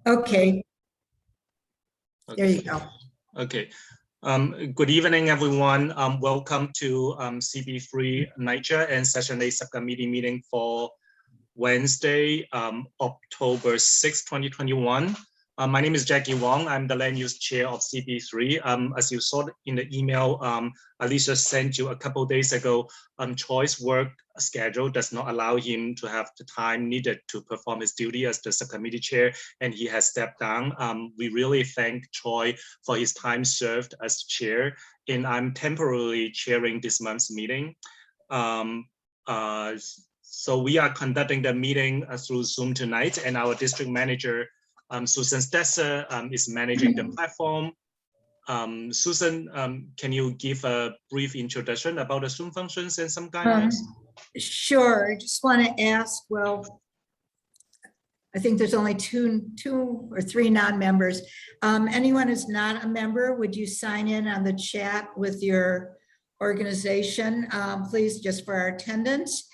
Okay. There you go. Okay. Good evening, everyone. Welcome to CB3 Nycha and Session 8 Subcommittee meeting for Wednesday, October 6, 2021. My name is Jackie Wong. I'm the Land Use Chair of CB3. As you saw in the email, Alicia sent you a couple of days ago, Troy's work schedule does not allow him to have the time needed to perform his duty as the subcommittee chair, and he has stepped down. We really thank Troy for his time served as chair, and I'm temporarily chairing this month's meeting. So we are conducting the meeting through Zoom tonight, and our district manager, Susan Stesser, is managing the platform. Susan, can you give a brief introduction about the Zoom functions and some guidelines? Sure. I just want to ask, well, I think there's only two or three non-members. Anyone who's not a member, would you sign in on the chat with your organization, please, just for our attendance?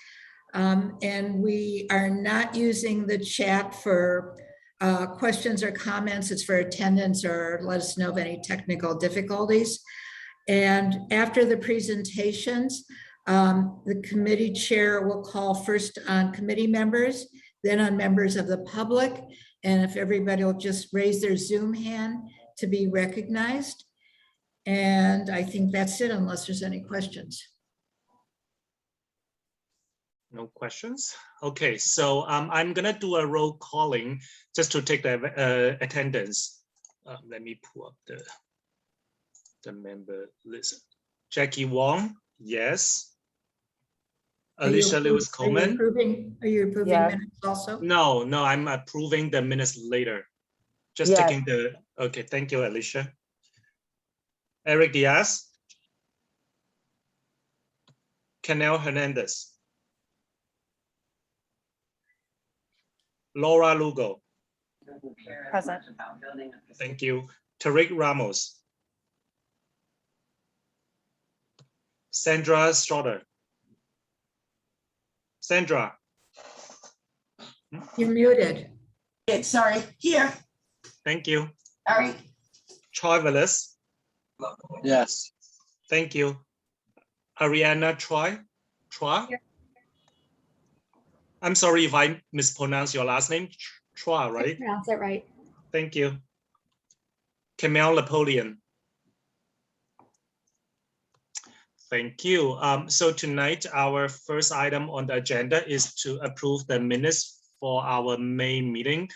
And we are not using the chat for questions or comments. It's for attendance or let us know of any technical difficulties. And after the presentations, the committee chair will call first on committee members, then on members of the public. And if everybody will just raise their Zoom hand to be recognized. And I think that's it, unless there's any questions. No questions? Okay, so I'm gonna do a roll calling just to take the attendance. Let me pull up the member list. Jackie Wong, yes. Alicia Lewis Coleman. Are you approving Yes. minutes also? No, I'm approving the minutes later. Just Yes. taking the, okay, thank you, Alicia. Eric Diaz. Canel Hernandez. Laura Lugo. Present. Thank you. Tariq Ramos. Sandra Strotter. Sandra. You're muted. Sorry, here. Thank you. All right. Troy Willis. Yes. Thank you. Ariana Troy. Here. I'm sorry if I mispronounce your last name. Troy, right? Pronounce it right. Thank you. Kamel Napoleon. Thank you. So tonight, our first item on the agenda is to approve the minutes for our May meeting.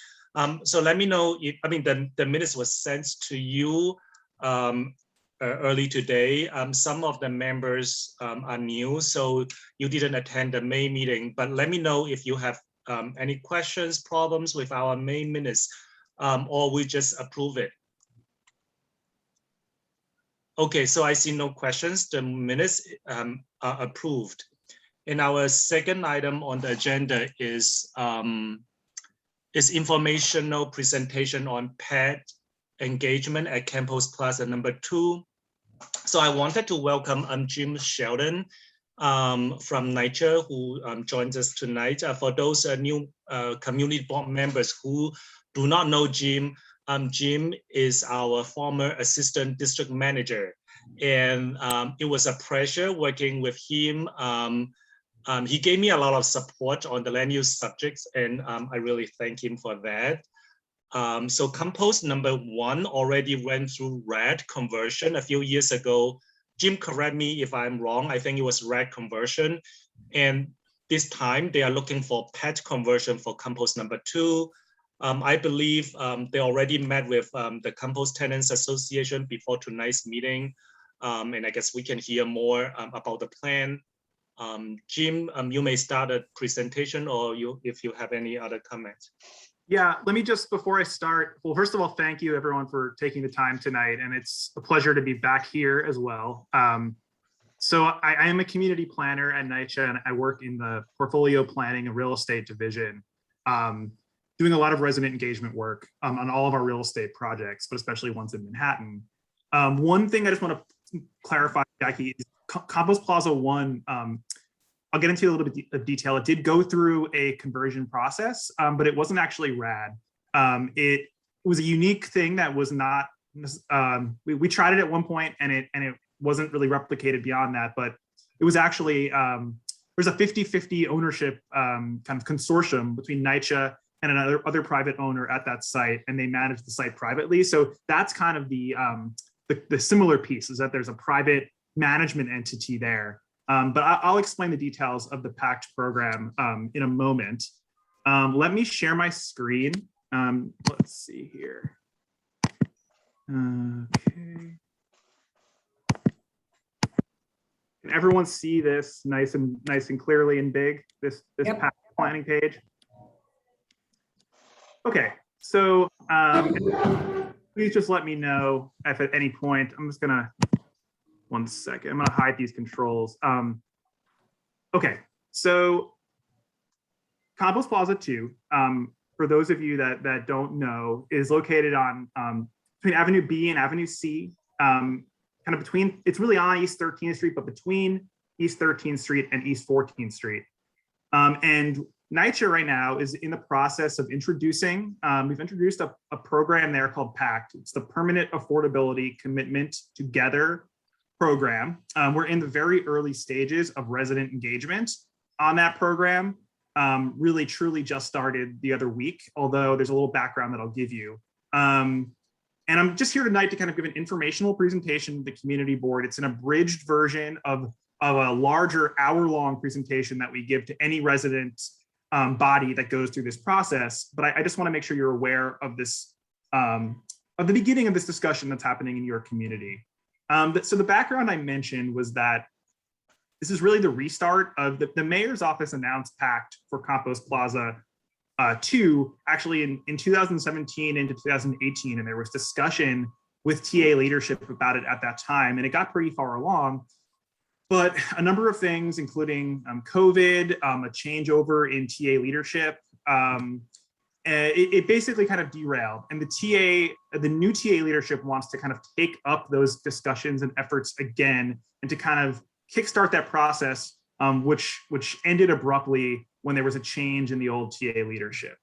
So let me know if, the minutes was sent to you early today. Some of the members are new, so you didn't attend the May meeting, but let me know if you have any questions, problems with our May minutes, or we just approve it. Okay, so I see no questions. The minutes are approved. And our second item on the agenda is informational presentation on PACT Engagement at Campos Plaza II. So I wanted to welcome Jim Sheldon from Nycha, who joins us tonight. For those new community board members who do not know Jim, Jim is our former assistant district manager, and it was a pleasure working with him. He gave me a lot of support on the land use subjects, and I really thank him for that. So Campos #1 already went through RAD conversion a few years ago. Jim, correct me if I'm wrong. I think it was RAD conversion, and this time they are looking for PACT conversion for Campos #2. I believe they already met with the Campos Tenants Association before tonight's meeting, and I guess we can hear more about the plan. Jim, you may start a presentation, or if you have any other comments. Yeah, let me just, before I start, well, first of all, thank you everyone for taking the time tonight, and it's a pleasure to be back here as well. So I am a community planner at Nycha, and I work in the portfolio planning and real estate division, doing a lot of resident engagement work on all of our real estate projects, but especially ones in Manhattan. One thing I just want to clarify, Jackie, is Campos Plaza I, I'll get into a little bit of detail. It did go through a conversion process, but it wasn't actually RAD. It was a unique thing that was not, we tried it at one point and it wasn't really replicated beyond that, but it was actually, there's a 50-50 ownership kind of consortium between Nycha and another other private owner at that site, and they manage the site privately. So that's kind of the similar piece, is that there's a private management entity there. But I'll explain the details of the PACT program in a moment. Let me share my screen. Let's see here. Okay. Can everyone see this nice and clearly and big? This Yep. PACT planning page. Okay, so please just let me know if at any point, I'm just gonna, one second, I'm gonna hide these controls. Okay, so Campos Plaza II, for those of you that don't know, is located on between Avenue B and Avenue C, kind of between, it's really on East 13th Street, but between East 13th Street and East 14th Street. And Nycha right now is in the process of introducing, we've introduced a program there called PACT. It's the Permanent Affordability Commitment Together program. We're in the very early stages of resident engagement on that program. Really, truly just started the other week, although there's a little background that I'll give you. And I'm just here tonight to kind of give an informational presentation to the community board. It's an abridged version of a larger hour-long presentation that we give to any resident body that goes through this process. But I just want to make sure you're aware of this, of the beginning of this discussion that's happening in your community. So the background I mentioned was that this is really the restart of the mayor's office announced PACT for Campos Plaza II, actually in 2017 into 2018, and there was discussion with TA leadership about it at that time, and it got pretty far along. But a number of things, including COVID, a changeover in TA leadership, it basically kind of derailed. And the new TA leadership wants to kind of take up those discussions and efforts again, and to kind of kickstart that process, which ended abruptly when there was a change in the old TA leadership.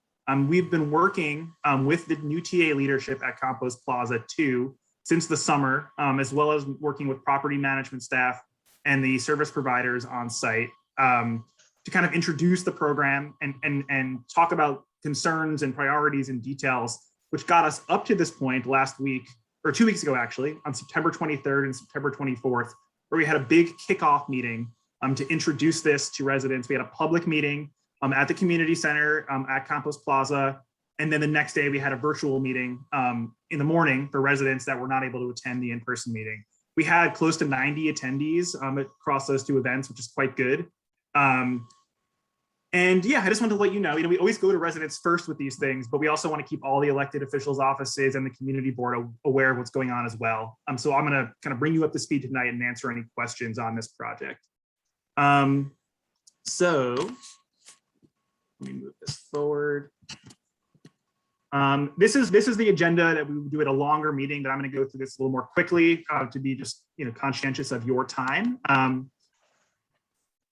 We've been working with the new TA leadership at Campos Plaza II since the summer, as well as working with property management staff and the service providers on site to kind of introduce the program and talk about concerns and priorities and details, which got us up to this point last week, or 2 weeks ago actually, on September 23rd and September 24th, where we had a big kickoff meeting to introduce this to residents. We had a public meeting at the community center at Campos Plaza. And then the next day we had a virtual meeting in the morning for residents that were not able to attend the in-person meeting. We had close to 90 attendees across those two events, which is quite good. And yeah, I just wanted to let you know, we always go to residents first with these things, but we also want to keep all the elected officials' offices and the community board aware of what's going on as well. So I'm going to kind of bring you up to speed tonight and answer any questions on this project. So let me move this forward. This is the agenda that we would do at a longer meeting, but I'm going to go through this a little more quickly to be just conscientious of your time.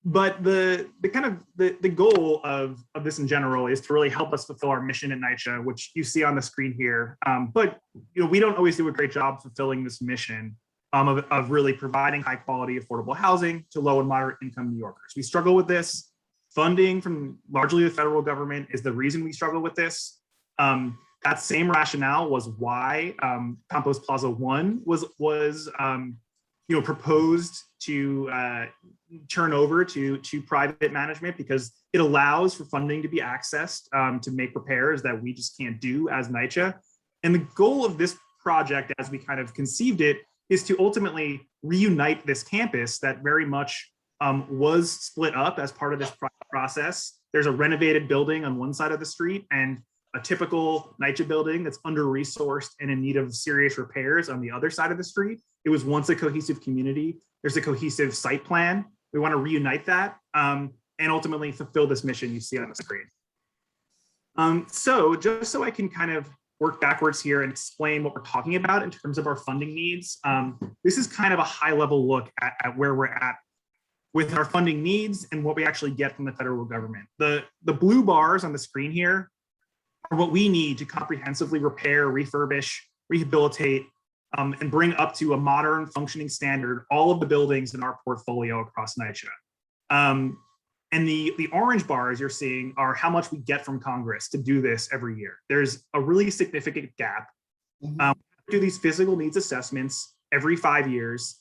But the goal of this in general is to really help us fulfill our mission at Nycha, which you see on the screen here. But we don't always do a great job fulfilling this mission of really providing high quality, affordable housing to low and moderate income New Yorkers. We struggle with this. Funding from largely the federal government is the reason we struggle with this. That same rationale was why Campos Plaza I was proposed to turn over to private management, because it allows for funding to be accessed to make repairs that we just can't do as Nycha. And the goal of this project, as we kind of conceived it, is to ultimately reunite this campus that very much was split up as part of this process. There's a renovated building on one side of the street and a typical Nycha building that's under-resourced and in need of serious repairs on the other side of the street. It was once a cohesive community. There's a cohesive site plan. We want to reunite that and ultimately fulfill this mission you see on the screen. So just so I can kind of work backwards here and explain what we're talking about in terms of our funding needs, this is kind of a high-level look at where we're at with our funding needs and what we actually get from the federal government. The blue bars on the screen here are what we need to comprehensively repair, refurbish, rehabilitate, and bring up to a modern functioning standard all of the buildings in our portfolio across Nycha. And the orange bars you're seeing are how much we get from Congress to do this every year. There's a really significant gap. We do these physical needs assessments every 5 years.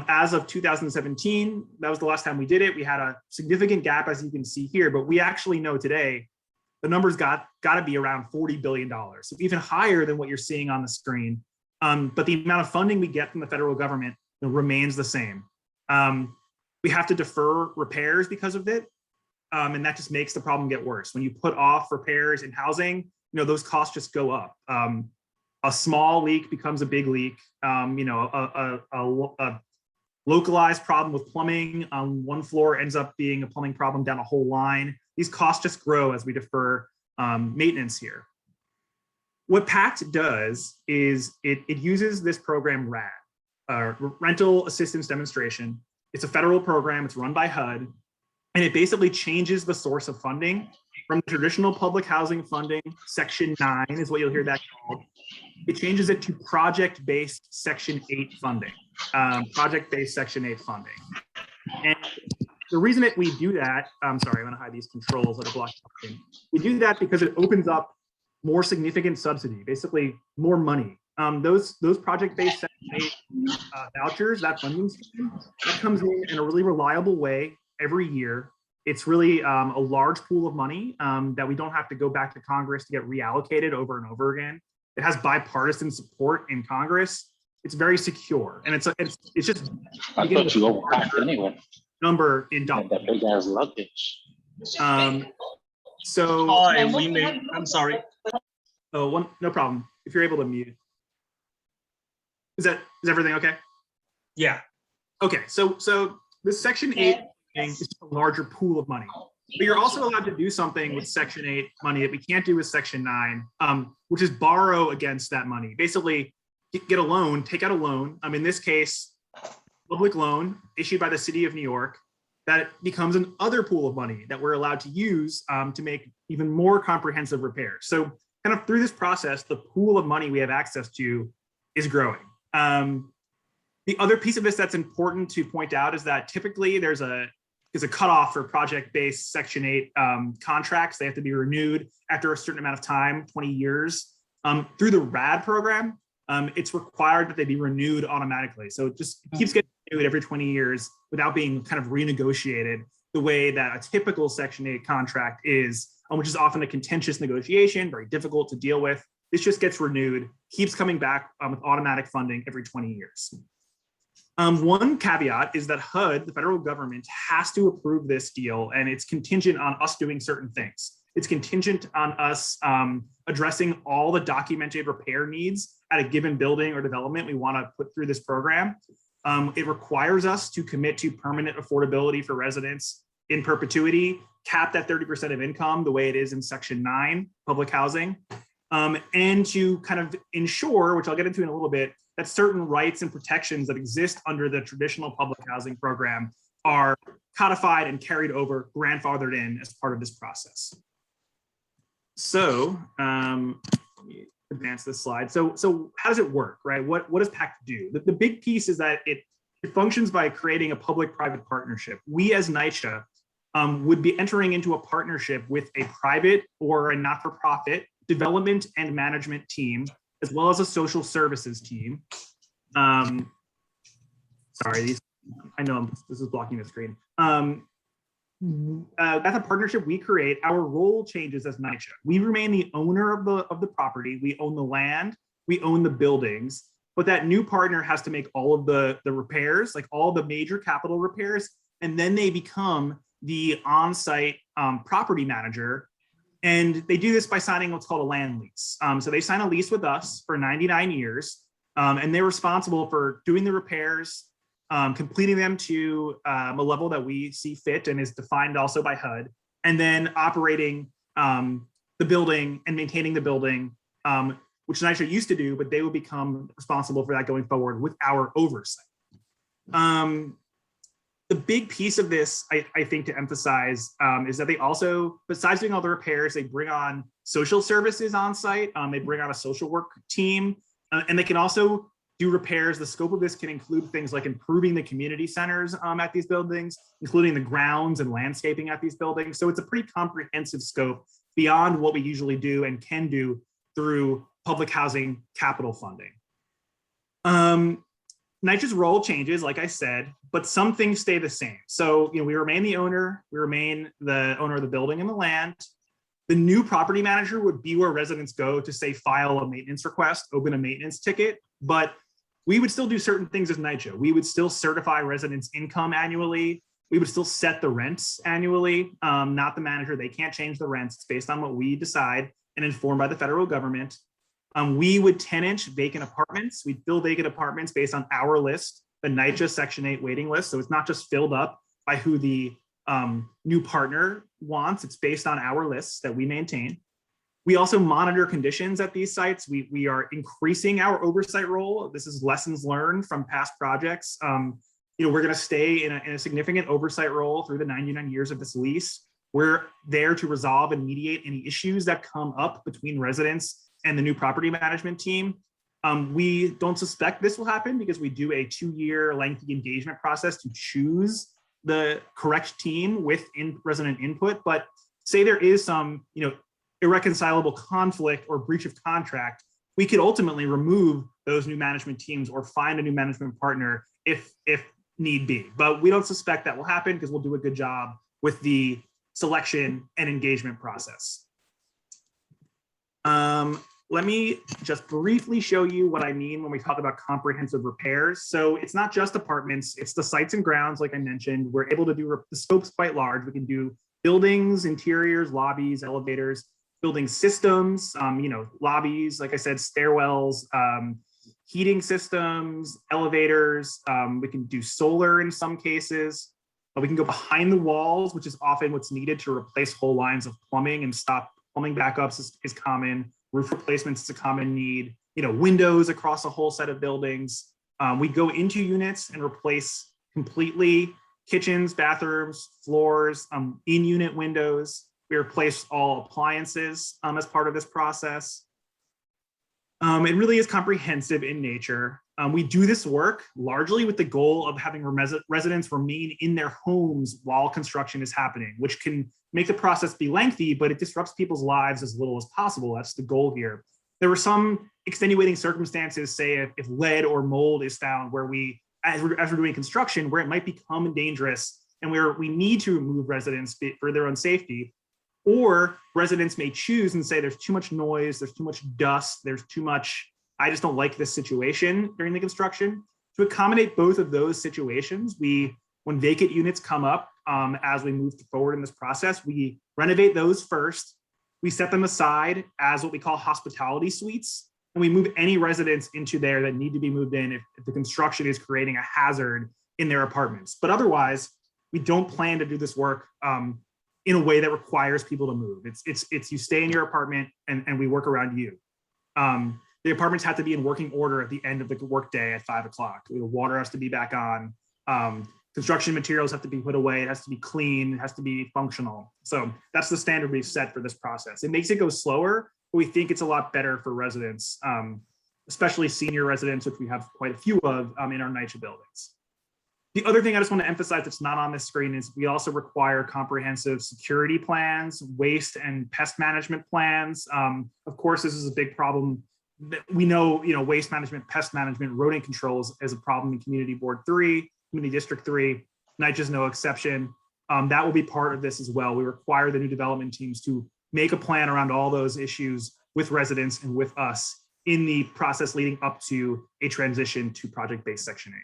As of 2017, that was the last time we did it. We had a significant gap, as you can see here, but we actually know today the numbers got to be around $40 billion, so even higher than what you're seeing on the screen. But the amount of funding we get from the federal government remains the same. We have to defer repairs because of it, and that just makes the problem get worse. When you put off repairs in housing, those costs just go up. A small leak becomes a big leak. A localized problem with plumbing on one floor ends up being a plumbing problem down a whole line. These costs just grow as we defer maintenance here. What PACT does is it uses this program RAD, Rental Assistance Demonstration. It's a federal program, it's run by HUD, and it basically changes the source of funding from traditional public housing funding, Section 9 is what you'll hear that called. It changes it to project-based Section 8 funding, project-based Section 8 funding. And the reason that we do that, I'm sorry, I'm gonna hide these controls that are blocking. We do that because it opens up more significant subsidy, basically more money. Those project-based Section 8 vouchers, that funding scheme, that comes in a really reliable way every year. It's really a large pool of money that we don't have to go back to Congress to get reallocated over and over again. It has bipartisan support in Congress. It's very secure, and it's just. I thought you overpacked anyway. Number in dollars. That big ass luggage. So. I'm sorry. Oh, no problem. If you're able to mute. Is everything okay? Yeah. Okay, so this Section 8 thing is a larger pool of money. But you're also allowed to do something with Section 8 money that we can't do with Section 9, which is borrow against that money. Basically, get a loan, take out a loan. In this case, public loan issued by the city of New York, that becomes an other pool of money that we're allowed to use to make even more comprehensive repairs. So kind of through this process, the pool of money we have access to is growing. The other piece of this that's important to point out is that typically there's a cutoff for project-based Section 8 contracts. They have to be renewed after a certain amount of time, 20 years. Through the RAD program, it's required that they be renewed automatically. So it just keeps getting renewed every 20 years without being kind of renegotiated the way that a typical Section 8 contract is, which is often a contentious negotiation, very difficult to deal with. This just gets renewed, keeps coming back with automatic funding every 20 years. One caveat is that HUD, the federal government, has to approve this deal, and it's contingent on us doing certain things. It's contingent on us addressing all the documented repair needs at a given building or development we want to put through this program. It requires us to commit to permanent affordability for residents in perpetuity, capped at 30% of income, the way it is in Section 9, public housing, and to kind of ensure, which I'll get into in a little bit, that certain rights and protections that exist under the traditional public housing program are codified and carried over, grandfathered in as part of this process. So let me advance this slide. So how does it work, right? What does PACT do? The big piece is that it functions by creating a public-private partnership. We as Nycha would be entering into a partnership with a private or a not-for-profit development and management team, as well as a social services team. Sorry, I know this is blocking the screen. That's a partnership we create. Our role changes as Nycha. We remain the owner of the property. We own the land, we own the buildings, but that new partner has to make all of the repairs, like all the major capital repairs, and then they become the on-site property manager. And they do this by signing what's called a land lease. So they sign a lease with us for 99 years, and they're responsible for doing the repairs, completing them to a level that we see fit and is defined also by HUD, and then operating the building and maintaining the building, which Nycha used to do, but they will become responsible for that going forward with our oversight. The big piece of this, I think, to emphasize is that they also, besides doing all the repairs, they bring on social services on site. They bring on a social work team, and they can also do repairs. The scope of this can include things like improving the community centers at these buildings, including the grounds and landscaping at these buildings. So it's a pretty comprehensive scope beyond what we usually do and can do through public housing capital funding. Nycha's role changes, like I said, but some things stay the same. So, we remain the owner, we remain the owner of the building and the land. The new property manager would be where residents go to, say, file a maintenance request, open a maintenance ticket, but we would still do certain things as Nycha. We would still certify residents' income annually. We would still set the rents annually, not the manager. They can't change the rents. It's based on what we decide and informed by the federal government. We would tenant vacant apartments. We'd fill vacant apartments based on our list, the Nycha Section 8 waiting list. So it's not just filled up by who the new partner wants. It's based on our lists that we maintain. We also monitor conditions at these sites. We are increasing our oversight role. This is lessons learned from past projects. We're going to stay in a significant oversight role through the 99 years of this lease. We're there to resolve and mediate any issues that come up between residents and the new property management team. We don't suspect this will happen because we do a 2-year lengthy engagement process to choose the correct team with resident input. But say there is some, irreconcilable conflict or breach of contract, we could ultimately remove those new management teams or find a new management partner if need be. But we don't suspect that will happen because we'll do a good job with the selection and engagement process. Let me just briefly show you what I mean when we talk about comprehensive repairs. So it's not just apartments, it's the sites and grounds, like I mentioned. We're able to do, the scope's quite large. We can do buildings, interiors, lobbies, elevators, building systems, lobbies, like I said, stairwells, heating systems, elevators. We can do solar in some cases. We can go behind the walls, which is often what's needed to replace whole lines of plumbing and stop plumbing backups is common. Roof replacements is a common need. Windows across a whole set of buildings. We go into units and replace completely kitchens, bathrooms, floors, in-unit windows. We replace all appliances as part of this process. It really is comprehensive in nature. We do this work largely with the goal of having residents remain in their homes while construction is happening, which can make the process be lengthy, but it disrupts people's lives as little as possible. That's the goal here. There were some extenuating circumstances, say if lead or mold is found where as we're doing construction, where it might become dangerous and where we need to remove residents for their own safety. Or residents may choose and say there's too much noise, there's too much dust, there's too much, I just don't like this situation during the construction. To accommodate both of those situations, when vacant units come up, as we move forward in this process, we renovate those first. We set them aside as what we call hospitality suites, and we move any residents into there that need to be moved in if the construction is creating a hazard in their apartments. But otherwise, we don't plan to do this work in a way that requires people to move. It's you stay in your apartment and we work around you. The apartments have to be in working order at the end of the workday at 5 o'clock. The water has to be back on. Construction materials have to be put away. It has to be clean. It has to be functional. So that's the standard we've set for this process. It makes it go slower, but we think it's a lot better for residents, especially senior residents, which we have quite a few of in our Nycha buildings. The other thing I just want to emphasize that's not on this screen is we also require comprehensive security plans, waste and pest management plans. Of course, this is a big problem. We know, waste management, pest management, rodent controls is a problem in Community Board 3, Community District 3. Nycha's no exception. That will be part of this as well. We require the new development teams to make a plan around all those issues with residents and with us in the process leading up to a transition to project-based Section 8.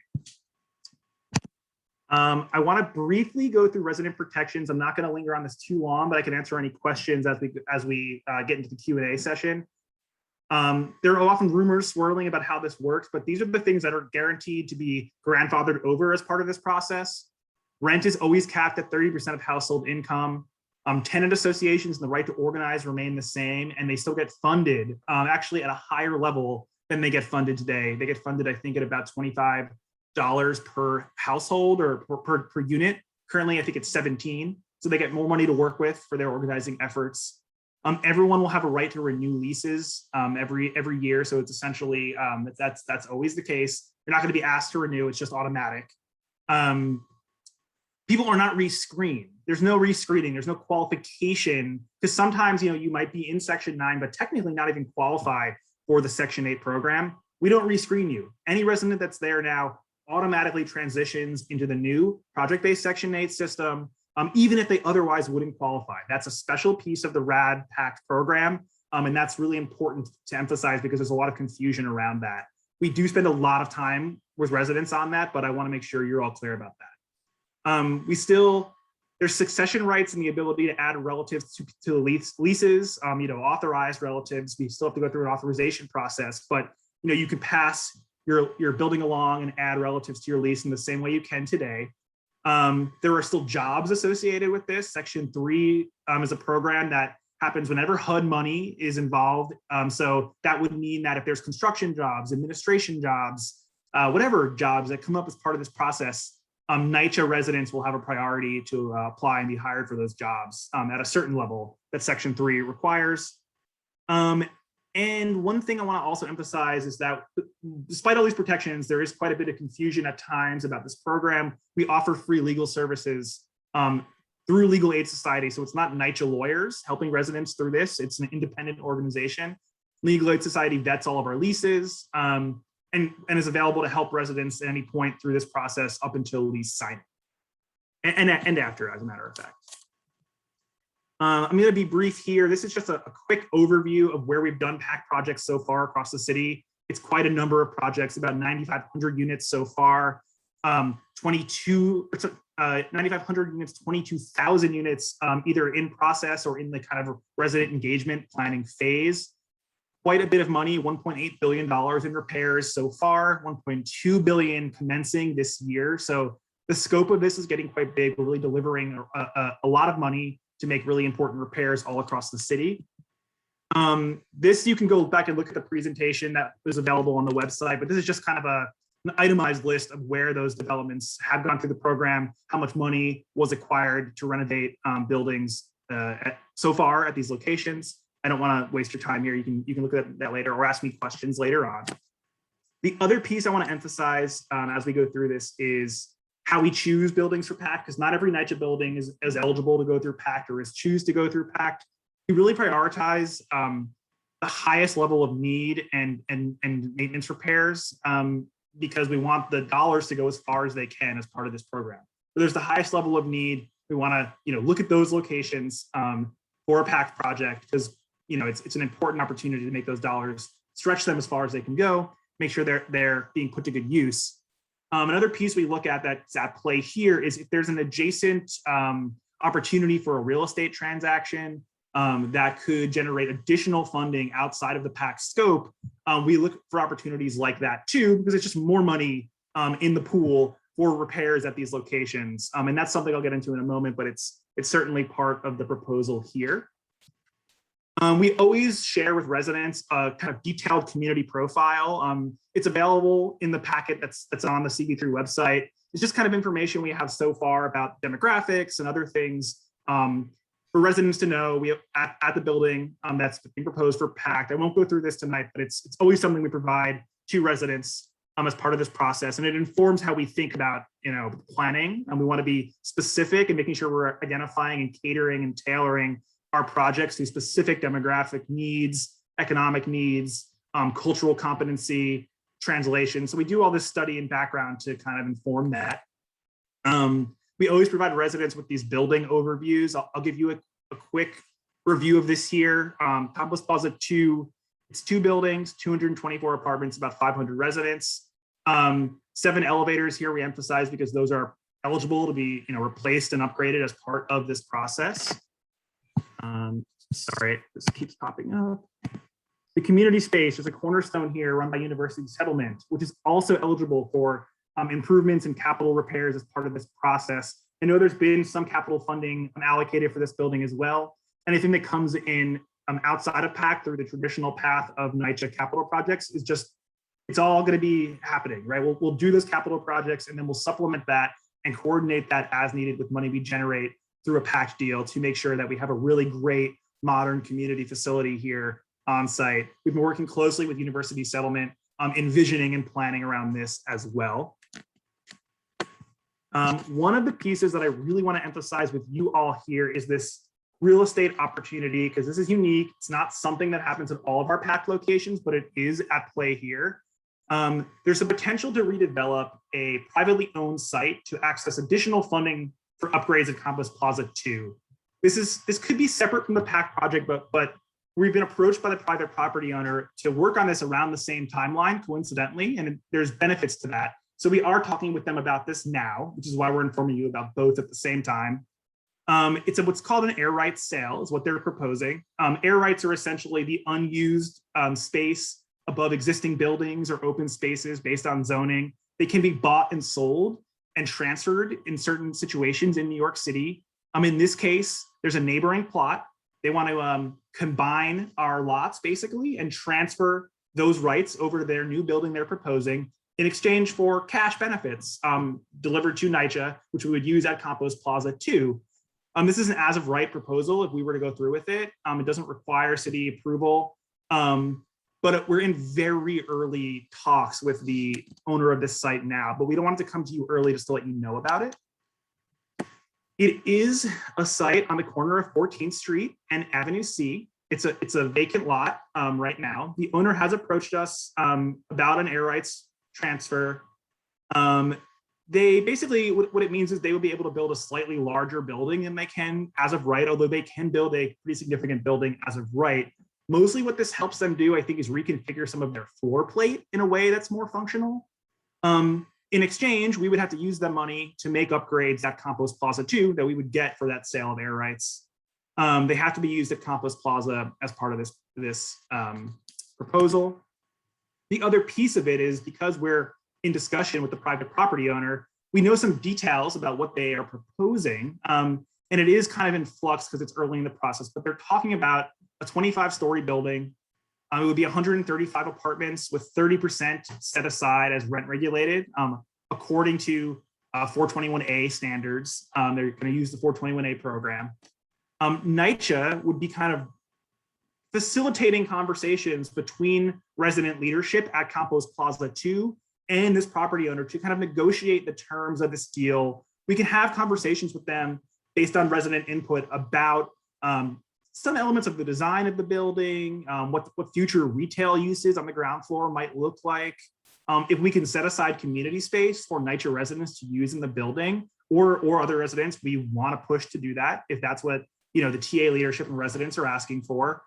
I want to briefly go through resident protections. I'm not going to linger on this too long, but I can answer any questions as we get into the Q&A session. There are often rumors swirling about how this works, but these are the things that are guaranteed to be grandfathered over as part of this process. Rent is always capped at 30% of household income. Tenant associations and the right to organize remain the same, and they still get funded actually at a higher level than they get funded today. They get funded, I think, at about $25 per household or per unit. Currently, I think it's 17. So they get more money to work with for their organizing efforts. Everyone will have a right to renew leases every year. So it's essentially, that's always the case. You're not going to be asked to renew. It's just automatic. People are not re-screened. There's no re-screening. There's no qualification, because sometimes, you might be in Section 9, but technically not even qualify for the Section 8 program. We don't re-screen you. Any resident that's there now automatically transitions into the new project-based Section 8 system, even if they otherwise wouldn't qualify. That's a special piece of the RAD PACT program, and that's really important to emphasize because there's a lot of confusion around that. We do spend a lot of time with residents on that, but I want to make sure you're all clear about that. There's succession rights and the ability to add relatives to the leases, authorized relatives. We still have to go through an authorization process, but you can pass your building along and add relatives to your lease in the same way you can today. There are still jobs associated with this. Section 3 is a program that happens whenever HUD money is involved. So that would mean that if there's construction jobs, administration jobs, whatever jobs that come up as part of this process, Nycha residents will have a priority to apply and be hired for those jobs at a certain level that Section 3 requires. And one thing I want to also emphasize is that despite all these protections, there is quite a bit of confusion at times about this program. We offer free legal services through Legal Aid Society. So it's not Nycha lawyers helping residents through this. It's an independent organization. Legal Aid Society vets all of our leases. And is available to help residents at any point through this process up until lease signing and after, as a matter of fact. I'm going to be brief here. This is just a quick overview of where we've done PACT projects so far across the city. It's quite a number of projects, about 9,500 units so far, 9,500 units, 22,000 units, either in process or in the kind of resident engagement planning phase. Quite a bit of money, $1.8 billion in repairs so far, $1.2 billion commencing this year. So the scope of this is getting quite big. We're really delivering a lot of money to make really important repairs all across the city. This, you can go back and look at the presentation that is available on the website, but this is just kind of an itemized list of where those developments have gone through the program, how much money was acquired to renovate buildings so far at these locations. I don't want to waste your time here. You can look at that later or ask me questions later on. The other piece I want to emphasize as we go through this is how we choose buildings for PACT, because not every Nycha building is eligible to go through PACT or is choose to go through PACT. We really prioritize the highest level of need and maintenance repairs because we want the dollars to go as far as they can as part of this program. So there's the highest level of need. We want to look at those locations for a PACT project because it's an important opportunity to make those dollars, stretch them as far as they can go, make sure they're being put to good use. Another piece we look at that's at play here is if there's an adjacent opportunity for a real estate transaction that could generate additional funding outside of the PACT scope, we look for opportunities like that too, because it's just more money in the pool for repairs at these locations. And that's something I'll get into in a moment, but it's certainly part of the proposal here. We always share with residents a kind of detailed community profile. It's available in the packet that's on the CB3 website. It's just kind of information we have so far about demographics and other things for residents to know. We have at the building that's being proposed for PACT. I won't go through this tonight, but it's always something we provide to residents as part of this process, and it informs how we think about planning. And we want to be specific and making sure we're identifying and catering and tailoring our projects to specific demographic needs, economic needs, cultural competency, translation. So we do all this study and background to kind of inform that. We always provide residents with these building overviews. I'll give you a quick review of this here. Campos Plaza II, it's 2 buildings, 224 apartments, about 500 residents. 7 elevators here we emphasize because those are eligible to be replaced and upgraded as part of this process. Sorry, this keeps popping up. The community space is a cornerstone here run by University Settlement, which is also eligible for improvements and capital repairs as part of this process. I know there's been some capital funding allocated for this building as well. Anything that comes in outside of PACT through the traditional path of Nycha capital projects is it's all going to be happening, right? We'll do those capital projects and then we'll supplement that and coordinate that as needed with money we generate through a PACT deal to make sure that we have a really great modern community facility here on site. We've been working closely with University Settlement, envisioning and planning around this as well. One of the pieces that I really want to emphasize with you all here is this real estate opportunity, because this is unique. It's not something that happens at all of our PACT locations, but it is at play here. There's a potential to redevelop a privately owned site to access additional funding for upgrades at Campos Plaza II. This could be separate from the PACT project, but we've been approached by the private property owner to work on this around the same timeline, coincidentally, and there's benefits to that. So we are talking with them about this now, which is why we're informing you about both at the same time. It's what's called an air rights sale is what they're proposing. Air rights are essentially the unused space above existing buildings or open spaces based on zoning. They can be bought and sold and transferred in certain situations in New York City. In this case, there's a neighboring plot. They want to combine our lots basically and transfer those rights over to their new building they're proposing in exchange for cash benefits delivered to Nycha, which we would use at Campos Plaza II. This is an as of right proposal if we were to go through with it. It doesn't require city approval, but we're in very early talks with the owner of this site now, but we don't want it to come to you early just to let you know about it. It is a site on the corner of 14th Street and Avenue C. It's a vacant lot right now. The owner has approached us about an air rights transfer. They basically, what it means is they will be able to build a slightly larger building than they can as of right, although they can build a pretty significant building as of right. Mostly what this helps them do, I think, is reconfigure some of their floor plate in a way that's more functional. In exchange, we would have to use the money to make upgrades at Campos Plaza II that we would get for that sale of air rights. They have to be used at Campos Plaza as part of this proposal. The other piece of it is because we're in discussion with the private property owner, we know some details about what they are proposing. And it is kind of in flux because it's early in the process, but they're talking about a 25-story building. It would be 135 apartments with 30% set aside as rent regulated, according to 421A standards. They're going to use the 421A program. Nycha would be kind of facilitating conversations between resident leadership at Campos Plaza II and this property owner to kind of negotiate the terms of this deal. We can have conversations with them based on resident input about some elements of the design of the building, what future retail uses on the ground floor might look like. If we can set aside community space for Nycha residents to use in the building or other residents, we want to push to do that if that's what the TA leadership and residents are asking for.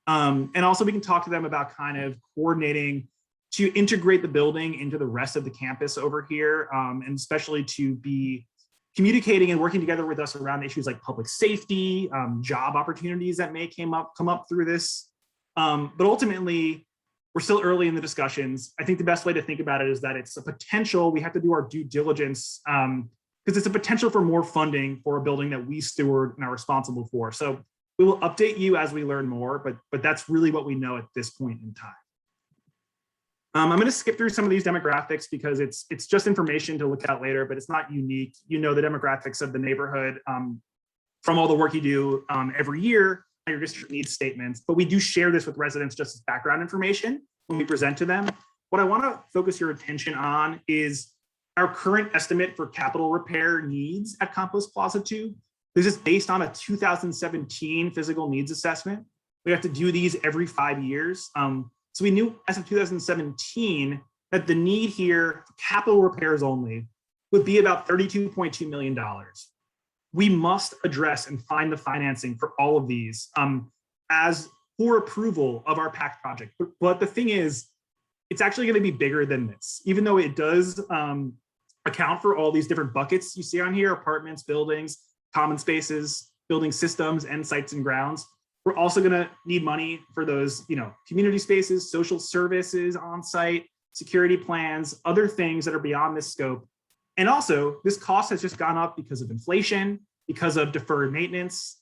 And also we can talk to them about kind of coordinating to integrate the building into the rest of the campus over here, and especially to be communicating and working together with us around issues like public safety, job opportunities that may come up through this. But ultimately, we're still early in the discussions. I think the best way to think about it is that it's a potential, we have to do our due diligence, because it's a potential for more funding for a building that we steward and are responsible for. So we will update you as we learn more, but that's really what we know at this point in time. I'm going to skip through some of these demographics because it's just information to look at later, but it's not unique. The demographics of the neighborhood from all the work you do every year, your district needs statements, but we do share this with residents just as background information when we present to them. What I want to focus your attention on is our current estimate for capital repair needs at Campos Plaza II. This is based on a 2017 physical needs assessment. We have to do these every 5 years. So we knew as of 2017 that the need here for capital repairs only would be about $32.2 million. We must address and find the financing for all of these as for approval of our PACT project. But the thing is, it's actually going to be bigger than this, even though it does account for all these different buckets you see on here: apartments, buildings, common spaces, building systems, and sites and grounds. We're also going to need money for those, community spaces, social services on site, security plans, other things that are beyond this scope. And also, this cost has just gone up because of inflation, because of deferred maintenance.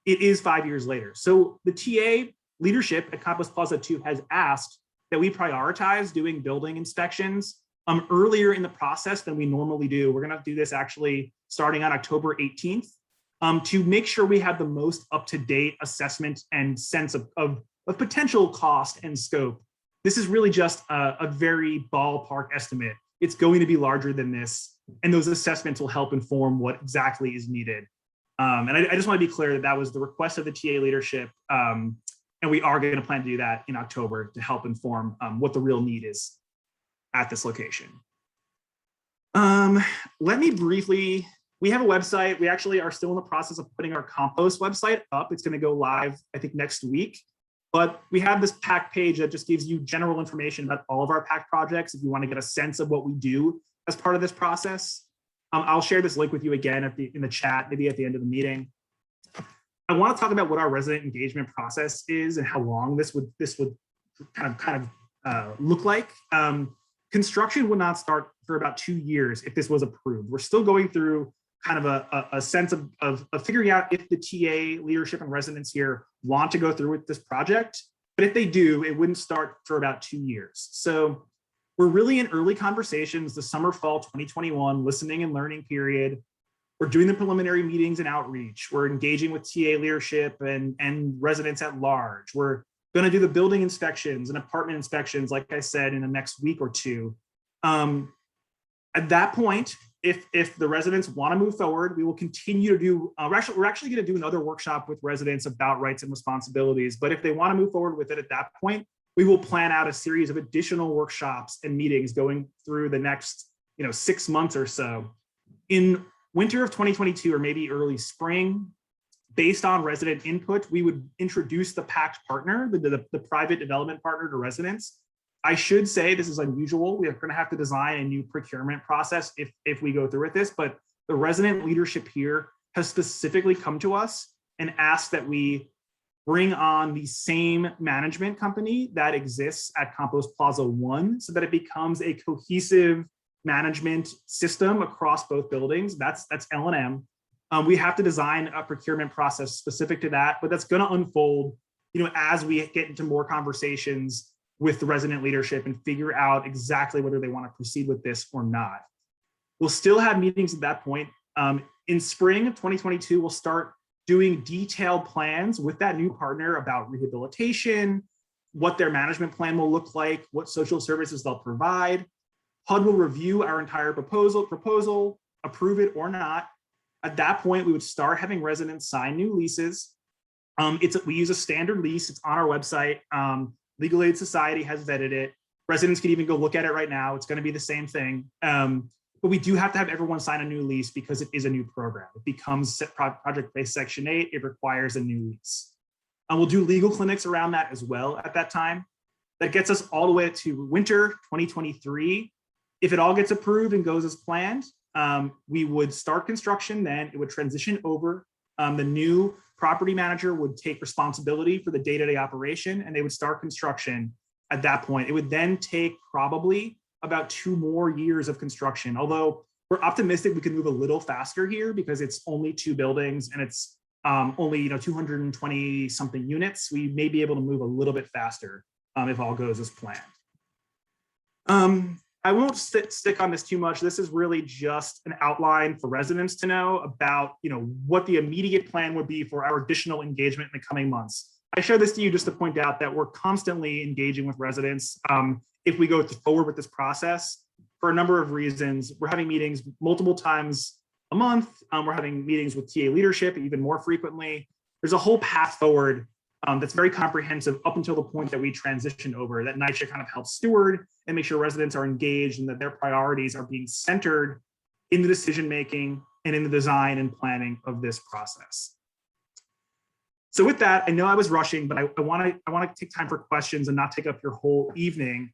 It is 5 years later. So the TA leadership at Campos Plaza II has asked that we prioritize doing building inspections earlier in the process than we normally do. We're going to do this actually starting on October 18th. to make sure we have the most up-to-date assessment and sense of potential cost and scope. This is really just a very ballpark estimate. It's going to be larger than this, and those assessments will help inform what exactly is needed. And I just want to be clear that that was the request of the TA leadership, and we are going to plan to do that in October to help inform what the real need is at this location. Let me briefly, we have a website. We actually are still in the process of putting our Campos website up. It's going to go live, I think, next week. But we have this PACT page that just gives you general information about all of our PACT projects if you want to get a sense of what we do as part of this process. I'll share this link with you again in the chat, maybe at the end of the meeting. I want to talk about what our resident engagement process is and how long this would kind of look like. Construction would not start for about 2 years if this was approved. We're still going through kind of a sense of figuring out if the TA leadership and residents here want to go through with this project. But if they do, it wouldn't start for about 2 years. So we're really in early conversations, the summer, fall 2021 listening and learning period. We're doing the preliminary meetings and outreach. We're engaging with TA leadership and residents at large. We're going to do the building inspections and apartment inspections, like I said, in the next week or two. At that point, if the residents want to move forward, we will continue to do, we're actually going to do another workshop with residents about rights and responsibilities. But if they want to move forward with it at that point, we will plan out a series of additional workshops and meetings going through the next 6 months or so. In winter of 2022 or maybe early spring, based on resident input, we would introduce the PACT partner, the private development partner to residents. I should say this is unusual. We are going to have to design a new procurement process if we go through with this, but the resident leadership here has specifically come to us and asked that we bring on the same management company that exists at Campos Plaza I so that it becomes a cohesive management system across both buildings. That's L&M. We have to design a procurement process specific to that, but that's going to unfold, as we get into more conversations with the resident leadership and figure out exactly whether they want to proceed with this or not. We'll still have meetings at that point. In spring of 2022, we'll start doing detailed plans with that new partner about rehabilitation, what their management plan will look like, what social services they'll provide. HUD will review our entire proposal, approve it or not. At that point, we would start having residents sign new leases. We use a standard lease. It's on our website. Legal Aid Society has vetted it. Residents can even go look at it right now. It's going to be the same thing. But we do have to have everyone sign a new lease because it is a new program. It becomes project-based Section 8. It requires a new lease. We'll do legal clinics around that as well at that time. That gets us all the way to winter 2023. If it all gets approved and goes as planned, we would start construction then. It would transition over. The new property manager would take responsibility for the day-to-day operation, and they would start construction at that point. It would then take probably about 2 more years of construction, although we're optimistic we can move a little faster here because it's only 2 buildings and it's only 220 something units. We may be able to move a little bit faster if all goes as planned. I won't stick on this too much. This is really just an outline for residents to know about what the immediate plan would be for our additional engagement in the coming months. I share this to you just to point out that we're constantly engaging with residents. If we go forward with this process for a number of reasons, we're having meetings multiple times a month. We're having meetings with TA leadership even more frequently. There's a whole path forward that's very comprehensive up until the point that we transition over, that Nycha kind of helps steward and make sure residents are engaged and that their priorities are being centered in the decision-making and in the design and planning of this process. So with that, I know I was rushing, but I want to take time for questions and not take up your whole evening.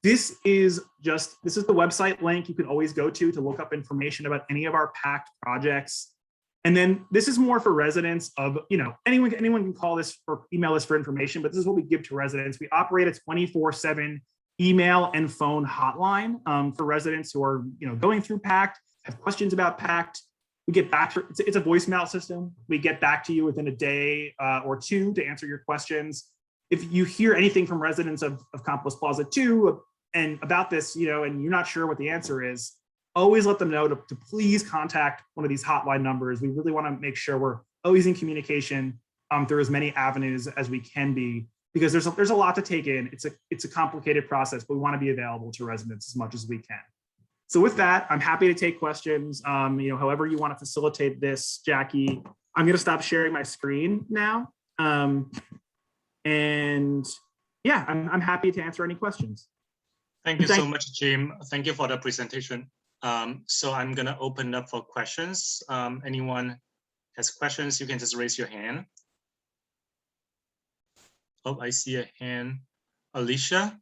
This is the website link you can always go to look up information about any of our PACT projects. And then this is more for residents of, anyone can call this or email us for information, but this is what we give to residents. We operate a 24/7 email and phone hotline for residents who are, going through PACT, have questions about PACT. We get back to, it's a voicemail system. We get back to you within a day or 2 to answer your questions. If you hear anything from residents of Campos Plaza II and about this, and you're not sure what the answer is, always let them know to please contact one of these hotline numbers. We really want to make sure we're always in communication through as many avenues as we can be, because there's a lot to take in. It's a complicated process, but we want to be available to residents as much as we can. So with that, I'm happy to take questions. However you want to facilitate this, Jackie. I'm going to stop sharing my screen now. And yeah, I'm happy to answer any questions. Thank you so much, Jim. Thank you for the presentation. So I'm going to open up for questions. Anyone has questions, you can just raise your hand. Oh, I see a hand. Alicia.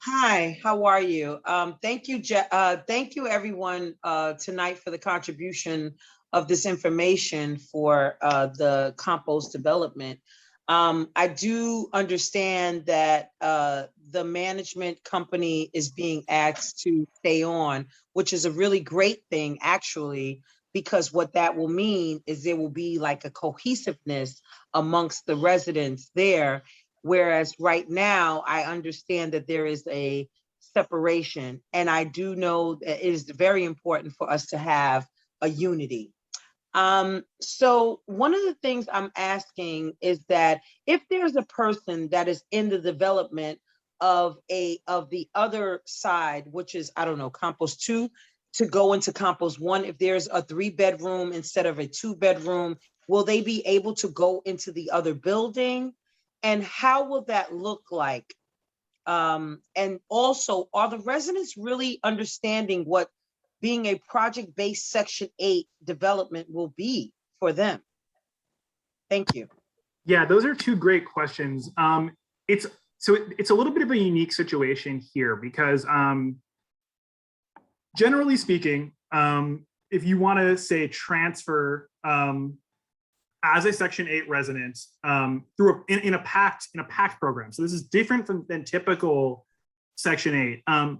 Hi, how are you? Thank you, thank you everyone tonight for the contribution of this information for the Campos development. I do understand that the management company is being asked to stay on, which is a really great thing, actually, because what that will mean is there will be like a cohesiveness amongst the residents there. Whereas right now, I understand that there is a separation, and I do know that it is very important for us to have a unity. So one of the things I'm asking is that if there's a person that is in the development of the other side, which is, I don't know, Campos 2, to go into Campos 1, if there's a 3-bedroom instead of a 2-bedroom, will they be able to go into the other building? And how will that look like? And also, are the residents really understanding what being a project-based Section 8 development will be for them? Thank you. Yeah, those are two great questions. It's a little bit of a unique situation here because generally speaking, if you want to say transfer as a Section 8 resident through in a PACT program, so this is different than typical Section 8.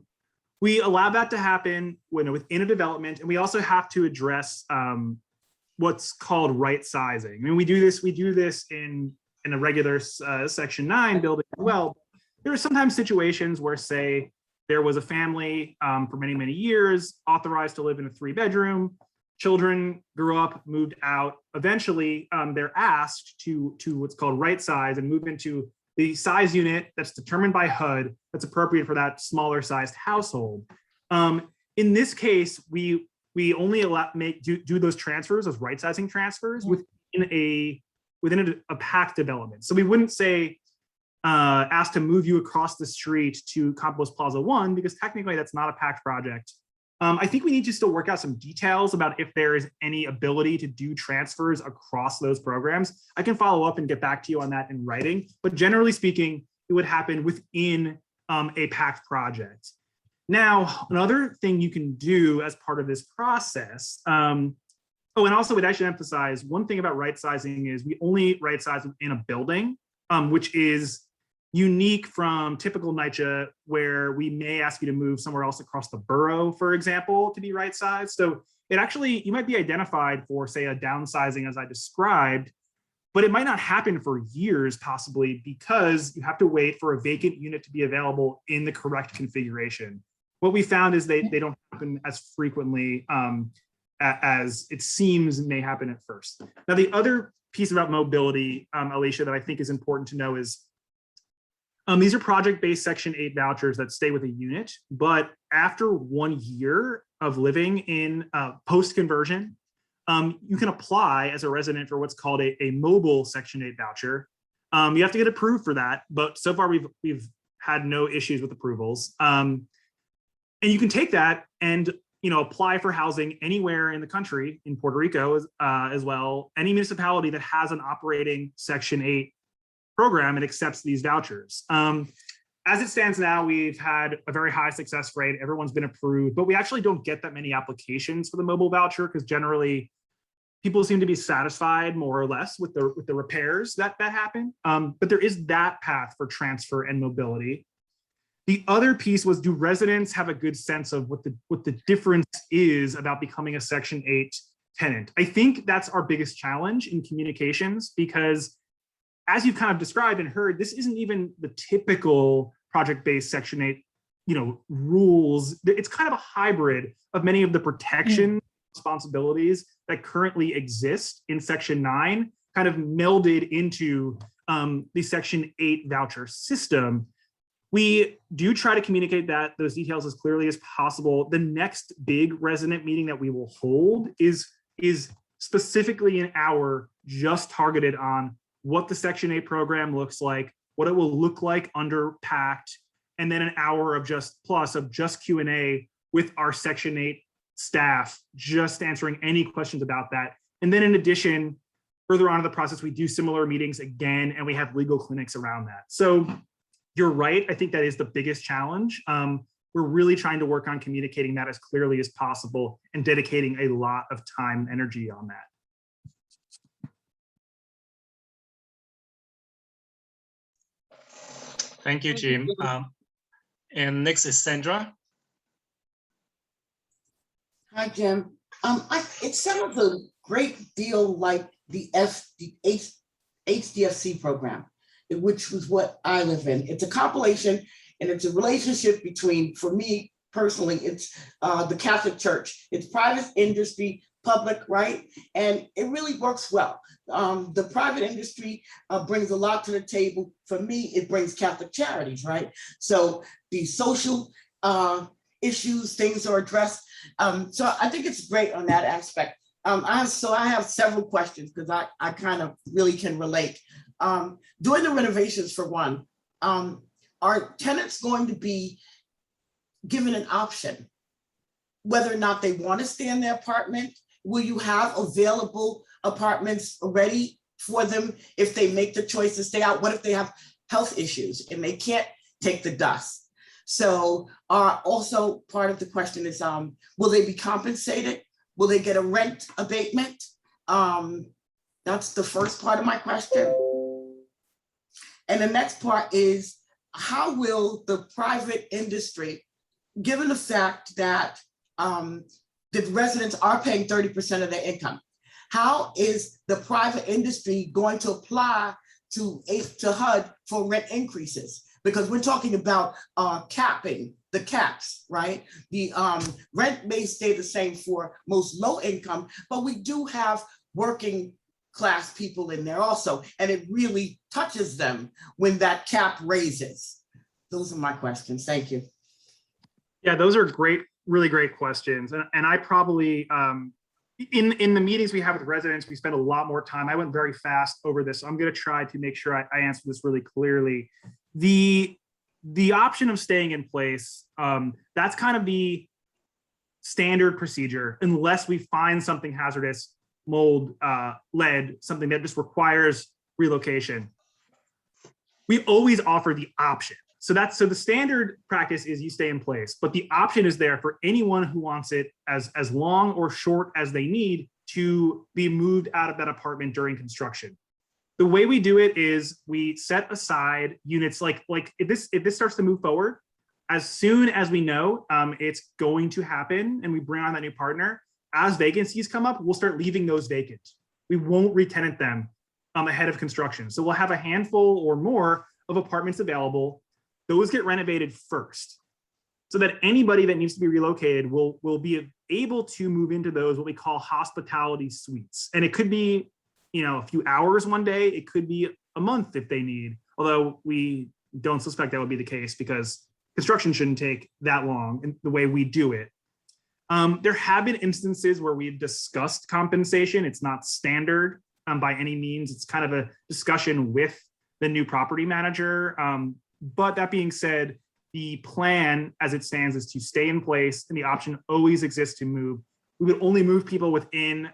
We allow that to happen within a development, and we also have to address what's called right sizing. I mean, we do this in a regular Section 9 building as well. There are sometimes situations where, say, there was a family for many, many years authorized to live in a 3-bedroom. Children grew up, moved out. Eventually, they're asked to what's called right size and move into the size unit that's determined by HUD that's appropriate for that smaller sized household. In this case, we only do those transfers, those right sizing transfers within a PACT development. So we wouldn't say asked to move you across the street to Campos Plaza 1 because technically that's not a PACT project. I think we need to still work out some details about if there is any ability to do transfers across those programs. I can follow up and get back to you on that in writing, but generally speaking, it would happen within a PACT project. Now, another thing you can do as part of this process, and also what I should emphasize, one thing about right sizing is we only right size in a building, which is unique from typical Nycha, where we may ask you to move somewhere else across the borough, for example, to be right sized. So it actually, you might be identified for, say, a downsizing as I described, but it might not happen for years possibly because you have to wait for a vacant unit to be available in the correct configuration. What we found is they don't happen as frequently as it seems may happen at first. Now, the other piece about mobility, Alicia, that I think is important to know is these are project-based Section 8 vouchers that stay with a unit, but after 1 year of living in post-conversion, you can apply as a resident for what's called a mobile Section 8 voucher. You have to get approved for that, but so far we've had no issues with approvals. And you can take that and apply for housing anywhere in the country, in Puerto Rico as well, any municipality that has an operating Section 8 program and accepts these vouchers. As it stands now, we've had a very high success rate. Everyone's been approved, but we actually don't get that many applications for the mobile voucher because generally people seem to be satisfied more or less with the repairs that happen. But there is that path for transfer and mobility. The other piece was, do residents have a good sense of what the difference is about becoming a Section 8 tenant? I think that's our biggest challenge in communications because, as you've kind of described and heard, this isn't even the typical project-based Section 8 rules. It's kind of a hybrid of many of the protection responsibilities that currently exist in Section 9, kind of melded into the Section 8 voucher system. We do try to communicate those details as clearly as possible. The next big resident meeting that we will hold is specifically an hour just targeted on what the Section 8 program looks like, what it will look like under PACT, and then an hour of just Q&A with our Section 8 staff, just answering any questions about that. And then in addition, further on in the process, we do similar meetings again, and we have legal clinics around that. So you're right. I think that is the biggest challenge. We're really trying to work on communicating that as clearly as possible and dedicating a lot of time and energy on that. Thank you, Jim. And next is Sandra. Hi, Jim. It sounds a great deal like the HDFC program, which was what I live in. It's a compilation and it's a relationship between, for me personally, it's the Catholic Church. It's private industry, public, right? And it really works well. The private industry brings a lot to the table. For me, it brings Catholic charities, right? So the social issues, things are addressed. So I think it's great on that aspect. I have several questions because I kind of really can relate. During the renovations, for one, are tenants going to be given an option whether or not they want to stay in their apartment? Will you have available apartments ready for them if they make the choice to stay out? What if they have health issues and they can't take the dust? So also part of the question is, will they be compensated? Will they get a rent abatement? That's the first part of my question. And the next part is, how will the private industry, given the fact that the residents are paying 30% of their income, how is the private industry going to apply to HUD for rent increases? Because we're talking about capping the caps, right? The rent may stay the same for most low income, but we do have working class people in there also, and it really touches them when that cap raises. Those are my questions. Thank you. Yeah, those are great, really great questions. And I probably, in the meetings we have with residents, we spend a lot more time. I went very fast over this. So I'm going to try to make sure I answer this really clearly. The option of staying in place, that's kind of the standard procedure, unless we find something hazardous, mold, lead, something that just requires relocation. We always offer the option. So the standard practice is you stay in place, but the option is there for anyone who wants it as long or short as they need to be moved out of that apartment during construction. The way we do it is we set aside units like if this starts to move forward, as soon as we know it's going to happen and we bring on that new partner, as vacancies come up, we'll start leaving those vacant. We won't re-tenant them ahead of construction. So we'll have a handful or more of apartments available. Those get renovated first, so that anybody that needs to be relocated will be able to move into those, what we call hospitality suites. And it could be, a few hours one day, it could be a month if they need, although we don't suspect that would be the case because construction shouldn't take that long in the way we do it. There have been instances where we've discussed compensation. It's not standard by any means. It's kind of a discussion with the new property manager. But that being said, the plan as it stands is to stay in place, and the option always exists to move. We would only move people within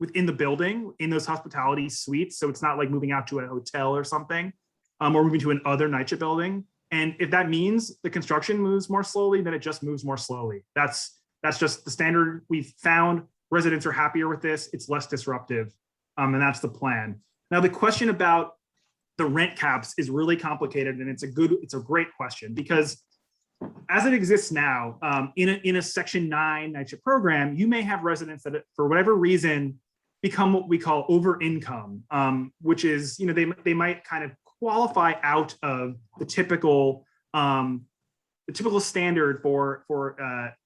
the building, in those hospitality suites. So it's not like moving out to a hotel or something, or moving to another Nycha building. And if that means the construction moves more slowly, then it just moves more slowly. That's just the standard we've found. Residents are happier with this. It's less disruptive, and that's the plan. Now, the question about the rent caps is really complicated, and it's a great question, because as it exists now, in a Section 9 Nycha program, you may have residents that, for whatever reason, become what we call over income, which is, they might kind of qualify out of the typical the typical standard for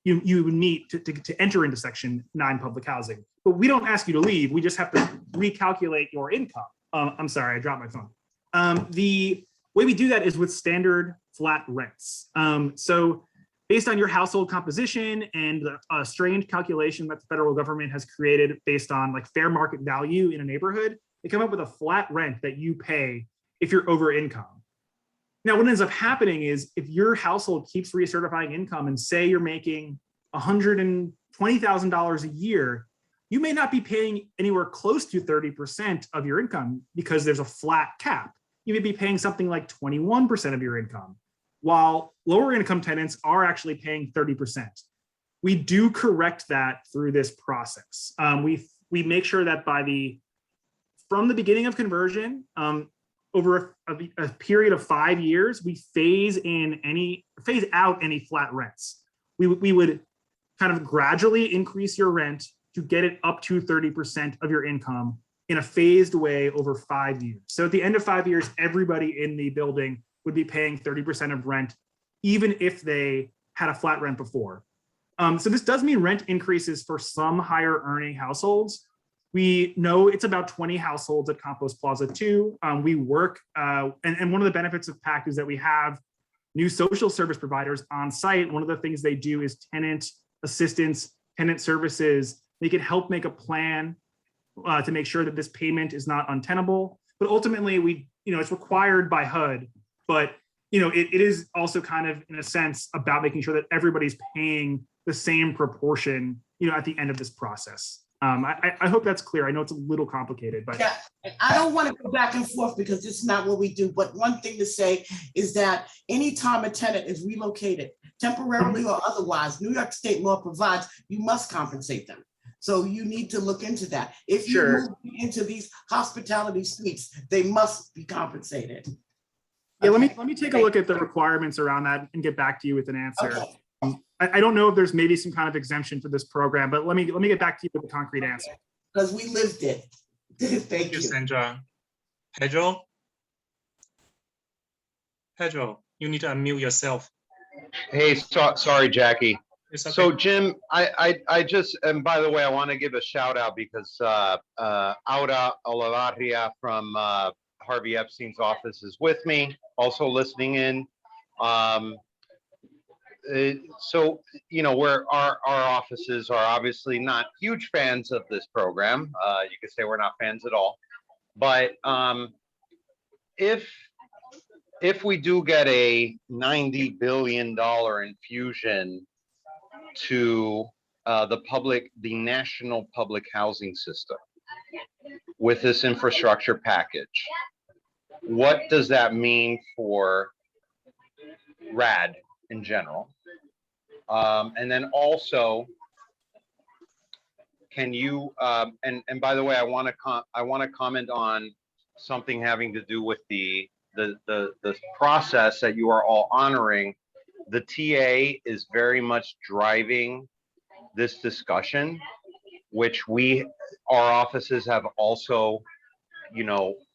you would meet to enter into Section 9 public housing. But we don't ask you to leave. We just have to recalculate your income. I'm sorry, I dropped my phone. The way we do that is with standard flat rents. So based on your household composition and a strange calculation that the federal government has created based on like fair market value in a neighborhood, they come up with a flat rent that you pay if you're over income. Now, what ends up happening is if your household keeps recertifying income and say you're making $120,000 a year, you may not be paying anywhere close to 30% of your income because there's a flat cap. You may be paying something like 21% of your income, while lower income tenants are actually paying 30%. We do correct that through this process. We make sure that from the beginning of conversion, over a period of 5 years, we phase out any flat rents. We would kind of gradually increase your rent to get it up to 30% of your income in a phased way over 5 years. So at the end of 5 years, everybody in the building would be paying 30% of rent, even if they had a flat rent before. So this does mean rent increases for some higher earning households. We know it's about 20 households at Campos Plaza II. We work, and one of the benefits of PACT is that we have new social service providers on site. One of the things they do is tenant assistance, tenant services. They can help make a plan to make sure that this payment is not untenable. But ultimately, it's required by HUD, but it is also kind of, in a sense, about making sure that everybody's paying the same proportion, at the end of this process. I hope that's clear. I know it's a little complicated, but Yeah, I don't want to go back and forth because this is not what we do. But one thing to say is that anytime a tenant is relocated, temporarily or otherwise, New York state law provides you must compensate them. So you need to look into that. If you move into these hospitality suites, they must be compensated. Yeah, let me take a look at the requirements around that and get back to you with an answer. Okay. I don't know if there's maybe some kind of exemption for this program, but let me get back to you with a concrete answer. Because we lived it. Thank Thank you, you. Sandra. Pedro? Pedro, you need to unmute yourself. Hey, sorry, Jackie. It's okay. So Jim, I just, and by the way, I want to give a shout out because Aura Olavarria from Harvey Epstein's office is with me, also listening in. So, where our offices are obviously not huge fans of this program. You could say we're not fans at all. But if we do get a $90 billion infusion to the national public housing system with this infrastructure package, what does that mean for RAD in general? And then also, can you and by the way, I want to comment on something having to do with the process that you are all honoring. The TA is very much driving this discussion, which our offices have also,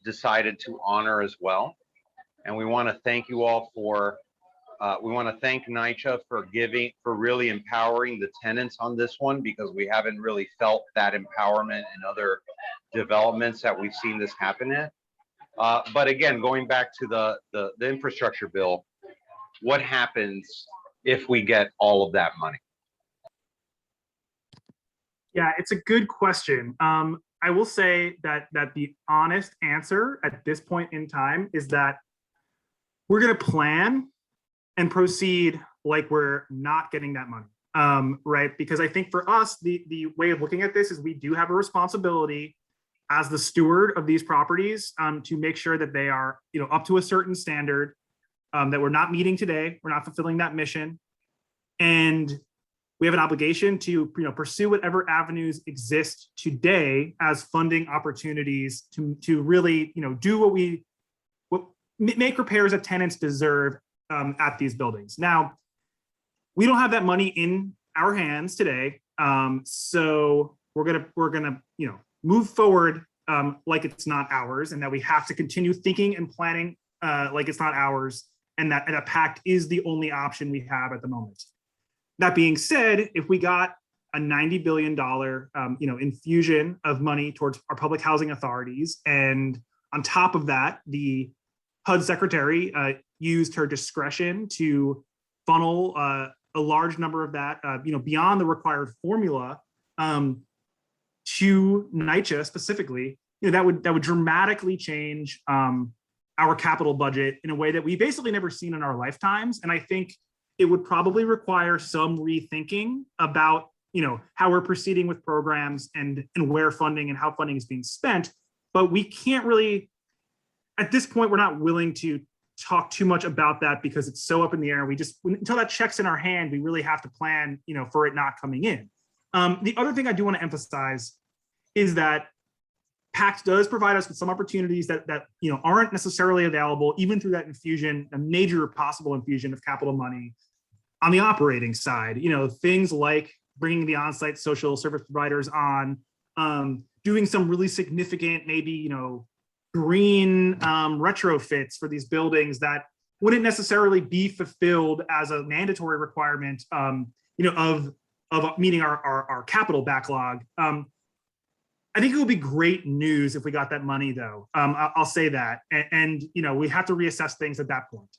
decided to honor as well. And we want to thank you all we want to thank Nycha for really empowering the tenants on this one, because we haven't really felt that empowerment in other developments that we've seen this happen at. But again, going back to the infrastructure bill, what happens if we get all of that money? Yeah, it's a good question. I will say that the honest answer at this point in time is that we're going to plan and proceed like we're not getting that money, right? Because I think for us, the way of looking at this is we do have a responsibility as the steward of these properties to make sure that they are, up to a certain standard, that we're not meeting today, we're not fulfilling that mission, and we have an obligation to, pursue whatever avenues exist today as funding opportunities to really, do make repairs that tenants deserve at these buildings. Now, we don't have that money in our hands today, so we're gonna move forward like it's not ours, and that we have to continue thinking and planning like it's not ours and that a PACT is the only option we have at the moment. That being said, if we got a $90 billion infusion of money towards our public housing authorities, and on top of that, the HUD secretary used her discretion to funnel a large number of that, beyond the required formula to Nycha specifically, that would dramatically change our capital budget in a way that we basically never seen in our lifetimes. And I think it would probably require some rethinking about how we're proceeding with programs and where funding and how funding is being spent. But we can't really, at this point, we're not willing to talk too much about that because it's so up in the air. We just, until that check's in our hand, we really have to plan, for it not coming in. The other thing I do want to emphasize is that PACT does provide us with some opportunities that aren't necessarily available, even through that infusion, a major possible infusion of capital money on the operating side. Things like bringing the on-site social service providers on, doing some really significant, maybe green retrofits for these buildings that wouldn't necessarily be fulfilled as a mandatory requirement, of meeting our capital backlog. I think it would be great news if we got that money, though. I'll say that, and we have to reassess things at that point.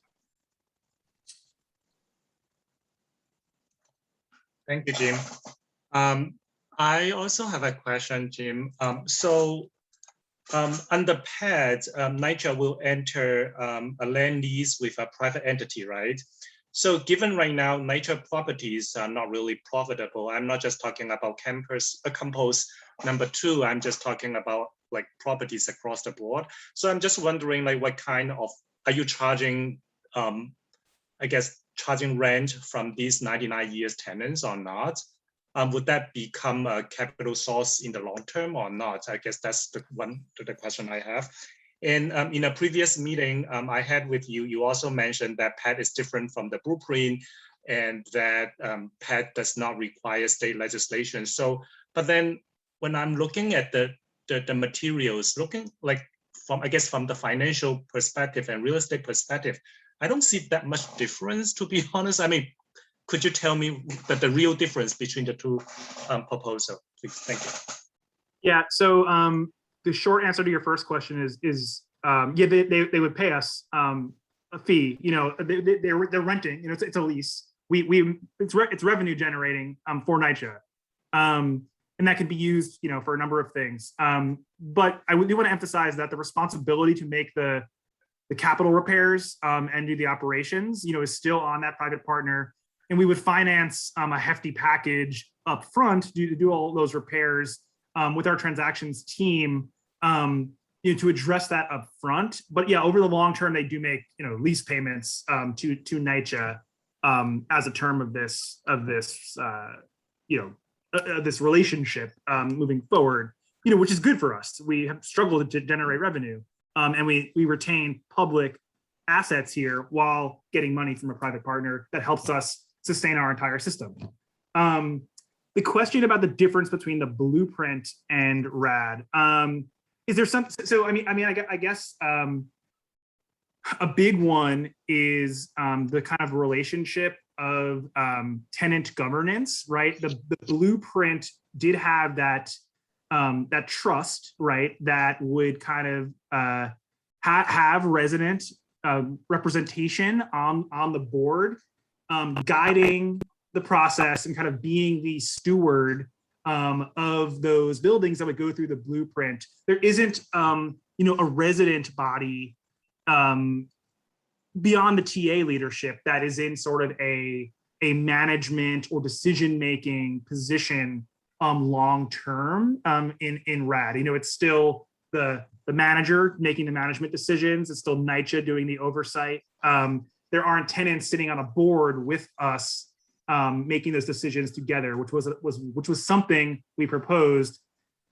Thank you, Jim. I also have a question, Jim. Under PACT, Nycha will enter a land lease with a private entity, right? So given right now, Nycha properties are not really profitable. I'm not just talking about Campos #2. I'm just talking about like properties across the board. So I'm just wondering, like, what kind of, are you charging, charging rent from these 99 years tenants or not? Would that become a capital source in the long term or not? I guess that's the question I have. And in a previous meeting I had with you, you also mentioned that PACT is different from the blueprint and that PACT does not require state legislation. So, but then when I'm looking at the materials, looking like from the financial perspective and real estate perspective, I don't see that much difference, to be honest. I mean, could you tell me the real difference between the two proposals, please? Thank you. Yeah, so the short answer to your first question is they would pay us a fee. They're renting. It's a lease. It's revenue generating for Nycha, and that can be used for a number of things. But I do want to emphasize that the responsibility to make the capital repairs and do the operations is still on that private partner. And we would finance a hefty package up front to do all those repairs with our transactions team to address that up front. But yeah, over the long term, they do make lease payments to Nycha as a term of this relationship moving forward. Which is good for us. We have struggled to generate revenue, and we retain public assets here while getting money from a private partner that helps us sustain our entire system. The question about the difference between the blueprint and RAD, is there some? So I guess a big one is the kind of relationship of tenant governance, right? The blueprint did have that trust, right? That would kind of have resident representation on the board, guiding the process and kind of being the steward of those buildings that would go through the blueprint. There isn't, a resident body beyond the TA leadership that is in sort of a management or decision-making position long-term in RAD. It's still the manager making the management decisions. It's still Nycha doing the oversight. There aren't tenants sitting on a board with us making those decisions together, which was something we proposed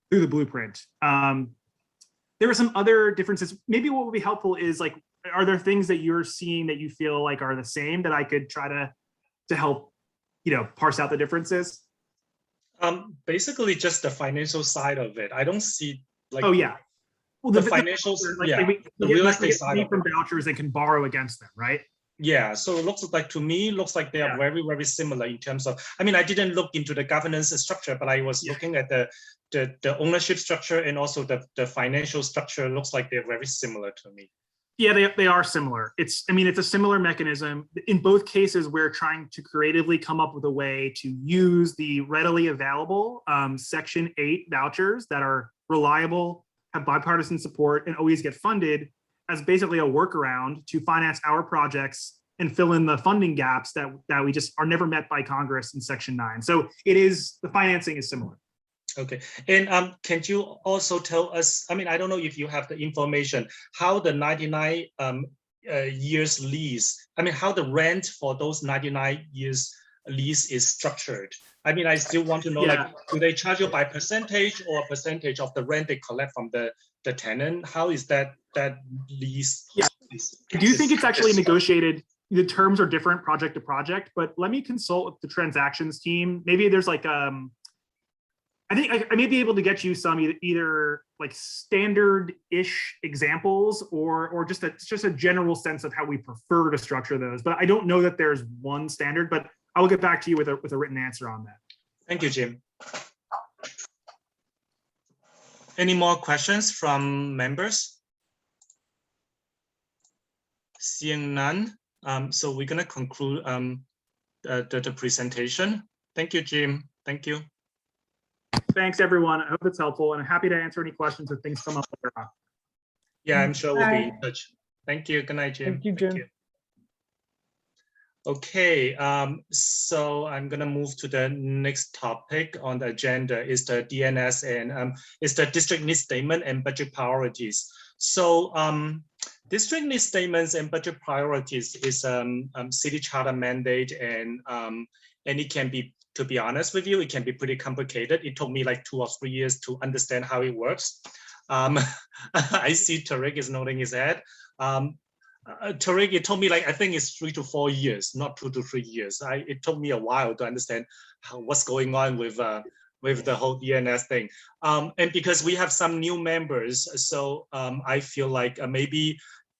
through the blueprint. There were some other differences. Maybe what would be helpful is like, are there things that you're seeing that you feel like are the same that I could try to help, parse out the differences? Basically just the financial side of it. I don't see like. Oh yeah. Well, the financials, the real estate side from vouchers they can borrow against them, right? Yeah, so it looks like to me, looks like they are Yeah. very, very similar in terms of, I mean, I didn't look into the governance structure, but I was looking at the ownership structure and also the financial structure. Looks like they're very similar to me. Yeah, they are similar. It's a similar mechanism. In both cases, we're trying to creatively come up with a way to use the readily available Section 8 vouchers that are reliable, have bipartisan support, and always get funded as basically a workaround to finance our projects and fill in the funding gaps that we just are never met by Congress in Section 9. So the financing is similar. Okay, and can you also tell us, I mean, I don't know if you have the information, how the 99 years lease, I mean, how the rent for those 99 years lease is structured. I mean, I still want to know, like, do they charge you by percentage or percentage of the rent they collect from the tenant? How is that lease? Yeah. I do think it's actually negotiated. The terms are different project to project, but let me consult with the transactions team. Maybe there's like, I think I may be able to get you some either like standard-ish examples or just a general sense of how we prefer to structure those. But I don't know that there's one standard, but I will get back to you with a written answer on that. Thank you, Jim. Any more questions from members? Seeing none, so we're gonna conclude the presentation. Thank you, Jim. Thank you. Thanks, everyone. I hope it's helpful, and I'm happy to answer any questions if things come up later on. Yeah, I'm sure we'll be in touch. Thank you. Good night, Jim. Thank you, Jim. Okay, so I'm gonna move to the next topic on the agenda is the DNS and is the district need statement and budget priorities. So district need statements and budget priorities is city charter mandate, and it can be, to be honest with you, it can be pretty complicated. It took me like 2 or 3 years to understand how it works. I see Tariq is nodding his head. Tariq, it took me like, I think it's 3 to 4 years, not 2 to 3 years. It took me a while to understand what's going on with the whole DNS thing. And because we have some new members, so I feel like maybe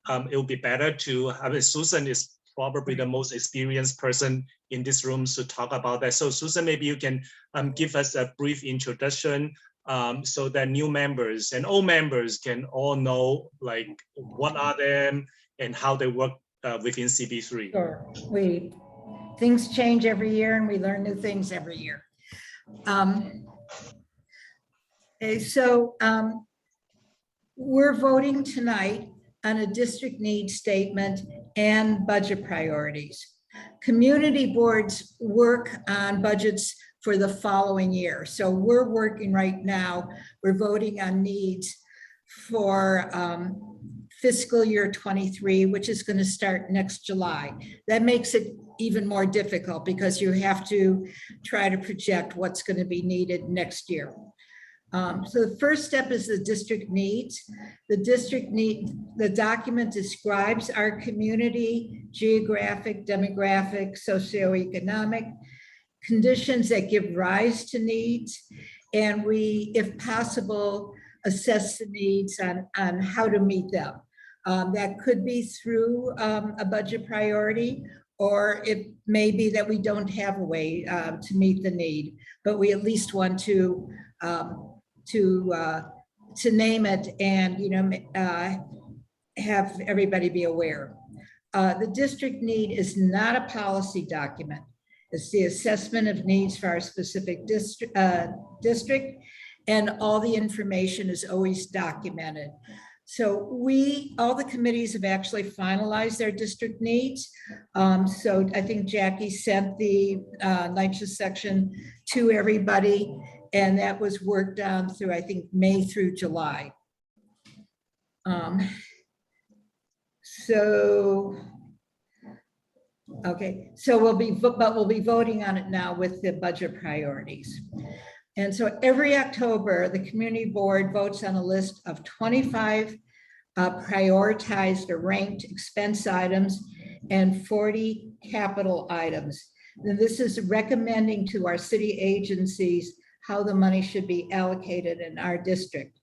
it will be better to have Susan is probably the most experienced person in this room to talk about that. So Susan, maybe you can give us a brief introduction so that new members and old members can all know like what are them and how they work within CB3. Sure. Things change every year and we learn new things every year. We're voting tonight on a district needs statement and budget priorities. Community boards work on budgets for the following year. So we're working right now, we're voting on needs for fiscal year 23, which is going to start next July. That makes it even more difficult because you have to try to project what's going to be needed next year. So the first step is the district needs. The document describes our community, geographic, demographic, socioeconomic conditions that give rise to needs. And we, if possible, assess the needs on how to meet them. That could be through a budget priority, or it may be that we don't have a way to meet the need, but we at least want to name it and have everybody be aware. The district need is not a policy document. It's the assessment of needs for our specific district, and all the information is always documented. So all the committees have actually finalized their district needs. So I think Jackie sent the Nycha section to everybody, and that was worked on through, I think, May through July. Okay, so we'll be voting on it now with the budget priorities. And so every October, the community board votes on a list of 25 prioritized or ranked expense items and 40 capital items. And this is recommending to our city agencies how the money should be allocated in our district.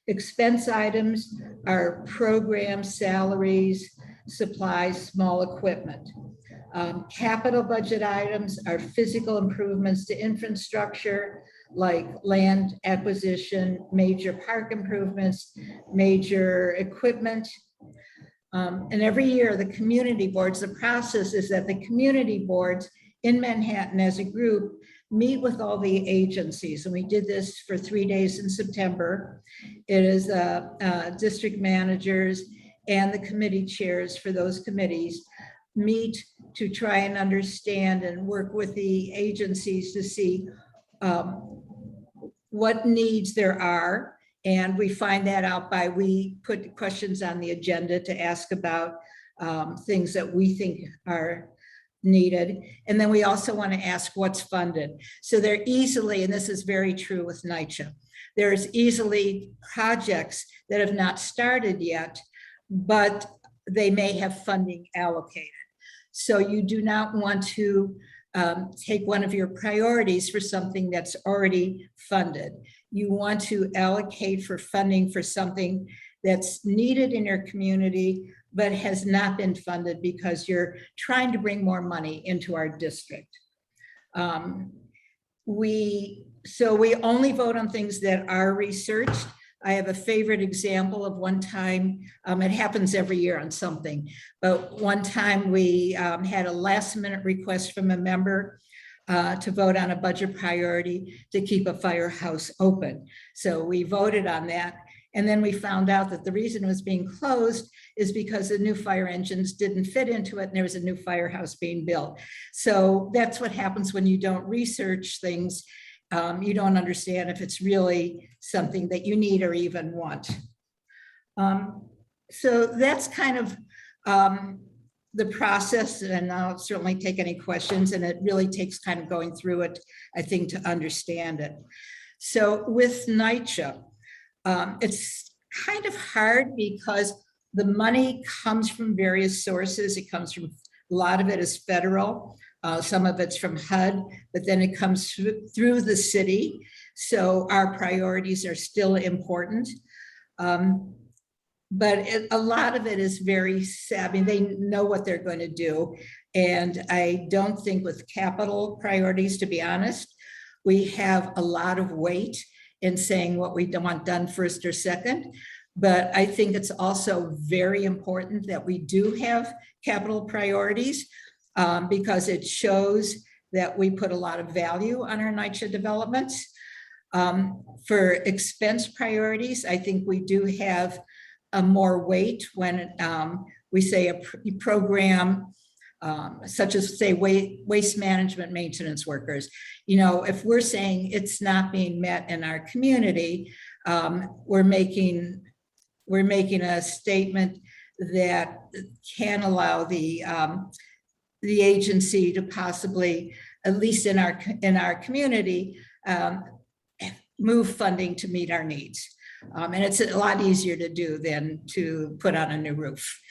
Expense items are program salaries, supplies, small equipment. Capital budget items are physical improvements to infrastructure like land acquisition, major park improvements, major equipment. And every year, the community boards, the process is that the community boards in Manhattan as a group meet with all the agencies. And we did this for 3 days in September. It is district managers and the committee chairs for those committees meet to try and understand and work with the agencies to see what needs there are. And we find that out by, we put questions on the agenda to ask about things that we think are needed. And then we also want to ask what's funded. So they're easily, and this is very true with Nycha, there's easily projects that have not started yet, but they may have funding allocated. So you do not want to take one of your priorities for something that's already funded. You want to allocate for funding for something that's needed in your community, but has not been funded because you're trying to bring more money into our district. So we only vote on things that are researched. I have a favorite example of one time, it happens every year on something, but one time we had a last minute request from a member to vote on a budget priority to keep a firehouse open. So we voted on that. And then we found out that the reason it was being closed is because the new fire engines didn't fit into it and there was a new firehouse being built. So that's what happens when you don't research things. You don't understand if it's really something that you need or even want. So that's kind of the process, and I'll certainly take any questions, and it really takes kind of going through it, I think, to understand it. So with Nycha, it's kind of hard because the money comes from various sources. It comes from, a lot of it is federal, some of it's from HUD, but then it comes through the city. So our priorities are still important. But a lot of it is very savvy. They know what they're going to do. And I don't think with capital priorities, to be honest, we have a lot of weight in saying what we don't want done first or second. But I think it's also very important that we do have capital priorities because it shows that we put a lot of value on our Nycha developments. For expense priorities, I think we do have a more weight when we say a program such as, say, waste management maintenance workers. You know, if we're saying it's not being met in our community, we're making a statement that can allow the agency to possibly, at least in our community, move funding to meet our needs. And it's a lot easier to do than to put on a new roof.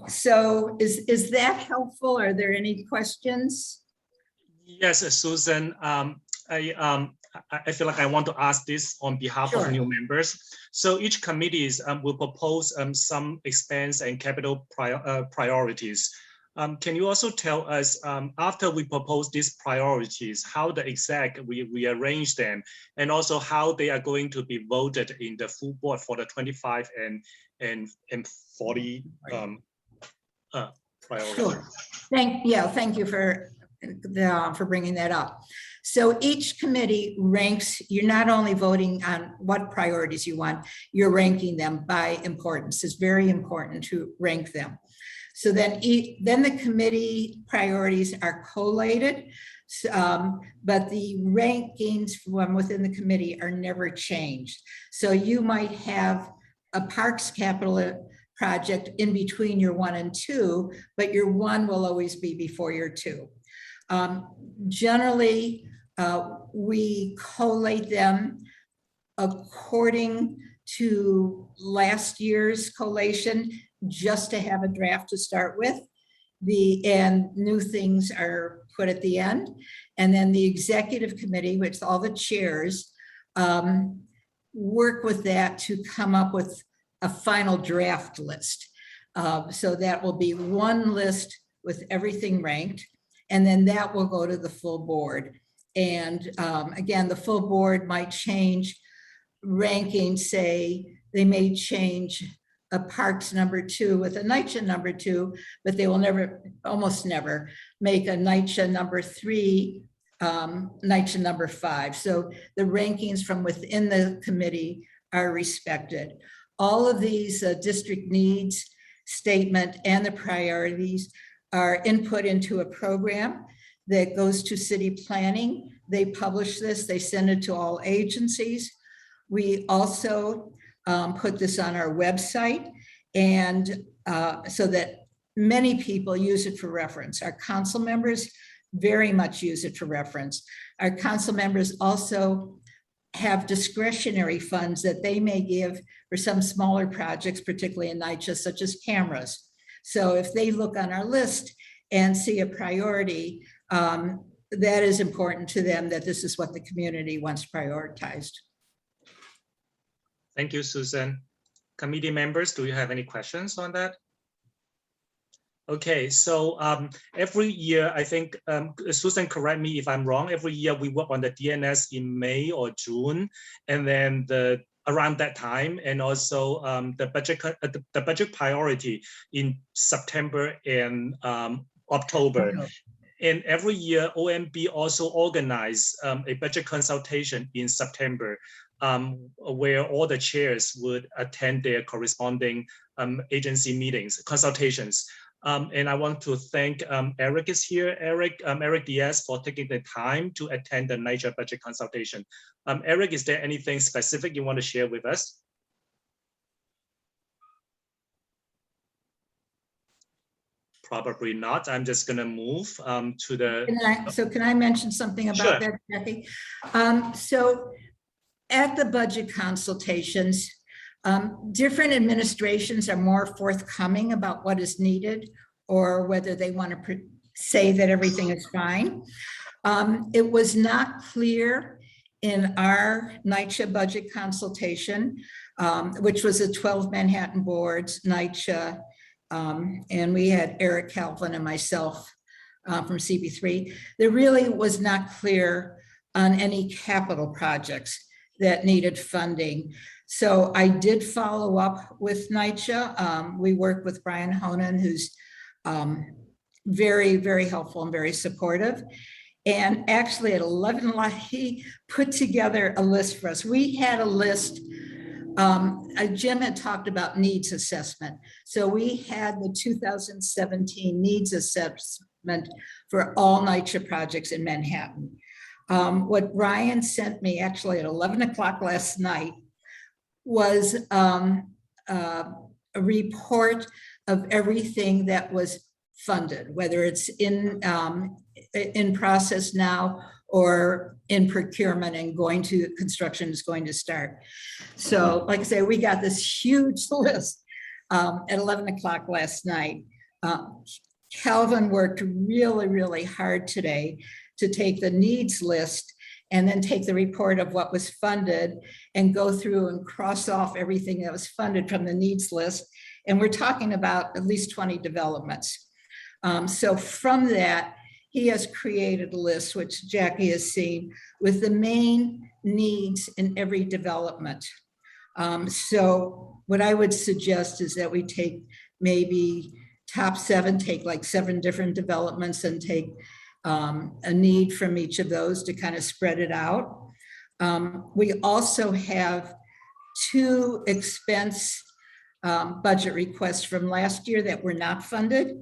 So is that helpful? Are there any questions? Yes, Susan, I feel like I want to ask this on behalf of new members. So each committees will propose some expense and capital priorities. Can you also tell us, after we propose these priorities, how the exact we arrange them, and also how they are going to be voted in the full board for the 25 and 40 priorities? Sure. Thank you for bringing that up. So each committee ranks, you're not only voting on what priorities you want, you're ranking them by importance. It's very important to rank them. So then the committee priorities are collated, but the rankings from within the committee are never changed. So you might have a parks capital project in between your 1 and 2, but your 1 will always be before your 2. Generally, we collate them according to last year's collation, just to have a draft to start with. And new things are put at the end. And then the executive committee, which all the chairs, work with that to come up with a final draft list. So that will be one list with everything ranked, and then that will go to the full board. And again, the full board might change ranking, say they may change a Parks number 2 with a Nycha number 2, but they will never, almost never, make a Nycha number 3, Nycha number 5. So the rankings from within the committee are respected. All of these district needs statement and the priorities are input into a program that goes to city planning. They publish this, they send it to all agencies. We also put this on our website, and so that many people use it for reference. Our council members very much use it for reference. Our council members also have discretionary funds that they may give for some smaller projects, particularly in Nycha, such as cameras. So if they look on our list and see a priority, that is important to them, that this is what the community wants prioritized. Thank you, Susan. Committee members, do you have any questions on that? Okay, so every year, I think, Susan, correct me if I'm wrong, every year we work on the DNS in May or June, and then around that time, and also the budget priority in September and October. And every year, OMB also organize a budget consultation in September, where all the chairs would attend their corresponding agency meetings, consultations. And I want to thank Eric is here, Eric Diaz, for taking the time to attend the Nycha budget consultation. Eric, is there anything specific you want to share with us? Probably not. I'm just going to move to the. Can I mention something about that, Jackie? So at the budget consultations, different administrations are more forthcoming about what is needed or whether they want to say that everything is fine. It was not clear in our Nycha budget consultation, which was the 12 Manhattan boards, Nycha, and we had Eric Calvin and myself from CB3. There really was not clear on any capital projects that needed funding. So I did follow up with Nycha. We worked with Brian Honan, who's very, very helpful and very supportive. And actually at 11, he put together a list for us. We had a list. Jim had talked about needs assessment. So we had the 2017 needs assessment for all Nycha projects in Manhattan. What Brian sent me actually at 11 o'clock last night was a report of everything that was funded, whether it's in process now or in procurement and going to construction is going to start. So like I say, we got this huge list at 11 o'clock last night. Calvin worked really, really hard today to take the needs list and then take the report of what was funded and go through and cross off everything that was funded from the needs list. And we're talking about at least 20 developments. So from that, he has created a list, which Jackie has seen, with the main needs in every development. So what I would suggest is that we take maybe top 7, take like 7 different developments and take a need from each of those to kind of spread it out. We also have 2 expense budget requests from last year that were not funded.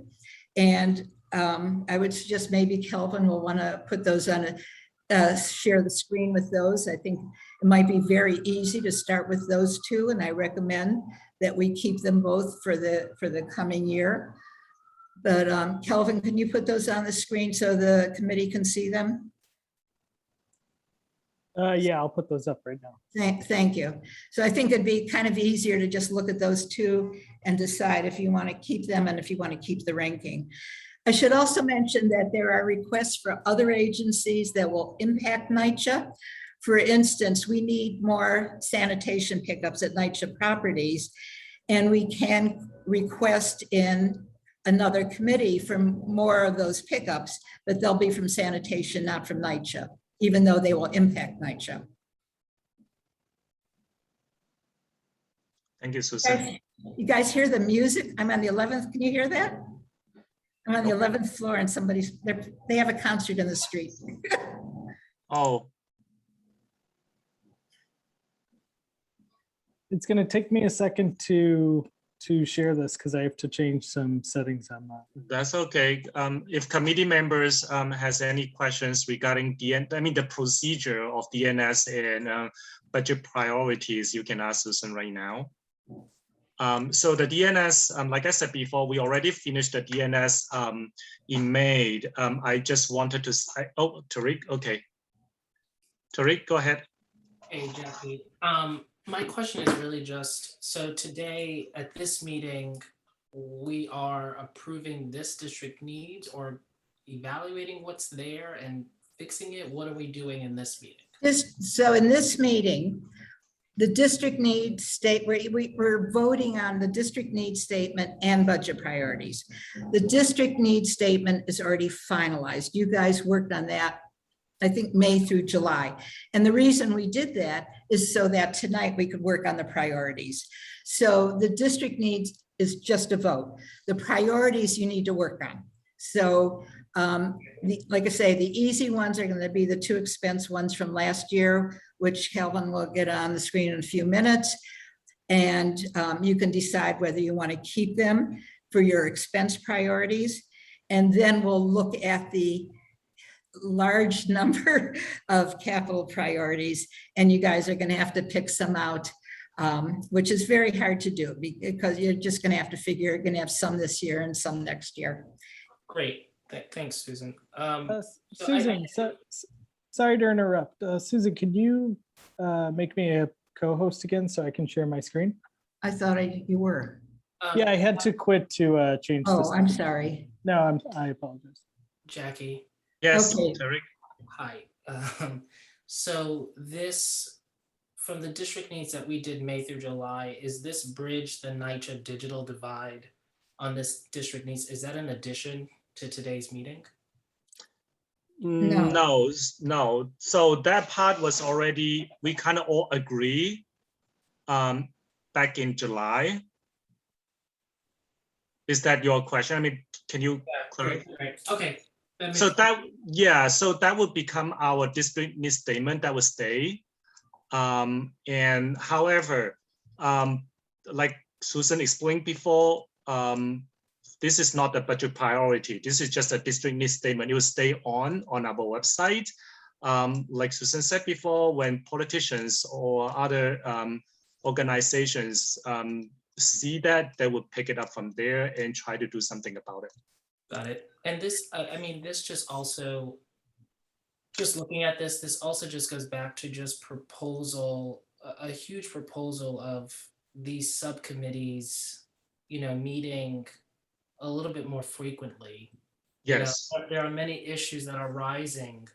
And I would suggest maybe Kelvin will want to put those on share the screen with those. I think it might be very easy to start with those 2, and I recommend that we keep them both for the coming year. But Kelvin, can you put those on the screen so the committee can see them? Yeah, I'll put those up right now. Thank you. So I think it'd be kind of easier to just look at those 2 and decide if you want to keep them and if you want to keep the ranking. I should also mention that there are requests for other agencies that will impact Nycha. For instance, we need more sanitation pickups at Nycha properties, and we can request in another committee for more of those pickups, but they'll be from sanitation, not from Nycha, even though they will impact Nycha. Thank you, Susan. You guys hear the music? I'm on the 11th. Can you hear that? I'm on the 11th floor and they have a concert in the street. Oh, It's going to take me a second to share this because I have to change some settings on that. that's okay. If committee members has any questions regarding the procedure of DNS and budget priorities, you can ask Susan right now. So the DNS, like I said before, we already finished the DNS in May. I just wanted to, oh, Tariq, okay. Tariq, go ahead. Hey, Jackie. My question is really just, so today at this meeting, we are approving this district needs or evaluating what's there and fixing it. What are we doing in this meeting? So in this meeting, the district needs state, we're voting on the district needs statement and budget priorities. The district needs statement is already finalized. You guys worked on that, I think, May through July. And the reason we did that is so that tonight we could work on the priorities. So the district needs is just a vote. The priorities you need to work on. So like I say, the easy ones are going to be the two expense ones from last year, which Calvin will get on the screen in a few minutes. And you can decide whether you want to keep them for your expense priorities. And then we'll look at the large number of capital priorities, and you guys are going to have to pick some out, which is very hard to do because you're just going to have to figure you're going to have some this year and some next year. Great. Thanks, Susan. Susan, sorry to interrupt. Susan, can you make me a co-host again so I can share my screen? I thought you were. Yeah, I had to quit to change this. Oh, I'm sorry. No, I apologize. Jackie. Yes, Okay. Tariq. Hi. So this, from the district needs that we did May through July, is this bridge the Nycha digital divide on this district needs? Is that an addition to today's meeting? No. So that part was already, we kind of all agree back in July. Is that your question? I mean, can you clarify? Right. Okay. So that would become our district needs statement that would stay. And however, like Susan explained before, this is not a budget priority. This is just a district needs statement. It will stay on our website. Like Susan said before, when politicians or other organizations see that, they will pick it up from there and try to do something about it. Got it. And this, I mean, this just also, just looking at this also just goes back to just proposal, a huge proposal of these subcommittees, meeting a little bit more frequently. Yes. There are many issues that are rising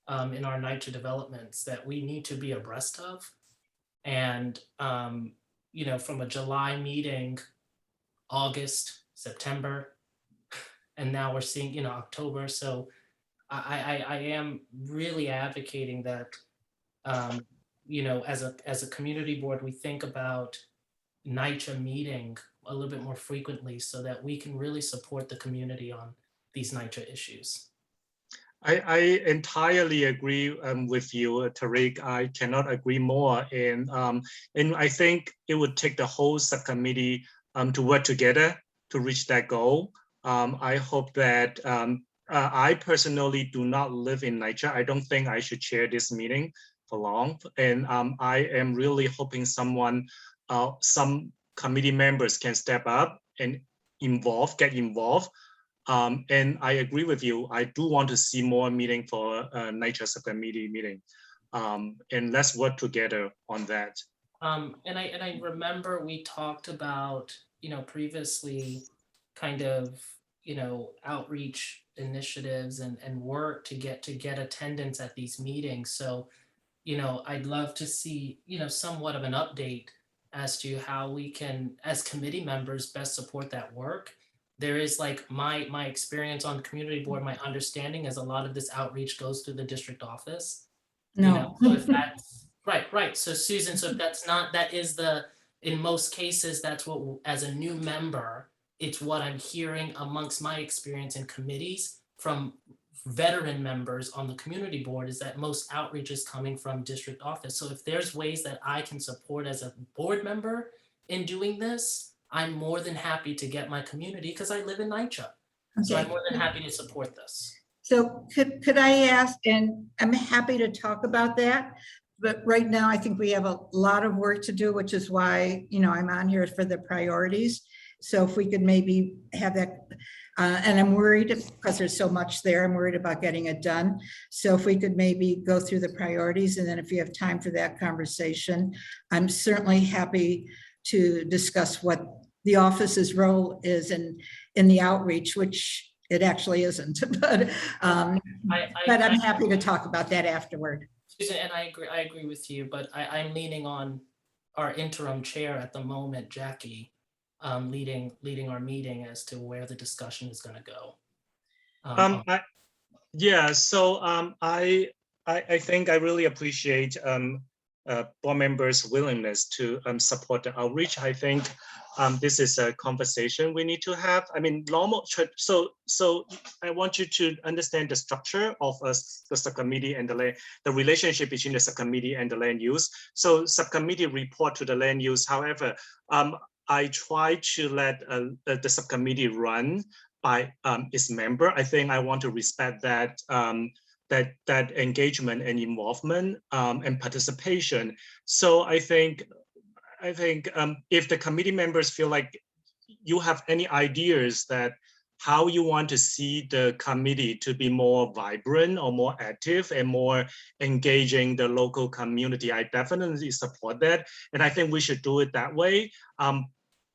in our Nycha developments that we need to be abreast of. And, from a July meeting, August, September, and now we're seeing, October. So I am really advocating that, as a community board, we think about Nycha meeting a little bit more frequently so that we can really support the community on these Nycha issues. I entirely agree with you, Tariq. I cannot agree more. And I think it would take the whole subcommittee to work together to reach that goal. I hope that I personally do not live in Nycha. I don't think I should chair this meeting for long. And I am really hoping some committee members can step up and get involved. And I agree with you. I do want to see more meeting for Nycha subcommittee meeting. And let's work together on that. And I remember we talked about, previously kind of, outreach initiatives and work to get attendance at these meetings. So, I'd love to see, somewhat of an update as to how we can, as committee members, best support that work. There is like my experience on the community board, my understanding is a lot of this outreach goes through the district office. You know, No. so if that's right. So Susan, so if that's not, that is the, in most cases, that's what, as a new member, it's what I'm hearing amongst my experience in committees from veteran members on the community board, is that most outreach is coming from district office. So if there's ways that I can support as a board member in doing this, I'm more than happy to get my community, because I live in Nycha. So I'm Okay. more than happy to support this. So could I ask, and I'm happy to talk about that, but right now I think we have a lot of work to do, which is why, you know, I'm on here for the priorities. So if we could maybe have that, and I'm worried because there's so much there, I'm worried about getting it done. So if we could maybe go through the priorities, and then if you have time for that conversation, I'm certainly happy to discuss what the office's role is in the outreach, which it actually isn't, but I'm happy to talk about that afterward. Susan, and I agree with you, but I'm leaning on our interim chair at the moment, Jackie, leading our meeting as to where the discussion is going to go. I think I really appreciate board members' willingness to support the outreach. I think this is a conversation we need to have. I mean, normal. So I want you to understand the structure of the subcommittee and the relationship between the subcommittee and the land use. So subcommittee report to the land use. However, I try to let the subcommittee run by its member. I think I want to respect that. That engagement and involvement and participation. So I think if the committee members feel like you have any ideas that how you want to see the committee to be more vibrant or more active and more engaging the local community, I definitely support that. And I think we should do it that way.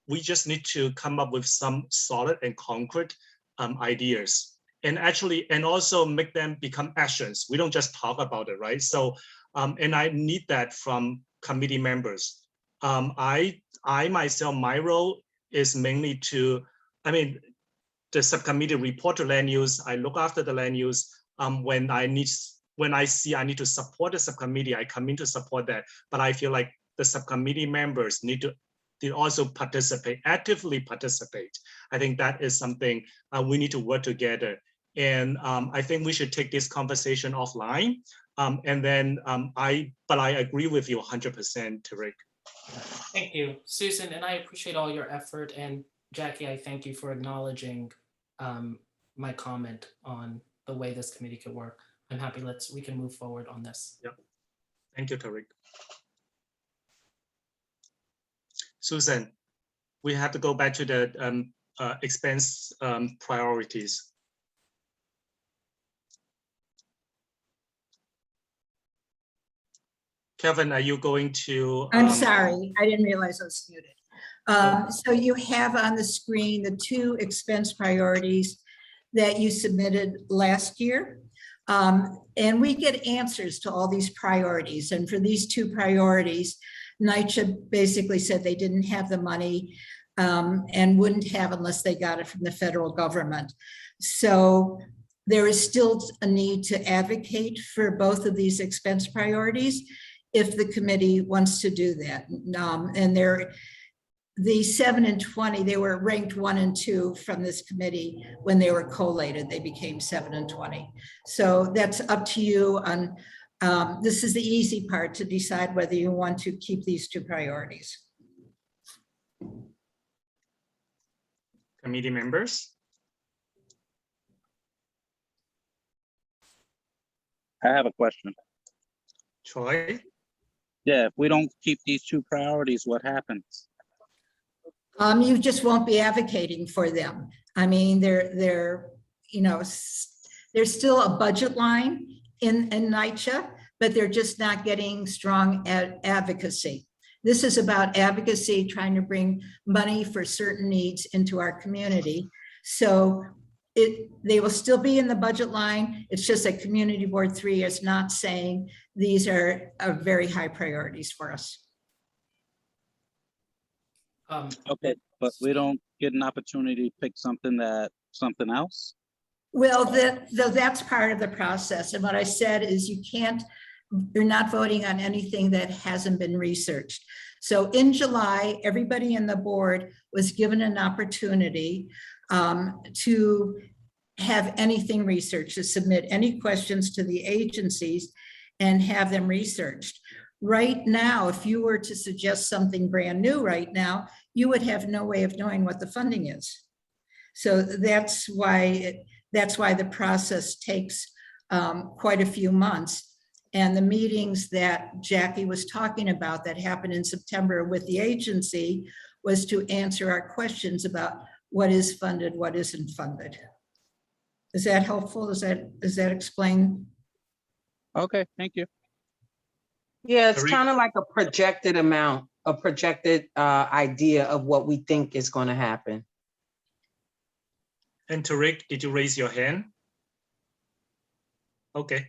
We just need to come up with some solid and concrete ideas. And actually, and also make them become actions. We don't just talk about it, right? So, and I need that from committee members. I myself, my role is mainly to, I mean, the subcommittee report to land use. I look after the land use. When I see I need to support the subcommittee, I come in to support that. But I feel like the subcommittee members need to also participate, actively participate. I think that is something we need to work together. And I think we should take this conversation offline. And then I agree with you 100%, Tariq. Thank you, Susan, and I appreciate all your effort. And Jackie, I thank you for acknowledging my comment on the way this committee could work. I'm happy. We can move forward on this. Yep. Thank you, Tariq. Susan, we have to go back to the expense priorities. Kevin, are you going to? I'm sorry, I didn't realize I was muted. So you have on the screen the two expense priorities that you submitted last year. And we get answers to all these priorities. And for these two priorities, Nycha basically said they didn't have the money and wouldn't have unless they got it from the federal government. So there is still a need to advocate for both of these expense priorities if the committee wants to do that. And the 7 and 20, they were ranked 1 and 2 from this committee when they were collated. They became 7 and 20. So that's up to you on, this is the easy part to decide whether you want to keep these two priorities. Committee members? I have a question. Troy? Yeah, if we don't keep these two priorities, what happens? You just won't be advocating for them. I mean, they're you know, there's still a budget line in Nycha, but they're just not getting strong advocacy. This is about advocacy, trying to bring money for certain needs into our community. So they will still be in the budget line. It's just that Community Board 3 is not saying these are very high priorities for us. Okay, but we don't get an opportunity to pick something else? Well, that's part of the process. And what I said is you're not voting on anything that hasn't been researched. So in July, everybody in the board was given an opportunity to have anything researched, to submit any questions to the agencies and have them researched. Right now, if you were to suggest something brand new right now, you would have no way of knowing what the funding is. So that's why the process takes quite a few months. And the meetings that Jackie was talking about that happened in September with the agency was to answer our questions about what is funded, what isn't funded. Is that helpful? Does that explain? Okay, thank you. Yeah, it's kind of like a projected amount, a projected idea of what we think is going to happen. And Tariq, did you raise your hand? Okay.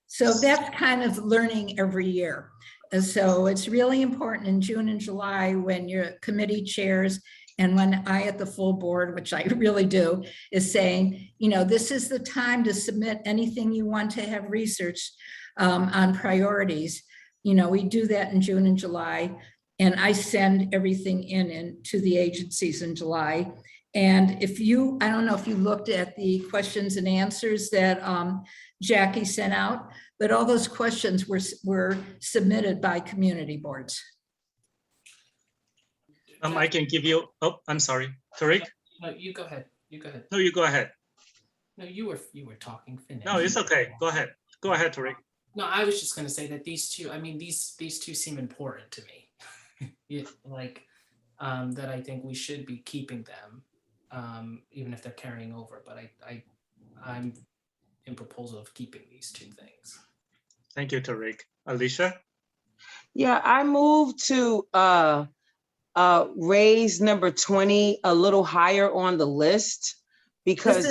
So that's kind of learning every year. And so it's really important in June and July when your committee chairs and when I at the full board, which I really do, is saying, this is the time to submit anything you want to have researched on priorities. We do that in June and July, and I send everything in to the agencies in July. And I don't know if you looked at the questions and answers that Jackie sent out, but all those questions were submitted by community boards. I can give you, I'm sorry, Tariq? No, you go ahead. You go ahead. No, you go ahead. No, you were talking. Finish. No, it's okay. Go ahead. Go ahead, Tariq. No, I was just going to say that these two seem important to me. That I think we should be keeping them, even if they're carrying over. But I'm in proposal of keeping these two things. Thank you, Tariq. Alicia? Yeah, I moved to raise number 20 a little higher on the list because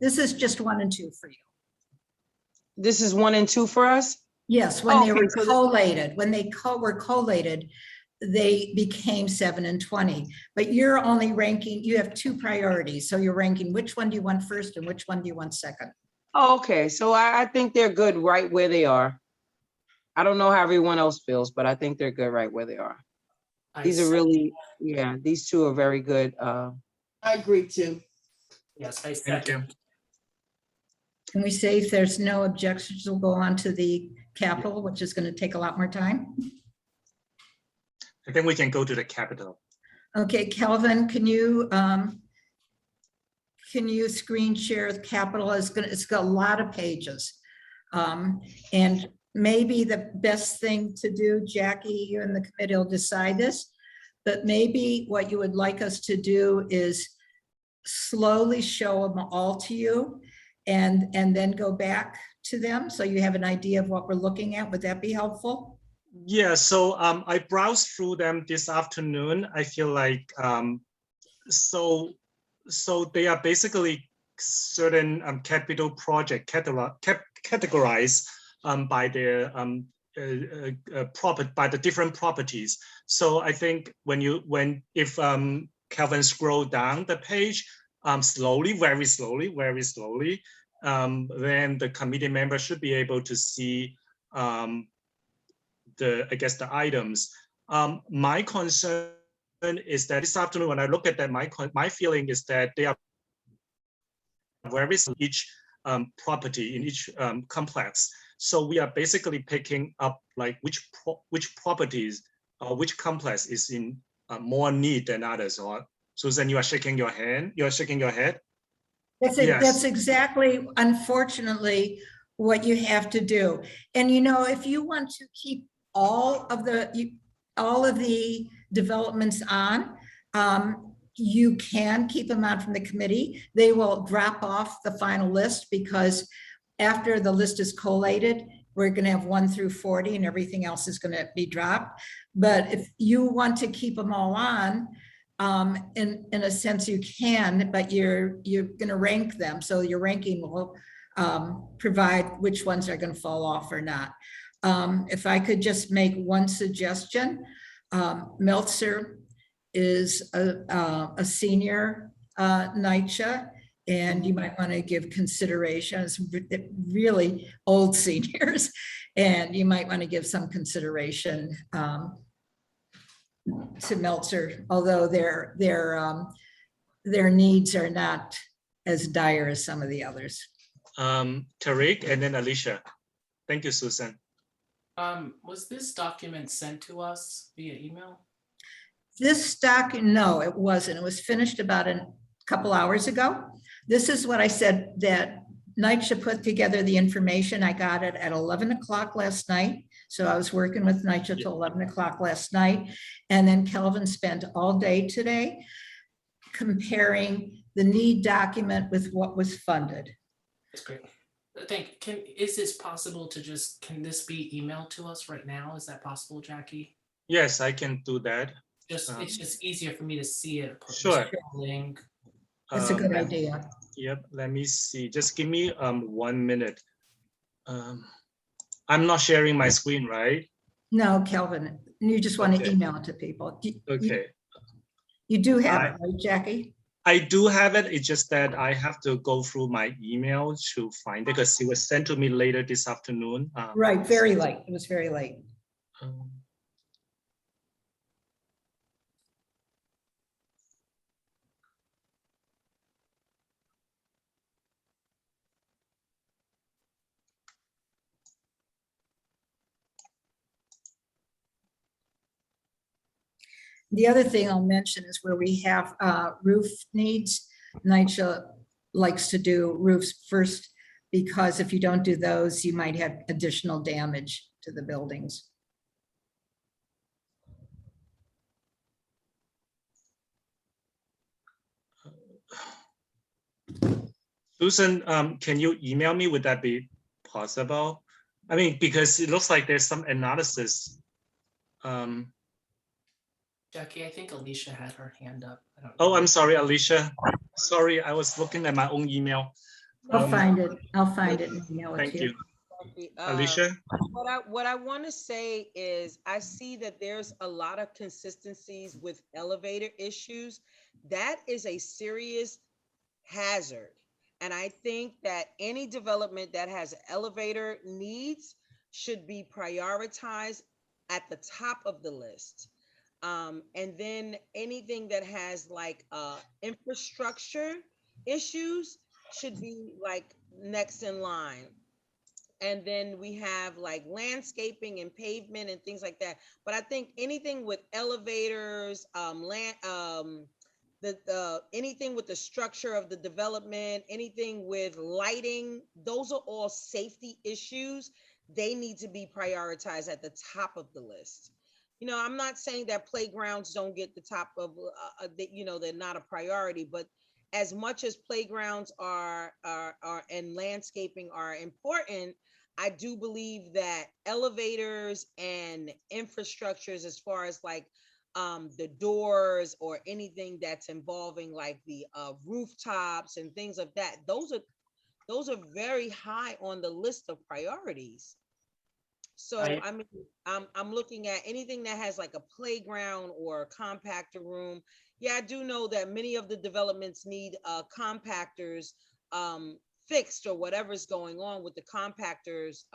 this is just 1 and 2 for you. This is 1 and 2 for us? Yes, when they were collated, were collated, they became 7 and 20. But you're only ranking, you have 2 priorities. So you're ranking which one do you want first and which one do you want second? Oh, okay, so I think they're good right where they are. I don't know how everyone else feels, but I think they're good right where they are. These are really, these 2 are very good. I agree too. Yes, I Thank you. second. Can we say if there's no objections, we'll go on to the capital, which is going to take a lot more time? I think we can go to the capital. Okay, Kelvin, can you screen share the capital? It's got a lot of pages. And maybe the best thing to do, Jackie, you and the committee will decide this, but maybe what you would like us to do is slowly show them all to you and then go back to them so you have an idea of what we're looking at. Would that be helpful? Yeah, so I browsed through them this afternoon. I feel like, so they are basically certain capital project categorized by their by the different properties. So I think if Kelvin scroll down the page slowly, very slowly, then the committee member should be able to see the items. My concern is that this afternoon when I look at that, my feeling is that they are very each property in each complex. So we are basically picking up like which properties or which complex is in more need than others. Or Susan, you are shaking your hand. You are shaking your head. That's exactly, unfortunately, what you have to do. And if you want to keep all of the developments on, you can keep them on from the committee. They will drop off the final list because after the list is collated, we're going to have 1 through 40 and everything else is going to be dropped. But if you want to keep them all on, in a sense you can, but you're going to rank them. So your ranking will provide which ones are going to fall off or not. If I could just make one suggestion, Meltzer is a senior Nycha, and you might want to give consideration. It's really old seniors, and you might want to give some consideration to Meltzer, although their needs are not as dire as some of the others. Tariq and then Alicia. Thank you, Susan. Was this document sent to us via email? This no, it wasn't. It was finished about a couple hours ago. This is what I said, that Nycha put together the information. I got it at 11 o'clock last night. So I was working with Nycha till 11 o'clock last night. And then Kelvin spent all day today comparing the need document with what was funded. That's great. Is this possible to just, can this be emailed to us right now? Is that possible, Jackie? Yes, I can do that. It's just easier for me to see it. Sure. Link. That's a good idea. Yep, let me see. Just give me 1 minute. I'm not sharing my screen, right? No, Kelvin, you just want to email it to people. Okay. You do have it, right, Jackie? I do have it. It's just that I have to go through my email to find it because it was sent to me later this afternoon. Right, very late. It was very late. The other thing I'll mention is where we have roof needs. Nycha likes to do roofs first because if you don't do those, you might have additional damage to the buildings. Susan, can you email me? Would that be possible? I mean, because it looks like there's some analysis. Jackie, I think Alicia had her hand up. Oh, I'm sorry, Alicia. Sorry, I was looking at my own email. I'll find it. I'll find it and email it Thank to you. Alicia? What I want to say is I see that there's a lot of consistencies with elevator issues. That is a serious hazard. And I think that any development that has elevator needs should be prioritized at the top of the list. And then anything that has like infrastructure issues should be like next in line. And then we have like landscaping and pavement and things like that. But I think anything with elevators, anything with the structure of the development, anything with lighting, those are all safety issues. They need to be prioritized at the top of the list. You know, I'm not saying that playgrounds don't get the top of, they're not a priority, but as much as playgrounds are and landscaping are important, I do believe that elevators and infrastructures, as far as like the doors or anything that's involving like the rooftops and things of that, those are very high on the list of priorities. So I mean, I'm looking at anything that has like a playground or a compactor room. Yeah, I do know that many of the developments need compactors fixed or whatever's going on with the compactors,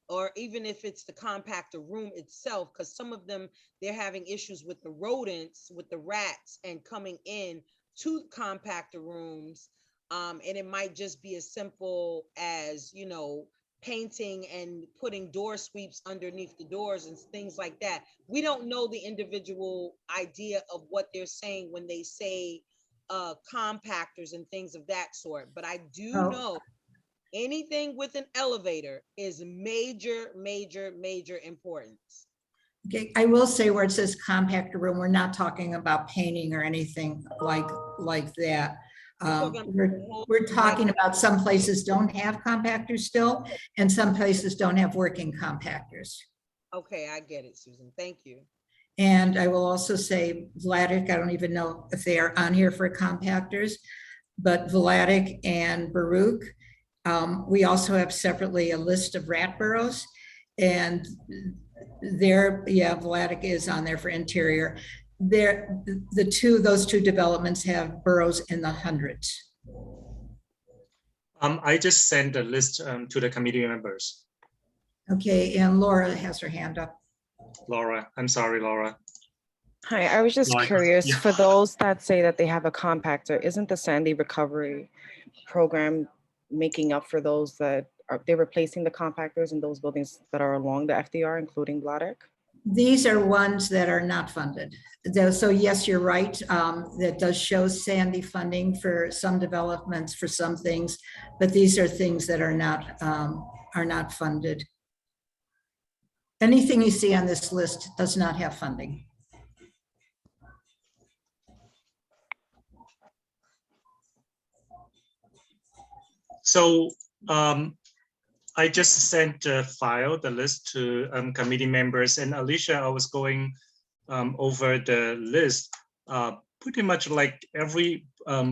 or even if it's the compactor room itself, because some of them, they're having issues with the rodents, with the rats and coming in to compactor rooms. And it might just be as simple as, painting and putting door sweeps underneath the doors and things like that. We don't know the individual idea of what they're saying when they say compactors and things of that sort. But I do know anything with an elevator is major, major, major importance. Okay, I will say where it says compactor room, we're not talking about painting or anything like that. We're talking about some places don't have compactors still, and some places don't have working compactors. Okay, I get it, Susan. Thank you. And I will also say Vladeck, I don't even know if they are on here for compactors, but Vladeck and Baruch, we also have separately a list of rat burrows. And there, yeah, Vladeck is on there for interior. There, those two developments have boroughs in the hundreds. I just sent a list to the committee members. Okay, and Laura has her hand up. Laura, I'm sorry, Laura. Hi, I was just Laura, curious, yeah. for those that say that they have a compactor, isn't the Sandy recovery program making up for those that are, they're replacing the compactors in those buildings that are along the FDR, including Vladeck? These are ones that are not funded. So yes, you're right. That does show Sandy funding for some developments, for some things, but these are things that are not funded. Anything you see on this list does not have funding. So I just sent the list to committee members, and Alicia, I was going over the list. Pretty much like every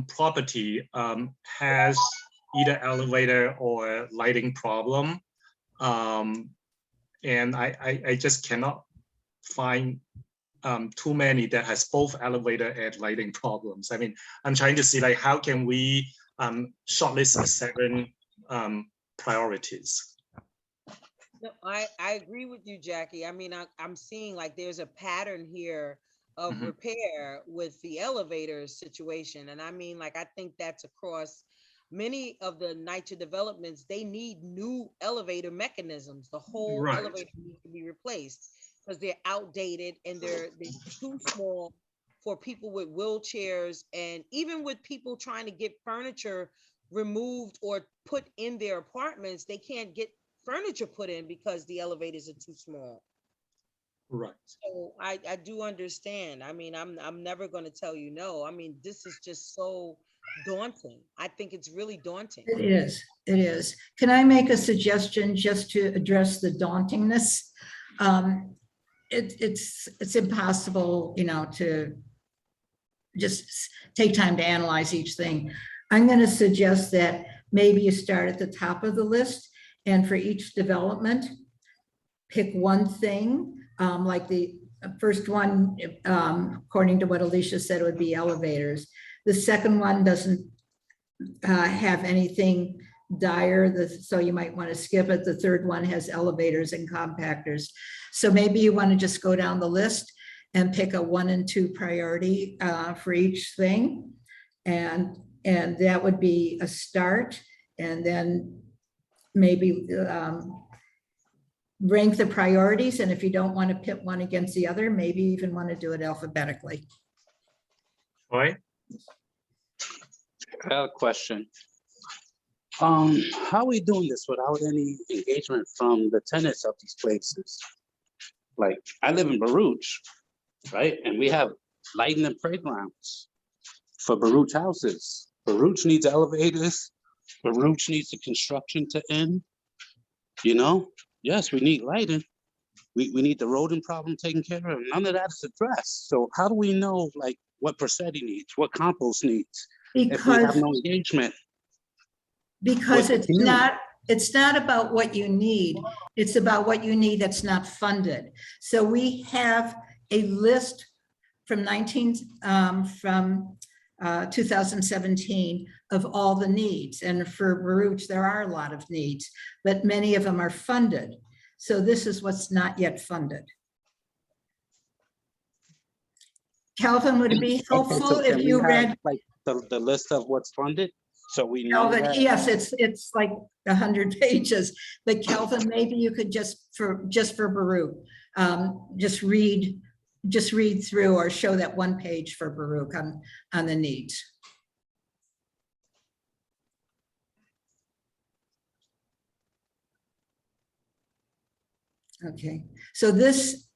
property has either elevator or lighting problem. And I just cannot find too many that has both elevator and lighting problems. I mean, I'm trying to see like how can we shortlist 7 priorities. No, I agree with you, Jackie. I mean, I'm seeing like there's a pattern here of repair with the elevator situation. And I mean, like, I think that's across many of the Nycha developments. They need new elevator mechanisms. The whole elevator needs to be replaced because they're outdated and they're too small for people with wheelchairs, and even with people trying to get furniture removed or put in their apartments, they can't get furniture put in because the elevators are too small. Right. So I do understand. I mean, I'm never going to tell you no. I mean, this is just so daunting. I think it's really daunting. It is. It is. Can I make a suggestion just to address the dauntingness? It's impossible, you know, to just take time to analyze each thing. I'm going to suggest that maybe you start at the top of the list, and for each development, pick one thing, like the first one, according to what Alicia said, would be elevators. The second one doesn't have anything dire, so you might want to skip it. The third one has elevators and compactors. So maybe you want to just go down the list and pick a 1 and 2 priority for each thing. And that would be a start. And then maybe rank the priorities. And if you don't want to pit one against the other, maybe even want to do it alphabetically. Right. I have a question. How are we doing this without any engagement from the tenants of these places? Like, I live in Baruch, right? And we have lighting and playgrounds for Baruch houses. Baruch needs elevators. Baruch needs the construction to end. You know, yes, we need lighting. We need the rodent problem taken care of. None of that is addressed. So how do we know like what Persetti needs, what Campos needs, if we have no engagement? Because it's not about what you need. It's about what you need that's not funded. So we have a list from 2017 of all the needs. And for Baruch, there are a lot of needs, but many of them are funded. So this is what's not yet funded. Calvin, would it be helpful if you read like the list of what's funded? So we know Calvin, that. yes, it's like 100 pages, but Calvin, maybe you could just for Baruch, just read through or show that one page for Baruch on the needs. Okay, so this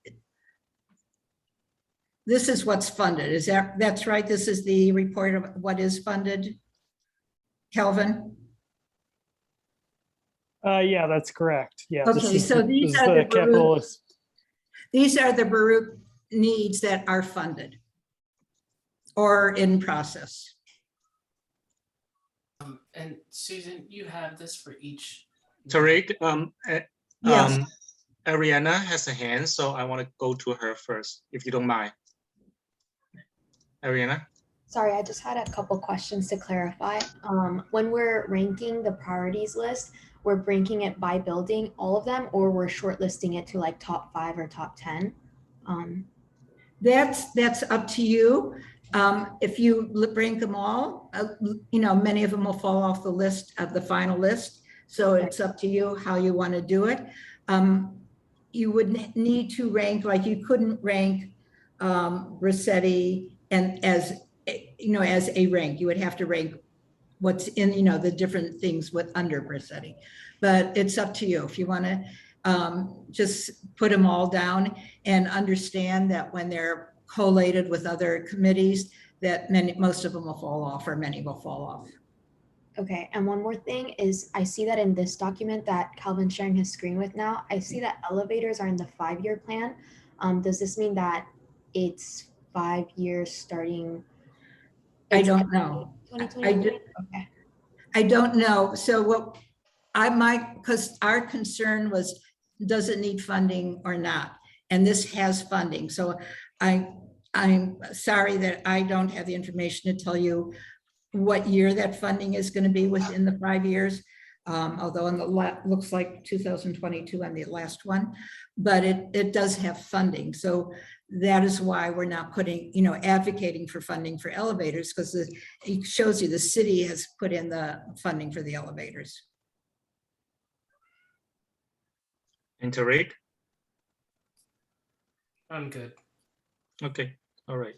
is what's funded. Is that's right? This is the report of what is funded. Kelvin? Yeah, that's correct. Yeah. Okay, so these are the Baruch, these are the Baruch needs that are funded or in process. And Susan, you have this for each. Tariq, Yes. Ariana has a hand, so I want to go to her first, if you don't mind. Ariana? Sorry, I just had a couple questions to clarify. When we're ranking the priorities list, we're ranking it by building, all of them, or we're shortlisting it to like top 5 or top 10? That's up to you. If you rank them all, many of them will fall off the list of the final list. So it's up to you how you want to do it. You would need to rank, like you couldn't rank Rossetti and as a rank. You would have to rank what's in, the different things with under Rossetti. But it's up to you if you want to just put them all down and understand that when they're collated with other committees, that most of them will fall off, or many will fall off. Okay, and one more thing is I see that in this document that Calvin's sharing his screen with now, I see that elevators are in the 5-year plan. Does this mean that it's 5 years starting? I don't know. 2020? Okay. I don't know. So what because our concern was, does it need funding or not? And this has funding. So I'm sorry that I don't have the information to tell you what year that funding is going to be within the 5 years. Although on the looks like 2022 on the last one, but it does have funding. So that is why we're not putting, advocating for funding for elevators, because it shows you the city has put in the funding for the elevators. And Tariq? I'm good. Okay, all right.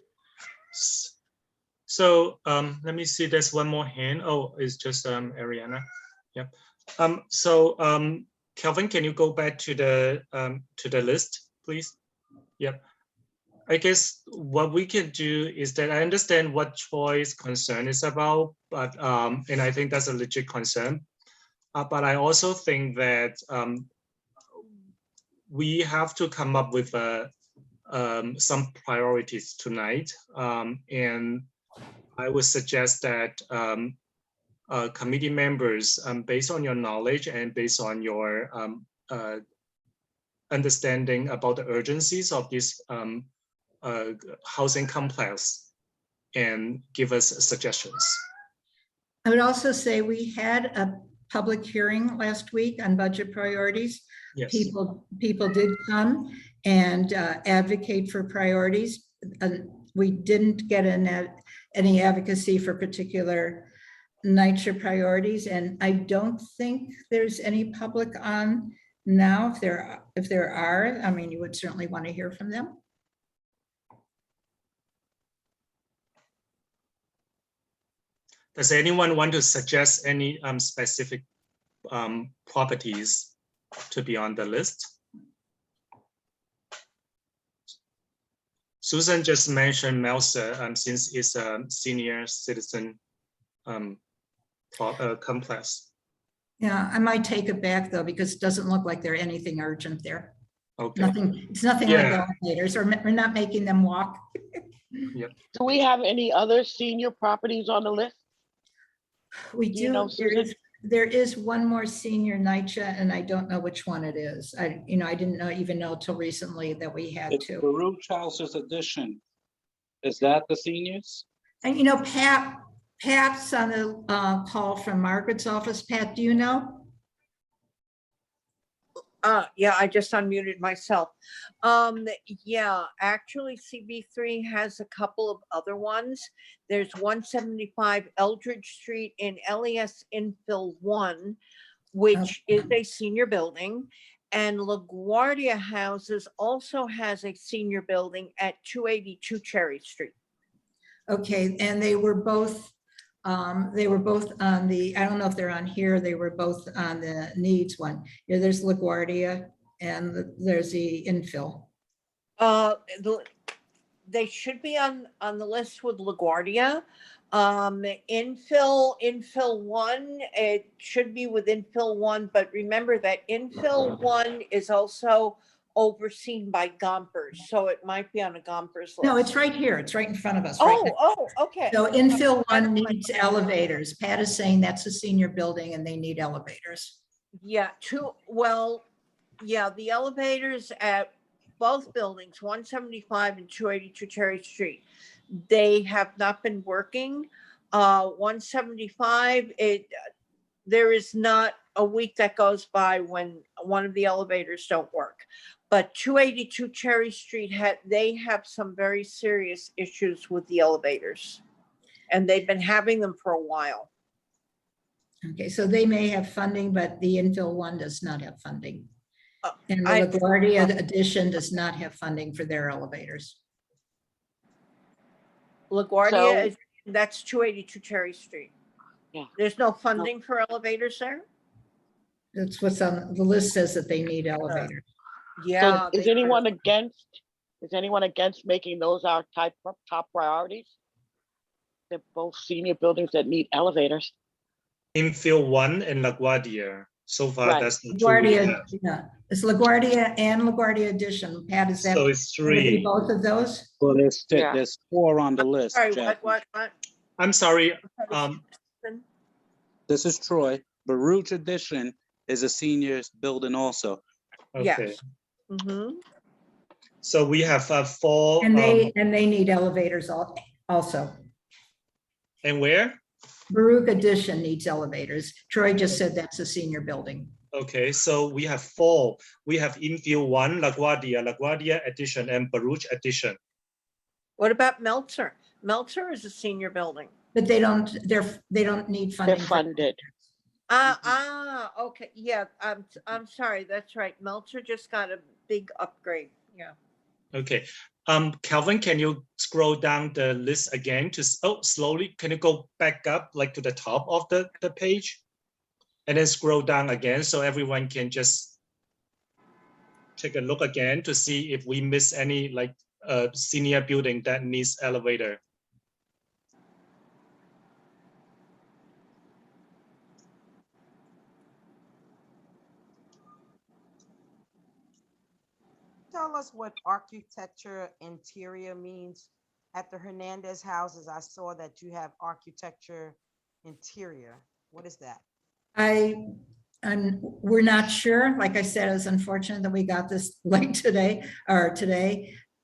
So let me see, there's one more hand. Oh, it's just Ariana. Yep. Kelvin, can you go back to the list, please? Yep. I guess what we can do is that I understand what Troy's concern is about, but and I think that's a legit concern. But I also think that we have to come up with some priorities tonight, and I would suggest that committee members, based on your knowledge and based on your understanding about the urgencies of this housing complex, and give us suggestions. I would also say we had a public hearing last week on budget priorities. Yes. People did come and advocate for priorities. We didn't get any advocacy for particular Nycha priorities, and I don't think there's any public on now. If there are, I mean, you would certainly want to hear from them. Does anyone want to suggest any specific properties to be on the list? Susan just mentioned Melsa, since it's a senior citizen complex. Yeah, I might take it back though, because it doesn't look like there's anything urgent there. Okay. It's nothing like elevators, or we're not making them walk. Yep. Do we have any other senior properties on the list? We do. There is one more senior Nycha, and I don't know which one it is. I didn't even know till recently that we had It's to. Baruch House's addition. Is that the seniors? And Pat's on a call from Margaret's office. Pat, do you know? Yeah, I just unmuted myself. Yeah, actually CB3 has a couple of other ones. There's 175 Eldridge Street in LES Infill 1, which is a senior building. And LaGuardia Houses also has a senior building at 282 Cherry Street. Okay, and they were both on the, I don't know if they're on here, they were both on the needs one. Yeah, there's LaGuardia and there's the infill. They should be on the list with LaGuardia. Infill 1, it should be with Infill 1, but remember that Infill 1 is also overseen by Gompers, so it might be on a Gompers list. No, it's right here. It's right in front of us. Okay. So infill 1 needs elevators. Pat is saying that's a senior building and they need elevators. Yeah, well, yeah, the elevators at both buildings, 175 and 282 Cherry Street, they have not been working. 175, there is not a week that goes by when one of the elevators don't work. But 282 Cherry Street they have some very serious issues with the elevators. And they've been having them for a while. Okay, so they may have funding, but the infill one does not have funding. And the I- LaGuardia addition does not have funding for their elevators. LaGuardia, that's 282 Cherry Street. Yeah. There's no funding for elevators there? That's what's on the list, says that they need elevators. Yeah. So is anyone against making those our top priorities? They're both senior buildings that need elevators. Infill 1 and LaGuardia. So far, Right. that's the two we LaGuardia, have. yeah, it's LaGuardia and LaGuardia addition. Pat, is that? So it's gonna be 3. Both of those? Well, Yeah. there's 4 on the list. Sorry, Jack. what? I'm sorry. This is Troy. Baruch Addition is a seniors building also. Okay. Yes. Mm-hmm. So we have 4. And they need elevators also. And where? Baruch addition needs elevators. Troy just said that's a senior building. Okay, so we have 4. We have Infill 1, LaGuardia addition, and Baruch addition. What about Meltzer? Meltzer is a senior building. But they don't need funding. They're funded. Okay, yeah, I'm sorry, that's right. Meltzer just got a big upgrade, yeah. Okay, Calvin, can you scroll down the list again to, slowly, can you go back up like to the top of the page? And then scroll down again so everyone can just take a look again to see if we miss any like senior building that needs elevator. Tell us what architecture interior means. At the Hernandez houses, I saw that you have architecture interior. What is that? We're not sure. Like I said, it's unfortunate that we got this late today,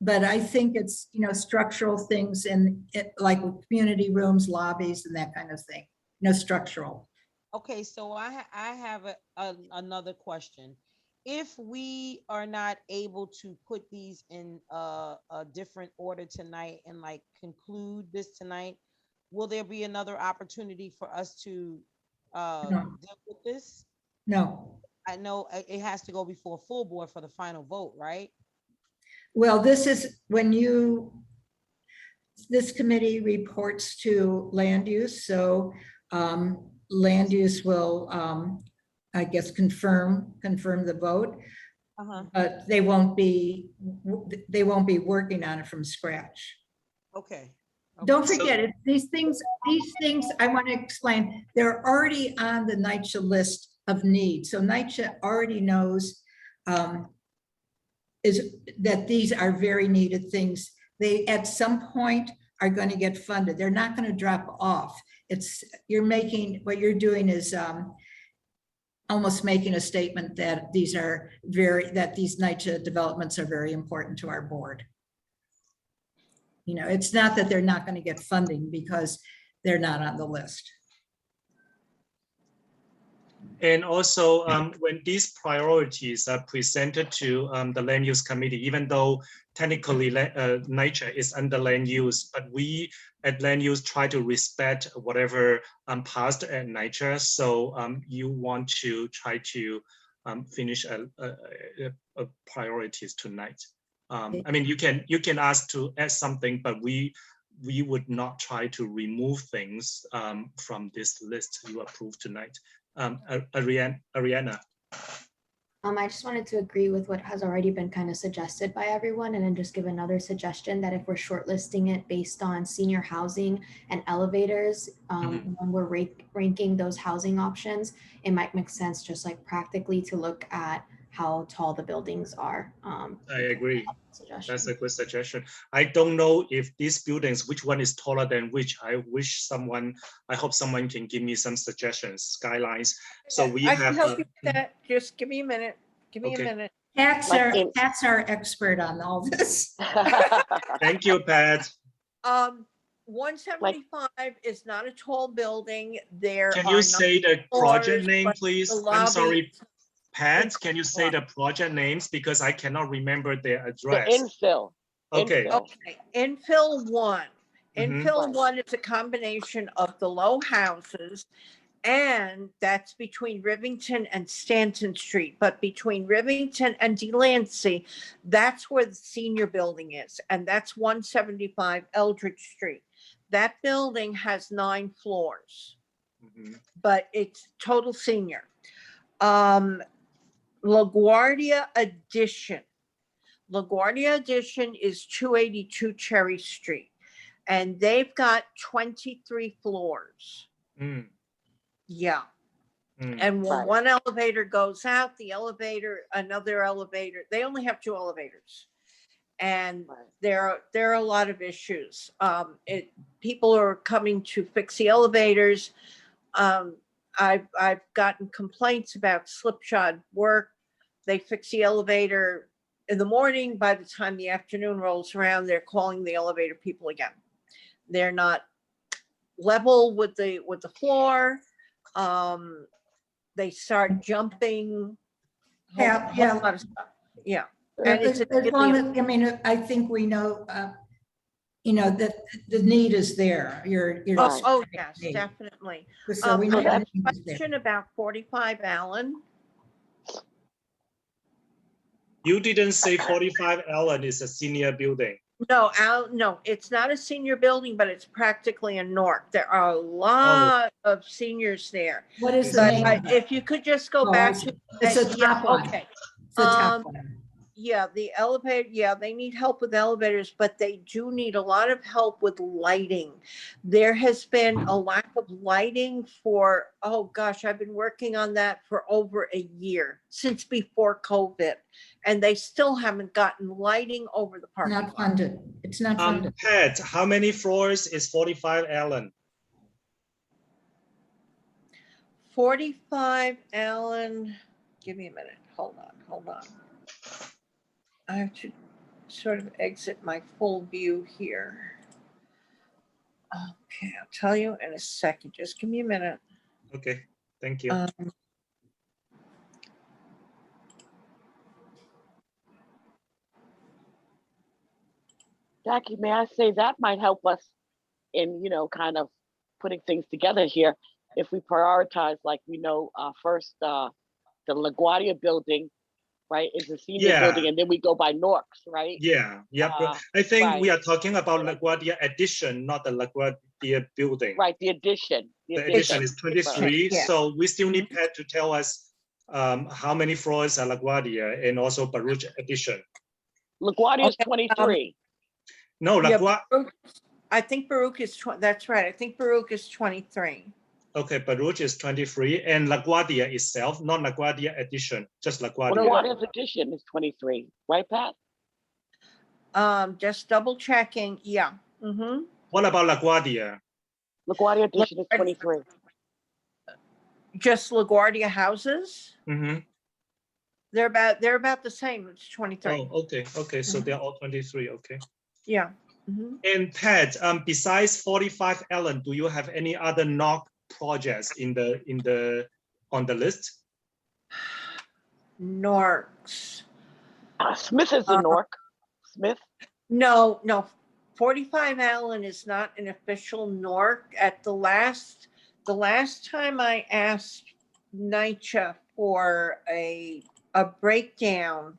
but I think it's, structural things in it, like community rooms, lobbies, and that kind of thing, structural. Okay, so I have another question. If we are not able to put these in a different order tonight and like conclude this tonight, will there be another opportunity for us to deal with this? No. I know it has to go before full board for the final vote, right? Well, this is when this committee reports to land use. So land use will, I guess, confirm the vote, but they won't be working on it from scratch. Okay. Don't forget, these things I want to explain, they're already on the NYCHA list of needs. So NYCHA already knows that these are very needed things. They at some point are going to get funded. They're not going to drop off. What you're doing is almost making a statement that these NYCHA developments are very important to our board. It's not that they're not going to get funding because they're not on the list. And also, when these priorities are presented to the land use committee, even though technically NYCHA is under land use, but we at land use try to respect whatever passed at NYCHA. So you want to try to finish a priorities tonight. I mean, you can ask to add something, but we would not try to remove things from this list you approved tonight. Ariana. I just wanted to agree with what has already been kind of suggested by everyone, and then just give another suggestion that if we're shortlisting it based on senior housing and elevators, when we're ranking those housing options, it might make sense just like practically to look at how tall the buildings are. I agree. That's a good suggestion. I don't know if these buildings, which one is taller than which. I hope someone can give me some suggestions, skylines. So we I have. can help you with that. Just give me a minute. Give me Okay. a minute. Pat's Like in- our expert on all this. Thank you, Pat. 175 is not a tall building. There Can are you nine say the project floors, name, but please? the I'm lobby sorry, is Pat, can you say the project names because I cannot remember their The address? infill. Okay. Infill. Okay, infill one. Mhm. Infill Right. one is a combination of the low houses, and that's between Rivington and Stanton Street. But between Rivington and Delancey, that's where the senior building is, and that's 175 Eldridge Street. That building has 9 floors, Mhm. but it's total senior. LaGuardia Addition. LaGuardia Addition is 282 Cherry Street, and they've got 23 floors. Mm, Yeah. mm. And when Right. one elevator goes out, the elevator, another elevator, they only have 2 elevators. And Right. there are a lot of issues. People are coming to fix the elevators. I've gotten complaints about slipshod work. They fix the elevator in the morning. By the time the afternoon rolls around, they're calling the elevator people again. They're not level with the floor. They start jumping. Yeah, whole yeah. lot of stuff. Yeah. And it's As long as, I mean, I think we know, that the need is there. You're. Oh, yes, definitely. So we know I have the need a is there. question about 45 Allen. You didn't say 45 Allen is a senior building. No, no, it's not a senior building, but it's practically a NORC. There are a lot of seniors there. What is the But name of it? if you could just go Oh, I back see. to. It's a yeah, top one. okay. It's the top one. Yeah, the elevator, yeah, they need help with elevators, but they do need a lot of help with lighting. There has been a lack of lighting for, oh gosh, I've been working on that for over a year, since before COVID. And they still haven't gotten lighting over the parking lot. Not funded. It's not funded. Pat, how many floors is 45 Allen? 45 Allen, give me a minute, hold on. I have to sort of exit my full view here. Okay, I'll tell you in a second, just give me a minute. Okay, thank you. Jackie, may I say that might help us in, kind of putting things together here. If we prioritize, like we know, first, the LaGuardia building, right, is a senior building, and then we go by NORCs, right? Yeah, I think we right. are talking about LaGuardia addition, not the LaGuardia building. Right, the addition. The addition is 23, Yeah. so we still need Pat to tell us how many floors are LaGuardia and also Baruch addition. LaGuardia is 23. No, Yeah, LaGuardia. I think Baruch is, that's right, I think Baruch is 23. Okay, Baruch is 23, and LaGuardia itself, not LaGuardia addition, just LaGuardia. LaGuardia's addition is 23, right, Pat? Just double checking, yeah. What about LaGuardia? LaGuardia addition is 23. Just LaGuardia houses? Mm-hmm. They're about the same, it's 23. Oh, okay, so they're all 23, okay. Yeah. And Pat, besides 45 Allen, do you have any other NOC projects on the list? NORCs. Smith is a NORC. Smith? No, 45 Allen is not an official NORC. At the last time I asked Nycha for a breakdown,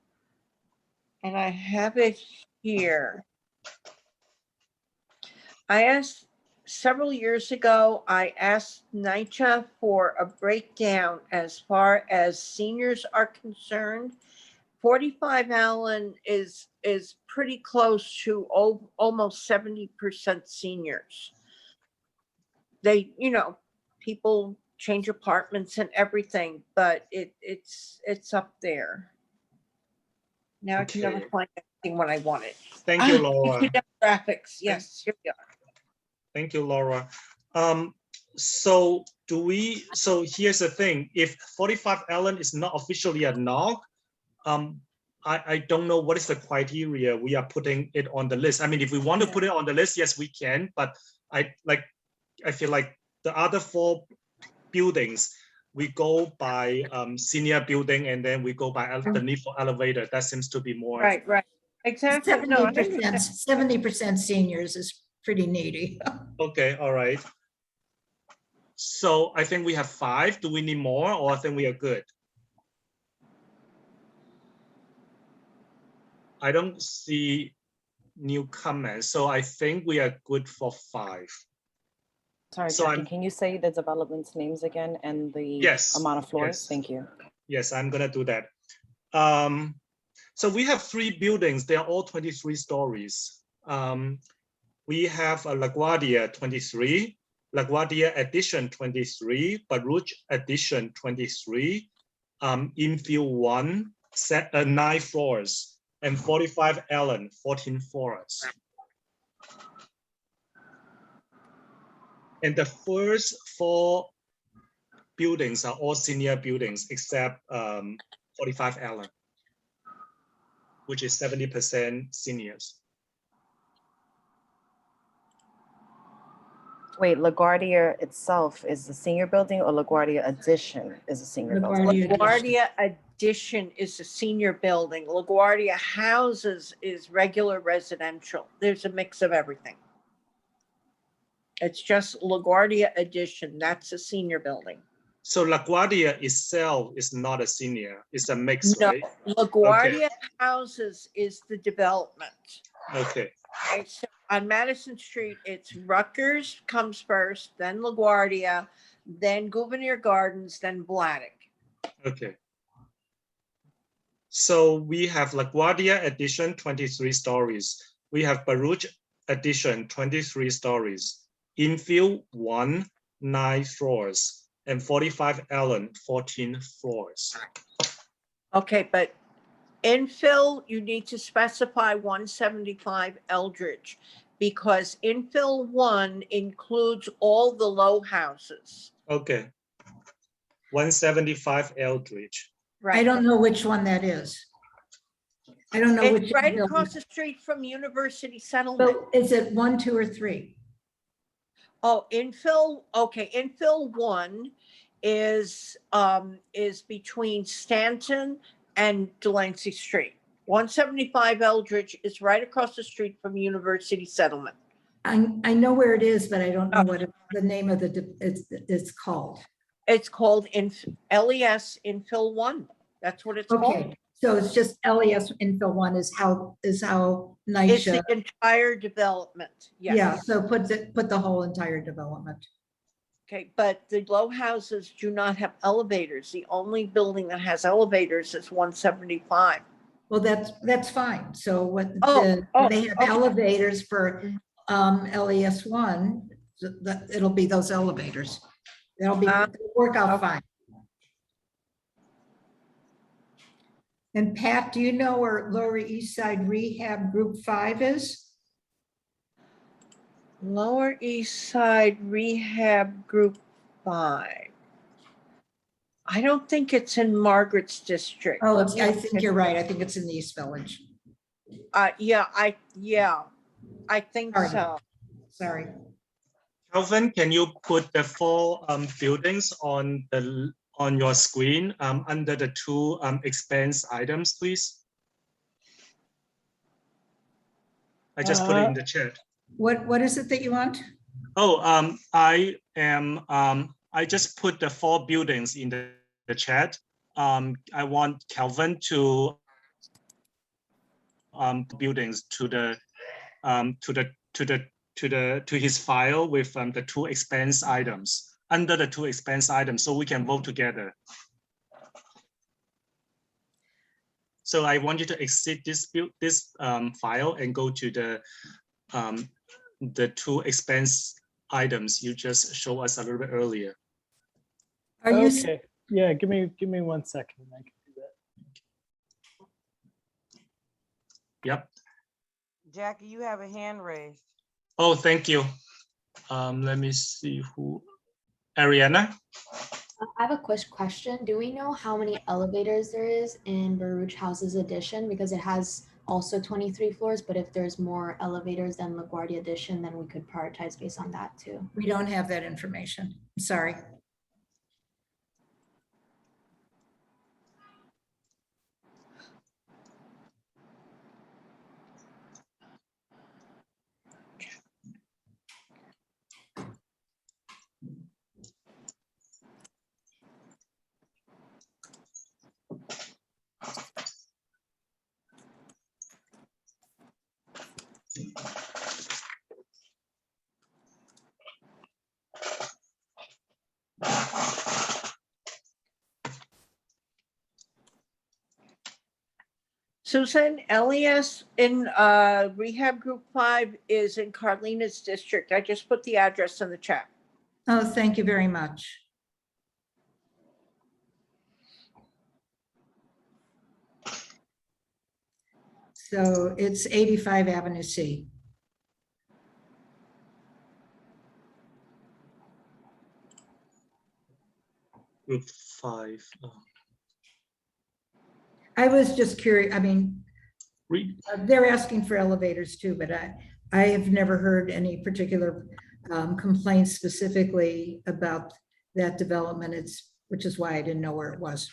and I have it here. Several years ago, I asked Nycha for a breakdown as far as seniors are concerned. 45 Allen is pretty close to almost 70% seniors. They, people change apartments and everything, but it's up there. Now I can never find anything when I want it. Thank you, Laura. Demographics, yes, here we are. Thank you, Laura. So here's the thing. If 45 Allen is not officially a NOC, I don't know what is the criteria we are putting it on the list. I mean, if we want to put it on the list, yes, we can, but I feel like the other 4 buildings, we go by senior building and then we go by the need for elevator. That seems to be more. Right, right. Exactly. No, I understand. 70% seniors is pretty needy. Okay, all right. So I think we have 5. Do we need more, or I think we are good? I don't see new comments, so I think we are good for 5. Sorry, So Jackie, can you say the development's names again and the amount of floors? Yes. Thank you. Yes, I'm gonna do that. So we have 3 buildings. They are all 23 stories. We have a LaGuardia 23, LaGuardia Addition 23, Baruch Addition 23, Infield 1, 9 floors, and 45 Allen, 14 floors. And the first 4 buildings are all senior buildings except 45 Allen, which is 70% seniors. Wait, LaGuardia itself is the senior building, or LaGuardia Addition is a senior building? LaGuardia Addition is a senior building. LaGuardia Houses is regular residential. There's a mix of everything. It's just LaGuardia Addition. That's a senior building. So LaGuardia itself is not a senior, it's a mix, No, right? LaGuardia Houses is the development. Okay. Right, so on Madison Street, it's Rutgers comes first, then LaGuardia, then Gouverneur Gardens, then Bladdock. Okay. So we have LaGuardia Addition, 23 stories. We have Baruch Addition, 23 stories. Infield 1, 9 floors. And 45 Allen, 14 floors. Okay, but infill, you need to specify 175 Eldridge because infill 1 includes all the low houses. Okay. 175 Eldridge. Right. I don't know which one that is. I don't know It's which. right building. across the street from University Settlement. So is it 1, 2, or 3? Oh, infill, okay, infill 1 is between Stanton and Delancey Street. 175 Eldridge is right across the street from University Settlement. I know where it is, but I don't know what the name of it's called. It's called LES Infill 1. That's what it's called. Okay, so it's just LES Infill 1 is how Nycha. It's the entire development. Yes. Yeah, so put the whole entire development. Okay, but the low houses do not have elevators. The only building that has elevators is 175. Well, that's fine. So what they have okay. elevators for LES 1, it'll be those elevators. They'll work out fine. And Pat, do you know where Lower East Side Rehab Group 5 is? Lower East Side Rehab Group 5. I don't think it's in Margaret's district. Oh, I think you're right. I think it's in the East Village. Yeah, I think so. Sorry. Calvin, can you put the 4 buildings on your screen under the 2 expense items, please? I just put it in the chat. What is it that you want? Oh, I just put the 4 buildings in the chat. I want Calvin to buildings to his file with the 2 expense items under the 2 expense items, so we can vote together. So I want you to exit this file and go to the 2 expense items you just showed us a little bit earlier. Are you okay? Yeah, give me 1 second. I can do that. Yep. Jackie, you have a hand raised. Oh, thank you. Let me see who. Ariana. I have a quick question. Do we know how many elevators there is in Baruch Houses Edition? Because it has also 23 floors, but if there's more elevators than LaGuardia Edition, then we could prioritize based on that too. We don't have that information. I'm sorry. Susan, LES in Rehab Group 5 is in Carlina's district. I just put the address in the chat. Oh, thank you very much. So it's 85 Avenue C. Group 5. I was just curious, I mean, they're asking for elevators too, but I have never heard any particular complaints specifically about that development. Which is why I didn't know where it was.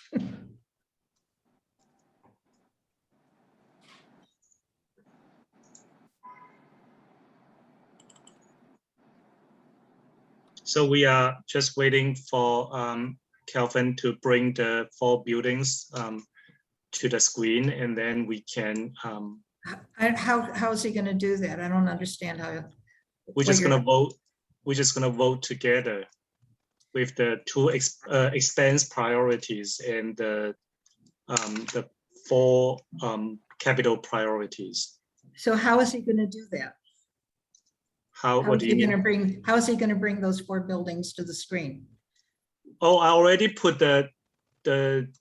So we are just waiting for Kelvin to bring the 4 buildings to the screen, and then we can. How is he going to do that? I don't understand how. We're just going to vote. We're just going to vote together with the 2 expense priorities and the 4 capital priorities. So how is he going to do that? What do you mean? How is he going to bring those 4 buildings to the screen? Oh, I already put the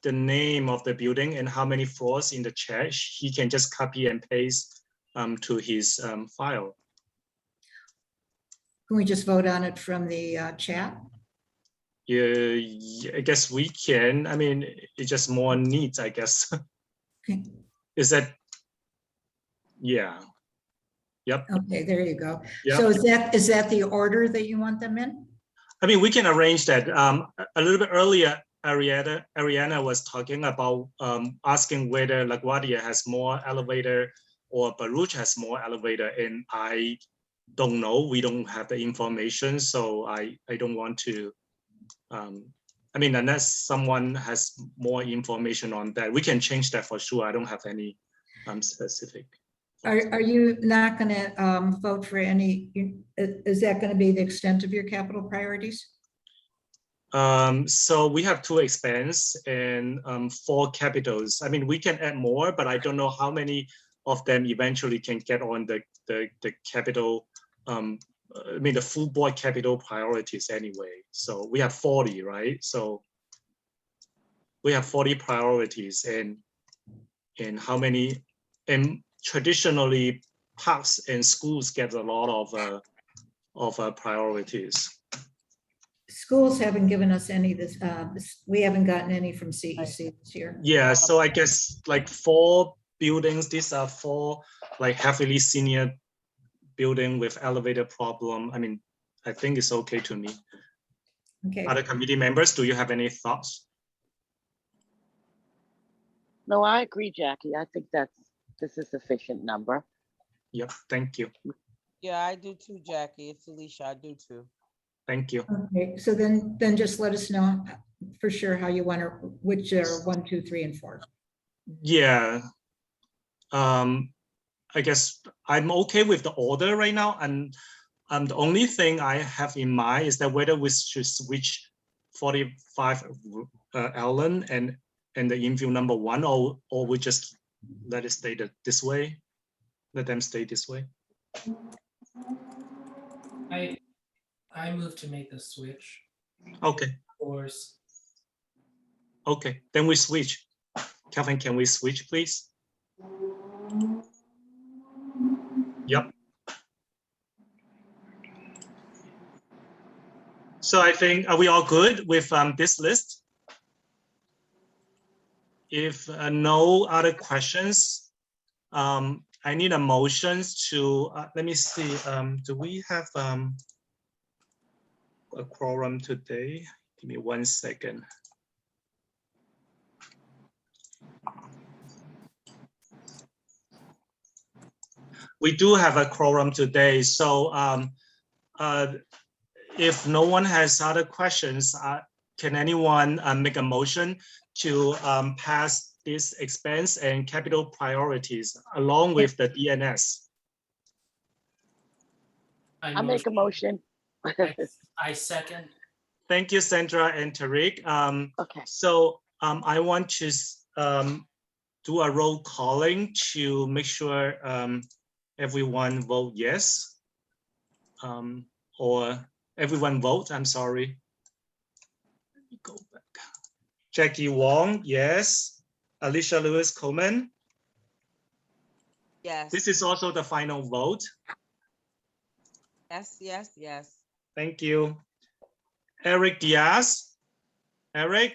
name of the building and how many floors in the chat. He can just copy and paste to his file. Can we just vote on it from the chat? Yeah, I guess we can. I mean, it's just more needs, I guess. Okay. Is that? Yeah. Yep. Okay, there you go. Yep. So is that the order that you want them in? I mean, we can arrange that. A little bit earlier, Ariana was talking about asking whether LaGuardia has more elevator or Baruch has more elevator, and I don't know. We don't have the information, so I don't want to. I mean, unless someone has more information on that, we can change that for sure. I don't have any specific. Are you not going to vote for any? Is that going to be the extent of your capital priorities? So we have 2 expense and 4 capitals. I mean, we can add more, but I don't know how many of them eventually can get on the capital. I mean, the full board capital priorities anyway. So we have 40, right? So we have 40 priorities, and how many? And traditionally, parks and schools get a lot of priorities. Schools haven't given us any this. We haven't gotten any from CEC this year. Yeah, so I guess like 4 buildings. These are 4 like heavily senior building with elevator problem. I mean, I think it's okay to me. Okay. Other committee members, do you have any thoughts? No, I agree, Jackie. I think this is a sufficient number. Yep, thank you. Yeah, I do too, Jackie. It's Alicia, I do too. Thank you. Okay, so then just let us know for sure how you want to, which are 1, 2, 3, and 4. Yeah. I guess I'm okay with the order right now, and the only thing I have in mind is that whether we should switch 45 Allen and the infill number 1, or we just let it stay this way. Let them stay this way. I move to make the switch. Okay. Floors. Okay, then we switch. Kelvin, can we switch, please? Yep. So I think, are we all good with this list? If no other questions, I need a motion to, let me see, do we have a quorum today? Give me 1 second. We do have a quorum today, so if no one has other questions, can anyone make a motion to pass this expense and capital priorities along with the DNS? I make a motion. I second. Thank you, Sandra and Tariq. Okay. So I want to do a roll calling to make sure everyone vote yes, or everyone vote, I'm sorry. Let me go back. Jackie Wong, yes. Alicia Lewis Coleman. Yes. This is also the final vote. Yes, yes, yes. Thank you. Eric Diaz. Eric?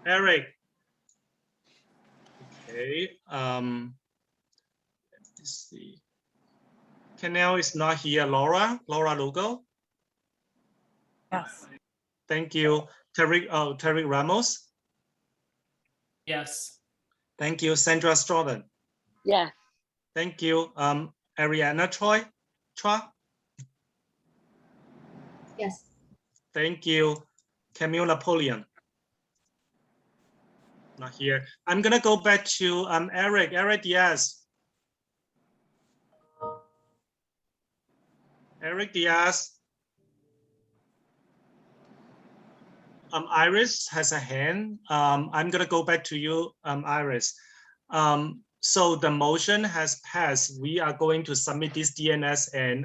Eric? Okay. Let me see. Canal is not here. Laura Lugo? Yes. Thank you. Tariq Ramos? Yes. Thank you. Sandra Strawden? Yes. Thank you. Ariana Choi? Yes. Thank you. Camille Napoleon? Not here. I'm gonna go back to Eric. Eric, yes. Eric Diaz. Iris has a hand. I'm gonna go back to you, Iris. So the motion has passed. We are going to submit this DNS and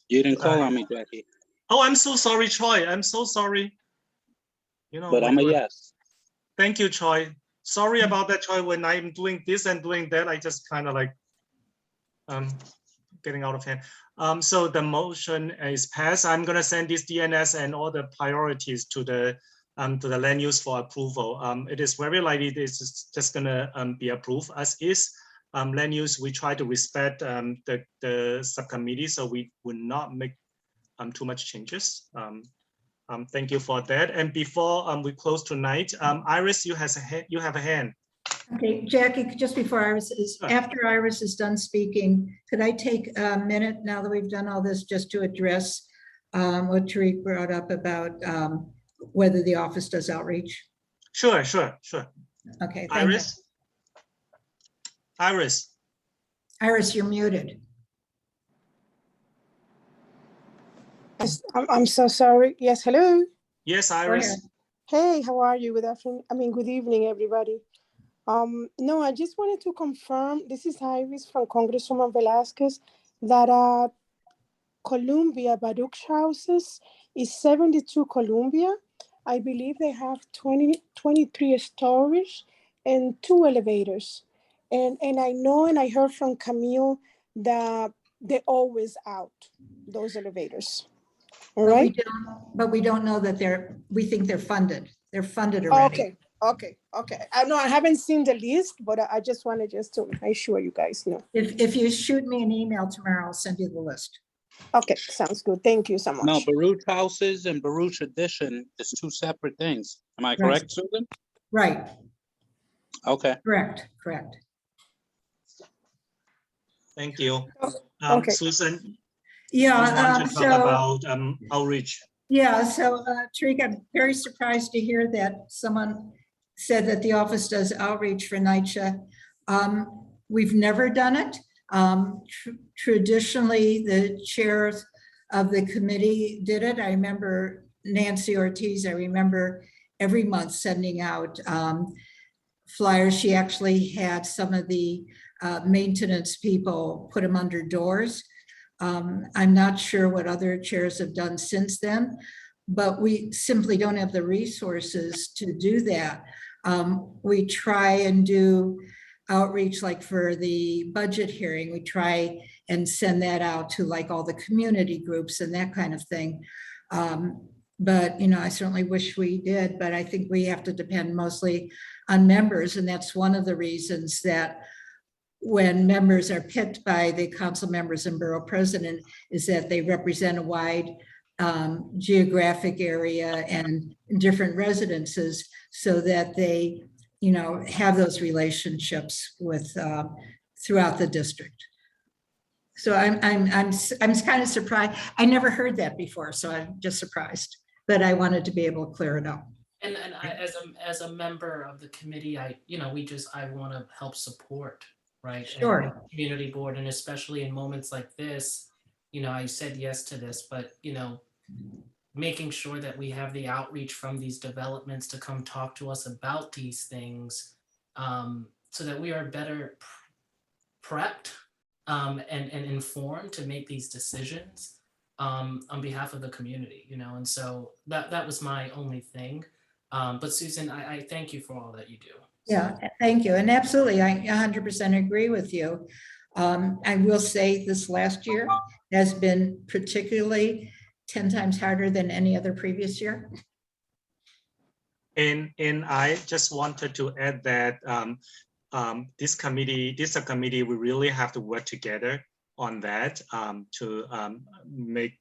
You didn't call on me, Jackie. oh, I'm so sorry, Troy. I'm so sorry. You know, But I'm a yes. Thank you, Troy. Sorry about that, Troy. When I'm doing this and doing that, I just kind of like getting out of hand. So the motion is passed. I'm gonna send this DNS and all the priorities to the land use for approval. It is very likely this is just gonna be approved as is. Land use, we try to respect the subcommittee, so we will not make too much changes. Thank you for that. And before we close tonight, Iris, you have a hand. Okay, Jackie, just before after Iris is done speaking, could I take a minute now that we've done all this just to address what Tariq brought up about whether the office does outreach? Sure. Okay, Iris? Iris, you're muted. I'm so sorry. Yes, hello. Yes, Iris. Hey, how are you? Good afternoon. Good evening, everybody. No, I just wanted to confirm, this is Iris from Congresswoman Velasquez, that Columbia Baruch houses is 72 Columbia. I believe they have 23 stories and 2 elevators. And I know, and I heard from Camille that they're always out, those elevators. All right. But we don't know that we think they're funded. They're funded already. Okay. I know I haven't seen the list, but I just wanted to make sure you guys know. If you shoot me an email tomorrow, I'll send you the list. Okay, sounds good. Thank you so much. No, Baruch houses and Baruch addition is 2 separate things. Am I correct, Susan? Right. Okay. Correct. Thank you. Okay. Susan? Yeah. You want to talk about outreach? Yeah, so Tariq, I'm very surprised to hear that someone said that the office does outreach for Nycha. We've never done it. Traditionally, the chairs of the committee did it. I remember Nancy Ortiz, I remember every month sending out flyers. She actually had some of the maintenance people put them under doors. I'm not sure what other chairs have done since then, but we simply don't have the resources to do that. We try and do outreach, like for the budget hearing, we try and send that out to like all the community groups and that kind of thing. But, you know, I certainly wish we did, but I think we have to depend mostly on members. And that's one of the reasons that when members are picked by the council members and borough president is that they represent a wide geographic area and different residences so that they, you know, have those relationships with throughout the district. So I'm kind of surprised. I never heard that before, so I'm just surprised. But I wanted to be able to clear it up. And I, as a member of the committee, I want to help support, right? Sure. And the community board, and especially in moments like this, you know, I said yes to this, but you know, making sure that we have the outreach from these developments to come talk to us about these things, so that we are better prepped and informed to make these decisions on behalf of the community, you know. And so that was my only thing. But Susan, I thank you for all that you do. Yeah, thank you. And absolutely, I 100% agree with you. I will say this last year has been particularly 10 times harder than any other previous year. And I just wanted to add that this subcommittee, we really have to work together on that to make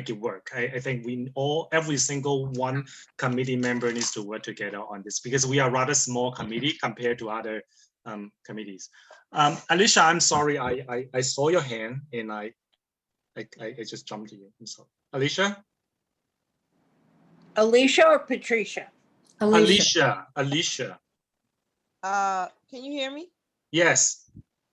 it work. I think every single one committee member needs to work together on this because we are rather small committee compared to other committees. Alicia, I'm sorry, I saw your hand and I just jumped to you. I'm sorry. Alicia? Alicia or Patricia? Alicia. Can you hear me? Yes.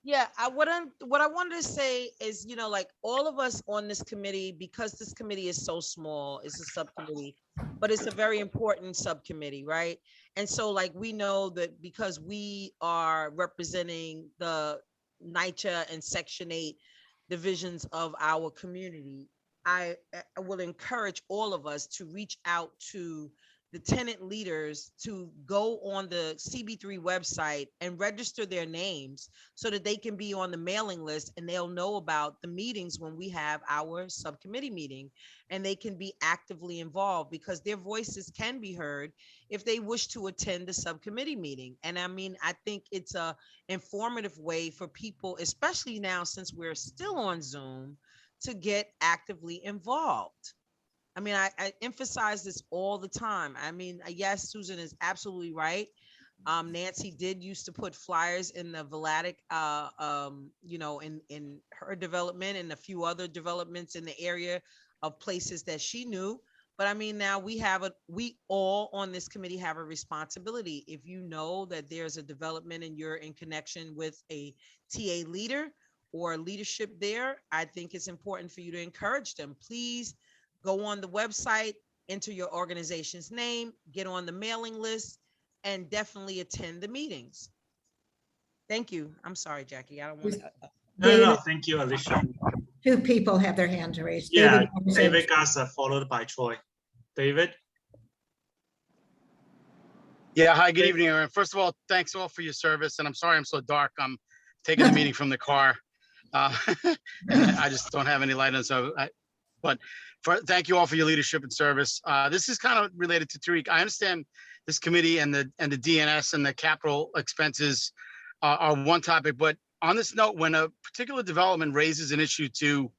Yeah, what I wanted to say is, you know, like all of us on this committee, because this committee is so small, it's a subcommittee, but it's a very important subcommittee, right? And so like we know that because we are representing the Nycha and Section 8 divisions of our community, I will encourage all of us to reach out to the tenant leaders to go on the CB3 website and register their names so that they can be on the mailing list and they'll know about the meetings when we have our subcommittee meeting, and they can be actively involved because their voices can be heard if they wish to attend the subcommittee meeting. And I mean, I think it's a informative way for people, especially now since we're still on Zoom, to get actively involved. I mean, I emphasize this all the time. I mean, yes, Susan is absolutely right. Nancy did used to put flyers in the Vladeck, you know, in her development and a few other developments in the area of places that she knew. But I mean, now we all on this committee have a responsibility. If you know that there's a development and you're in connection with a TA leader or leadership there, I think it's important for you to encourage them. Please go on the website, enter your organization's name, get on the mailing list, and definitely attend the meetings. Thank you. I'm sorry, Jackie. I don't want to. No, thank you, Alicia. Two people have their hands raised. Yeah, David Garza, followed by Troy. David? Yeah, hi, good evening, everyone. First of all, thanks all for your service, and I'm sorry I'm so dark. I'm taking the meeting from the car. And I just don't have any light on, thank you all for your leadership and service. This is kind of related to Tariq. I understand this committee and the DNS and the capital expenses are one topic, but on this note, when a particular development raises an issue to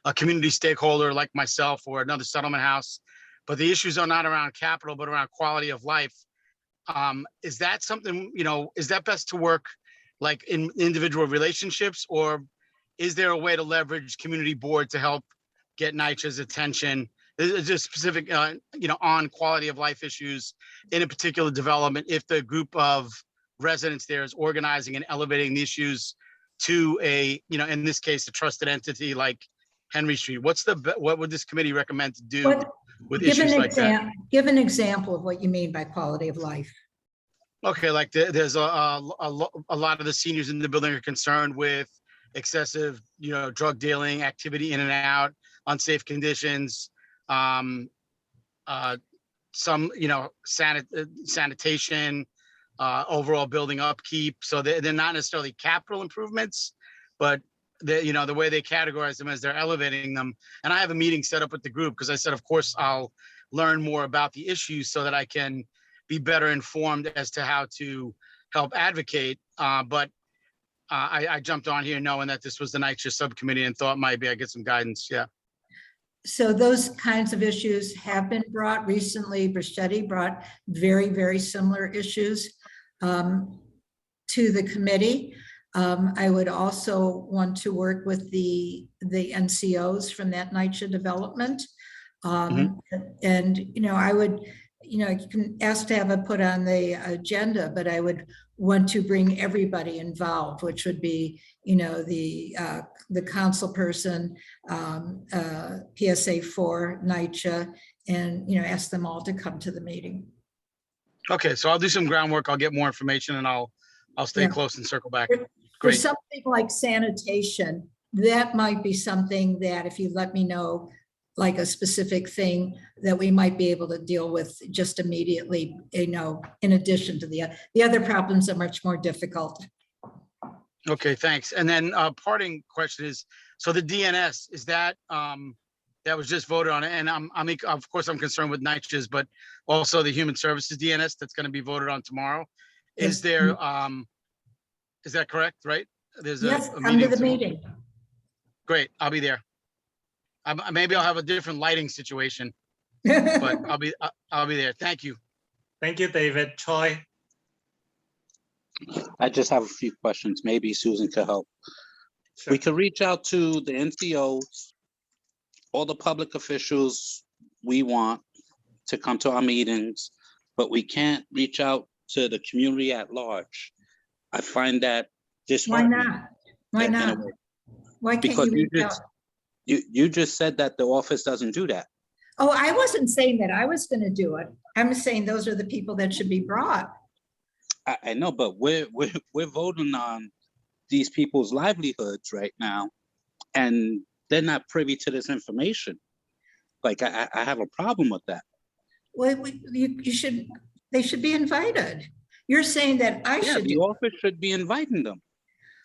a community stakeholder like myself or another settlement house, but the issues are not around capital, but around quality of life, is that something, you know, is that best to work like in individual relationships, or is there a way to leverage community board to help get Nycha's attention? There's just specific, you know, on quality of life issues in a particular development. If the group of residents there is organizing and elevating the issues to a, you know, in this case, a trusted entity like Henry Street, what would this committee recommend to do with issues like that? Give an example of what you mean by quality of life. Okay, like there's a lot of the seniors in the building are concerned with excessive, you know, drug dealing activity in and out, unsafe conditions, some, you know, sanitation, overall building upkeep. So they're not necessarily capital improvements, but the way they categorize them as they're elevating them. And I have a meeting set up with the group because I said, of course, I'll learn more about the issues so that I can be better informed as to how to help advocate. But I jumped on here knowing that this was the Nycha subcommittee and thought maybe I get some guidance. Yeah. So those kinds of issues have been brought recently. Brichetti brought very, very similar issues to the committee. I would also want to work with the NCOs from that Nycha development. And, I would, you can ask to have it put on the agenda, but I would want to bring everybody involved, which would be, the council person, PSA for Nycha, and, ask them all to come to the meeting. Okay, so I'll do some groundwork. I'll get more information and I'll stay Yeah. close and circle back. For Great. something like sanitation, that might be something that if you let me know, like a specific thing that we might be able to deal with just immediately, in addition to the other problems are much more difficult. Okay, thanks. And then parting question is, so the DNS, is that that was just voted on, and of course I'm concerned with Nycha's, but also the Human Services DNS that's going to be voted on tomorrow. Is there, is that correct, right? There's Yes, a come to meeting the tomorrow. meeting. Great, I'll be there. Maybe I'll have a different lighting situation, but I'll be there. Thank you. Thank you, David. Troy. I just have a few questions. Maybe Susan could help. Sure. We could reach out to the NCOs, all the public officials we want to come to our meetings, but we can't reach out to the community at large. I find that disheartening. Why not? Why in a not? way. Why can't Because you reach out? you just said that the office doesn't do that. Oh, I wasn't saying that I was going to do it. I'm saying those are the people that should be brought. I know, but we're voting on these people's livelihoods right now, and they're not privy to this information. Like I have a problem with that. Well, they should be invited. You're saying that I Yeah, should the do it. office should be inviting them.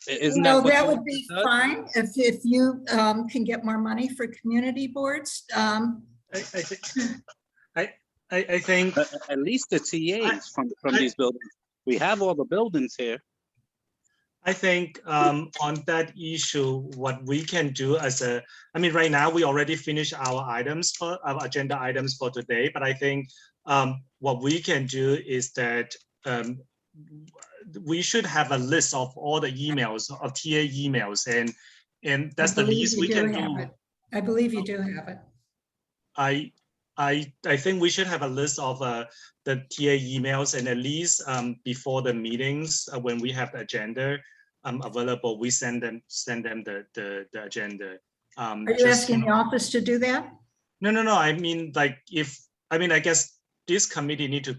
Isn't Well, that what that the would office be does? fine if you can get more money for community boards. I think At least the TAs from these buildings. We have all the buildings here. I think on that issue, what we can do right now we already finished our agenda items for today, but I think what we can do is that we should have a list of all the emails, of TA emails, and that's the least we can do. I believe you do have it. I think we should have a list of the TA emails, and at least before the meetings, when we have the agenda available, we send them the agenda. Are you asking the office to do that? No. I mean, I guess this committee need to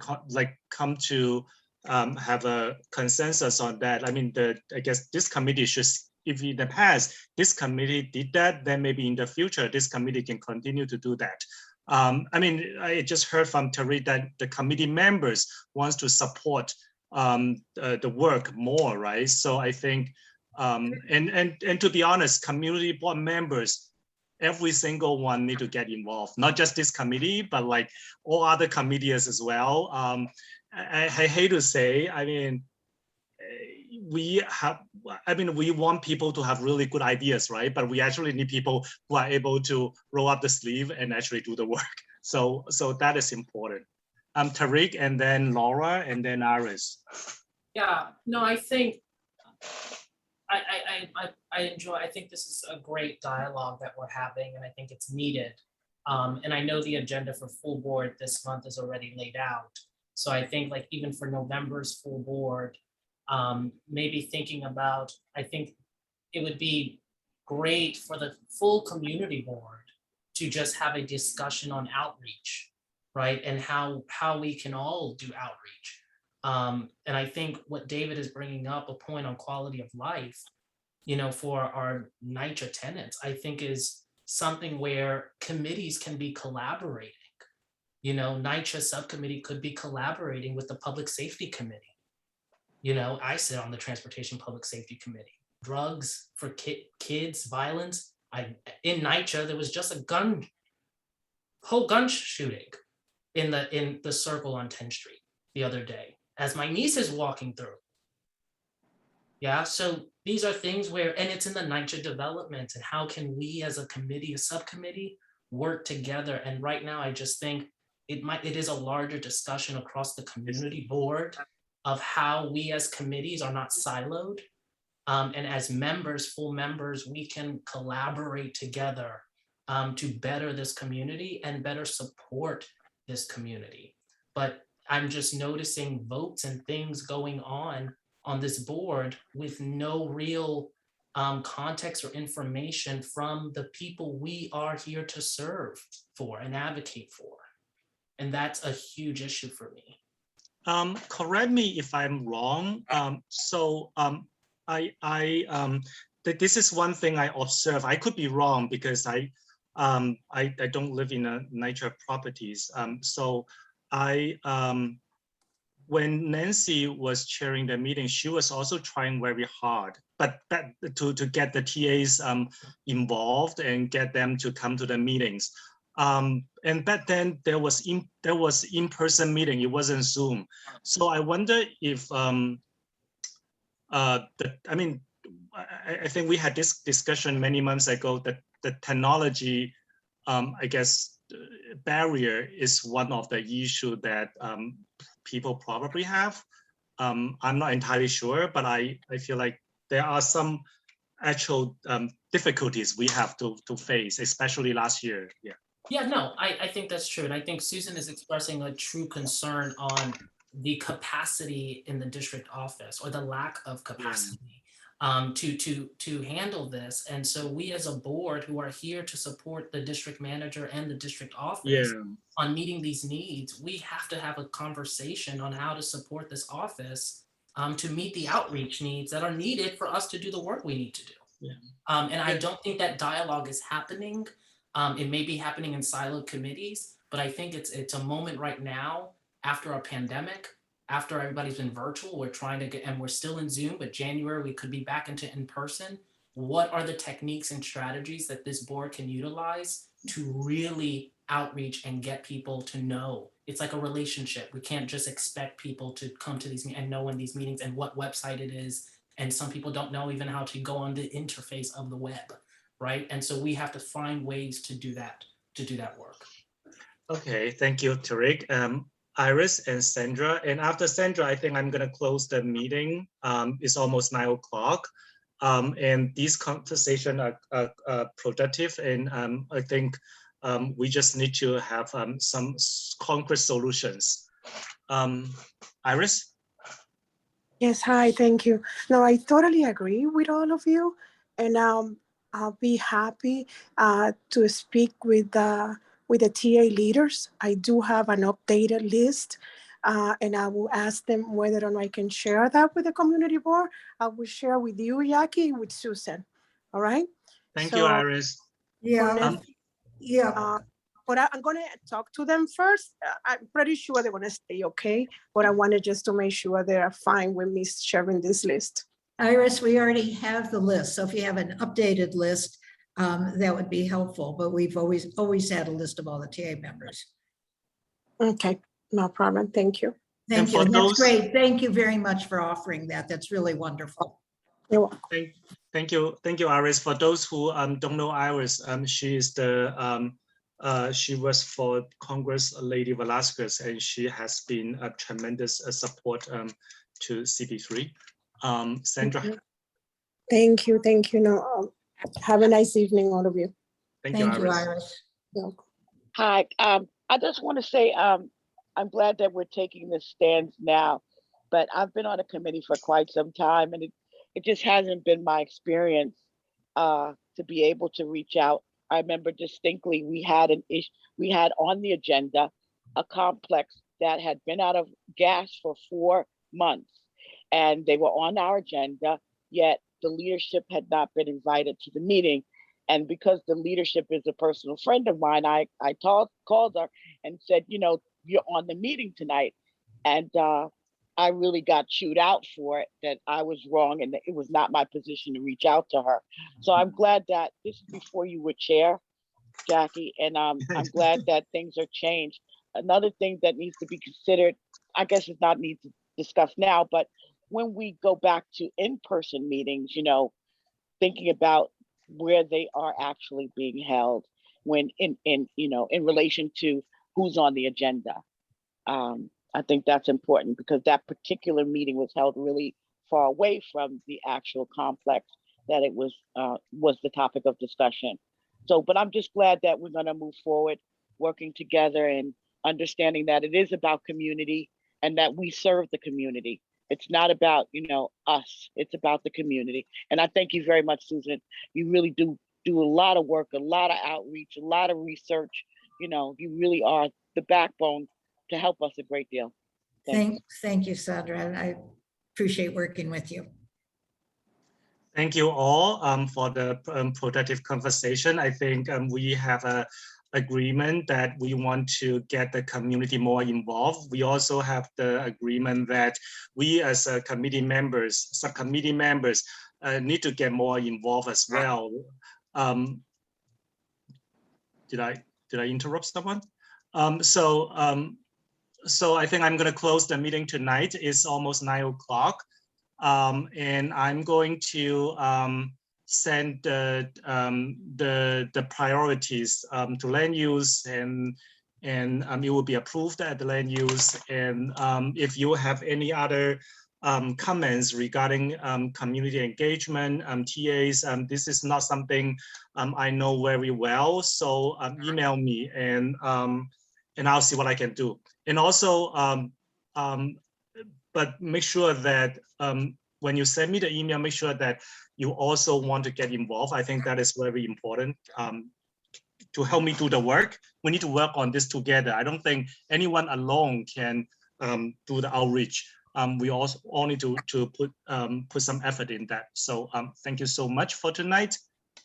come to have a consensus on that. I mean, I guess this committee should. If in the past this committee did that, then maybe in the future this committee can continue to do that. I just heard from Tariq that the committee members wants to support the work more, right? So I think, and to be honest, community board members, every single one need to get involved, not just this committee, but like all other committees as well. I hate to say, we want people to have really good ideas, right? But we actually need people who are able to roll up the sleeve and actually do the work. So that is important. Tariq, and then Laura, and then Iris. Yeah, no, I think I enjoy. I think this is a great dialogue that we're having, and I think it's needed. And I know the agenda for full board this month is already laid out. So I think like even for November's full board, maybe thinking about, I think it would be great for the full community board to just have a discussion on outreach, right? And how we can all do outreach. And I think what David is bringing up, a point on quality of life, for our Nycha tenants, I think is something where committees can be collaborating. Nycha subcommittee could be collaborating with the public safety committee, You know, I sit on the Transportation Public Safety Committee. Drugs for kids, violence. In Nycha, there was just a whole gun shooting in the circle on 10th Street the other day, as my niece is walking through. Yeah, so these are things where, and it's in the Nycha development, and how can we as a committee, a subcommittee, work together? And right now, I just think it is a larger discussion across the community board of how we as committees are not siloed. And as members, full members, we can collaborate together to better this community and better support this community. But I'm just noticing votes and things going on this board with no real context or information from the people we are here to serve for and advocate for. And that's a huge issue for me. Correct me if I'm wrong. This is one thing I observe. I could be wrong because I don't live in a Nycha properties. When Nancy was chairing the meeting, she was also trying very hard, but to get the TAs involved and get them to come to the meetings. And back then there was in-person meeting. It wasn't Zoom. So I wonder if I think we had this discussion many months ago that the technology, I guess, barrier is one of the issue that people probably have. I'm not entirely sure, but I feel like there are some actual difficulties we have to face, especially last year. Yeah. Yeah, no, I think that's true. And I think Susan is expressing a true concern on the capacity in the district office, or the lack of capacity to handle this. And so we as a board who are here to support the district manager and the district office on meeting these needs, we have to have a conversation on how to support this office to meet the outreach needs that are needed for us to do the work we need to do. And I don't think that dialogue is happening. It may be happening in siloed committees, but I think it's a moment right now after a pandemic, after everybody's been virtual, we're trying to get, and we're still in Zoom, but January we could be back into in-person. What are the techniques and strategies that this board can utilize to really outreach and get people to know? It's like a relationship. We can't just expect people to come to these and know when these meetings and what website it is. And some people don't know even how to go on the interface of the web. Right, and so we have to find ways to do that work. Okay, thank you, Tariq, Iris, and Sandra. And after Sandra, I think I'm going to close the meeting. It's almost 9 o'clock, and these conversations are productive. And I think we just need to have some concrete solutions. Iris. Yes, hi, thank you. No, I totally agree with all of you, and I'll be happy to speak with the TA leaders. I do have an updated list, and I will ask them whether or not I can share that with the community board. I will share with you, Jackie, with Susan. All right? Thank you, Iris. Yeah. But I'm going to talk to them first. I'm pretty sure they're going to stay okay, but I wanted just to make sure they're fine with me sharing this list. Iris, we already have the list. So if you have an updated list, that would be helpful, but we've always had a list of all the TA members. Okay, no problem. Thank you. Thank you. That's great. Thank you very much for offering that. That's really wonderful. You're welcome. Thank you, Iris. For those who don't know Iris, she is she was for Congress Lady Velasquez, and she has been a tremendous support to CP3. Sandra. Thank you. No, have a nice evening, all of you. Thank you, Iris. Hi, I just want to say I'm glad that we're taking this stance now, but I've been on a committee for quite some time, and it just hasn't been my experience to be able to reach out. I remember distinctly we had on the agenda a complex that had been out of gas for 4 months. And they were on our agenda, yet the leadership had not been invited to the meeting. And because the leadership is a personal friend of mine, I called her and said, you know, you're on the meeting tonight. And I really got chewed out for it, that I was wrong and that it was not my position to reach out to her. So I'm glad that this is before you were chair, Jackie, and I'm glad that things are changed. Another thing that needs to be considered, I guess it's not need to discuss now, but when we go back to in-person meetings, you know, thinking about where they are actually being held when in you know, in relation to who's on the agenda. I think that's important because that particular meeting was held really far away from the actual complex that it was the topic of discussion. So, but I'm just glad that we're going to move forward, working together and understanding that it is about community and that we serve the community. It's not about, you know, us, it's about the community. And I thank you very much, Susan. You really do a lot of work, a lot of outreach, a lot of research. You know, you really are the backbone to help us a great deal. Thank you, Sandra. And I appreciate working with you. Thank you all for the productive conversation. I think we have a agreement that we want to get the community more involved. We also have the agreement that we as committee members, subcommittee members, need to get more involved as well. Did I interrupt someone? So I think I'm going to close the meeting tonight. It's almost 9 o'clock. And I'm going to send the priorities to land use, and it will be approved at the land use. And if you have any other comments regarding community engagement, TAs, this is not something I know very well. So email me and I'll see what I can do. And also, but make sure that when you send me the email, make sure that you also want to get involved. I think that is very important to help me do the work. We need to work on this together. I don't think anyone alone can do the outreach. We also all need to put some effort in that. So thank you so much for tonight.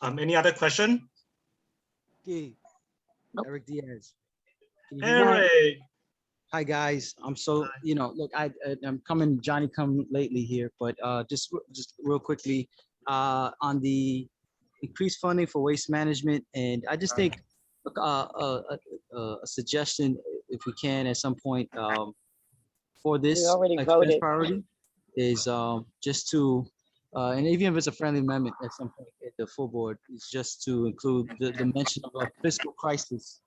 Any other question? Okay. Eric Diaz. Eric. Hi guys, I'm so, you know, look, I'm coming Johnny come lately here, but just real quickly on the increased funding for waste management, and I just think a suggestion, if we can at some point for this expense priority is just to, and even if it's a friendly amendment at some point at the full board, is just to include the mention of a fiscal crisis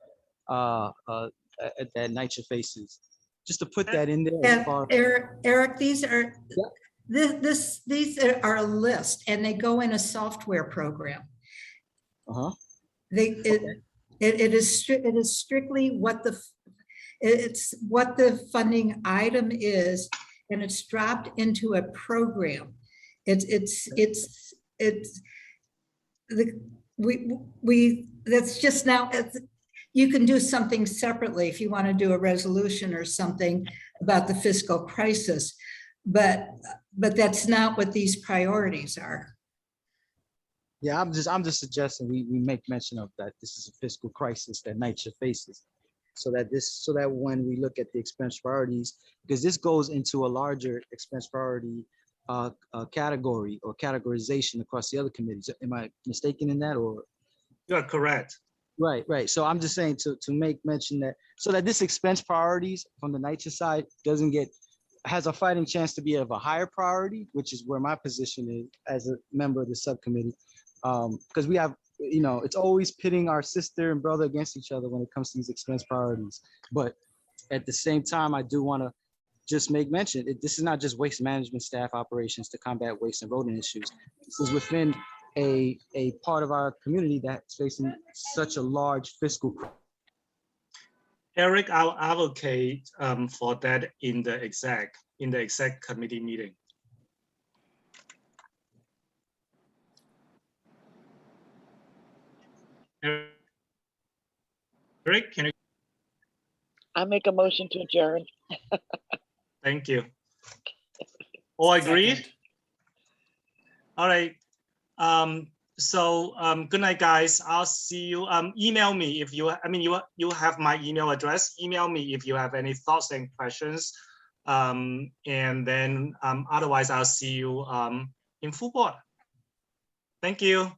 that Nycha faces, just to put that in there. As far Eric, these are these are a list, and they go in a software program. It is strictly what the funding item is, and it's dropped into a program. That's just now. You can do something separately if you want to do a resolution or something about the fiscal crisis, but that's not what these priorities are. Yeah, I'm just suggesting we make mention of that. This is a fiscal crisis that Nycha faces, so that when we look at the expense priorities, because this goes into a larger expense priority category or categorization across the other committees. Am I mistaken in that, or? You are correct. Right. So I'm just saying to make mention that, so that this expense priorities from the Nycha side has a fighting chance to be of a higher priority, which is where my position is as a member of the subcommittee. Because we have, you know, it's always pitting our sister and brother against each other when it comes to these expense priorities. But at the same time, I do want to just make mention, this is not just waste management staff operations to combat waste and rodent issues. This is within a part of our community that's facing such a large fiscal crisis. Eric, I'll advocate for that in the exec committee meeting. Eric, can you? I make a motion to adjourn. Thank you. All agreed? All right. Good night, guys. I'll see you. Email me if you have my email address. Email me if you have any thoughts and questions And then otherwise, I'll see you in full board. Thank you.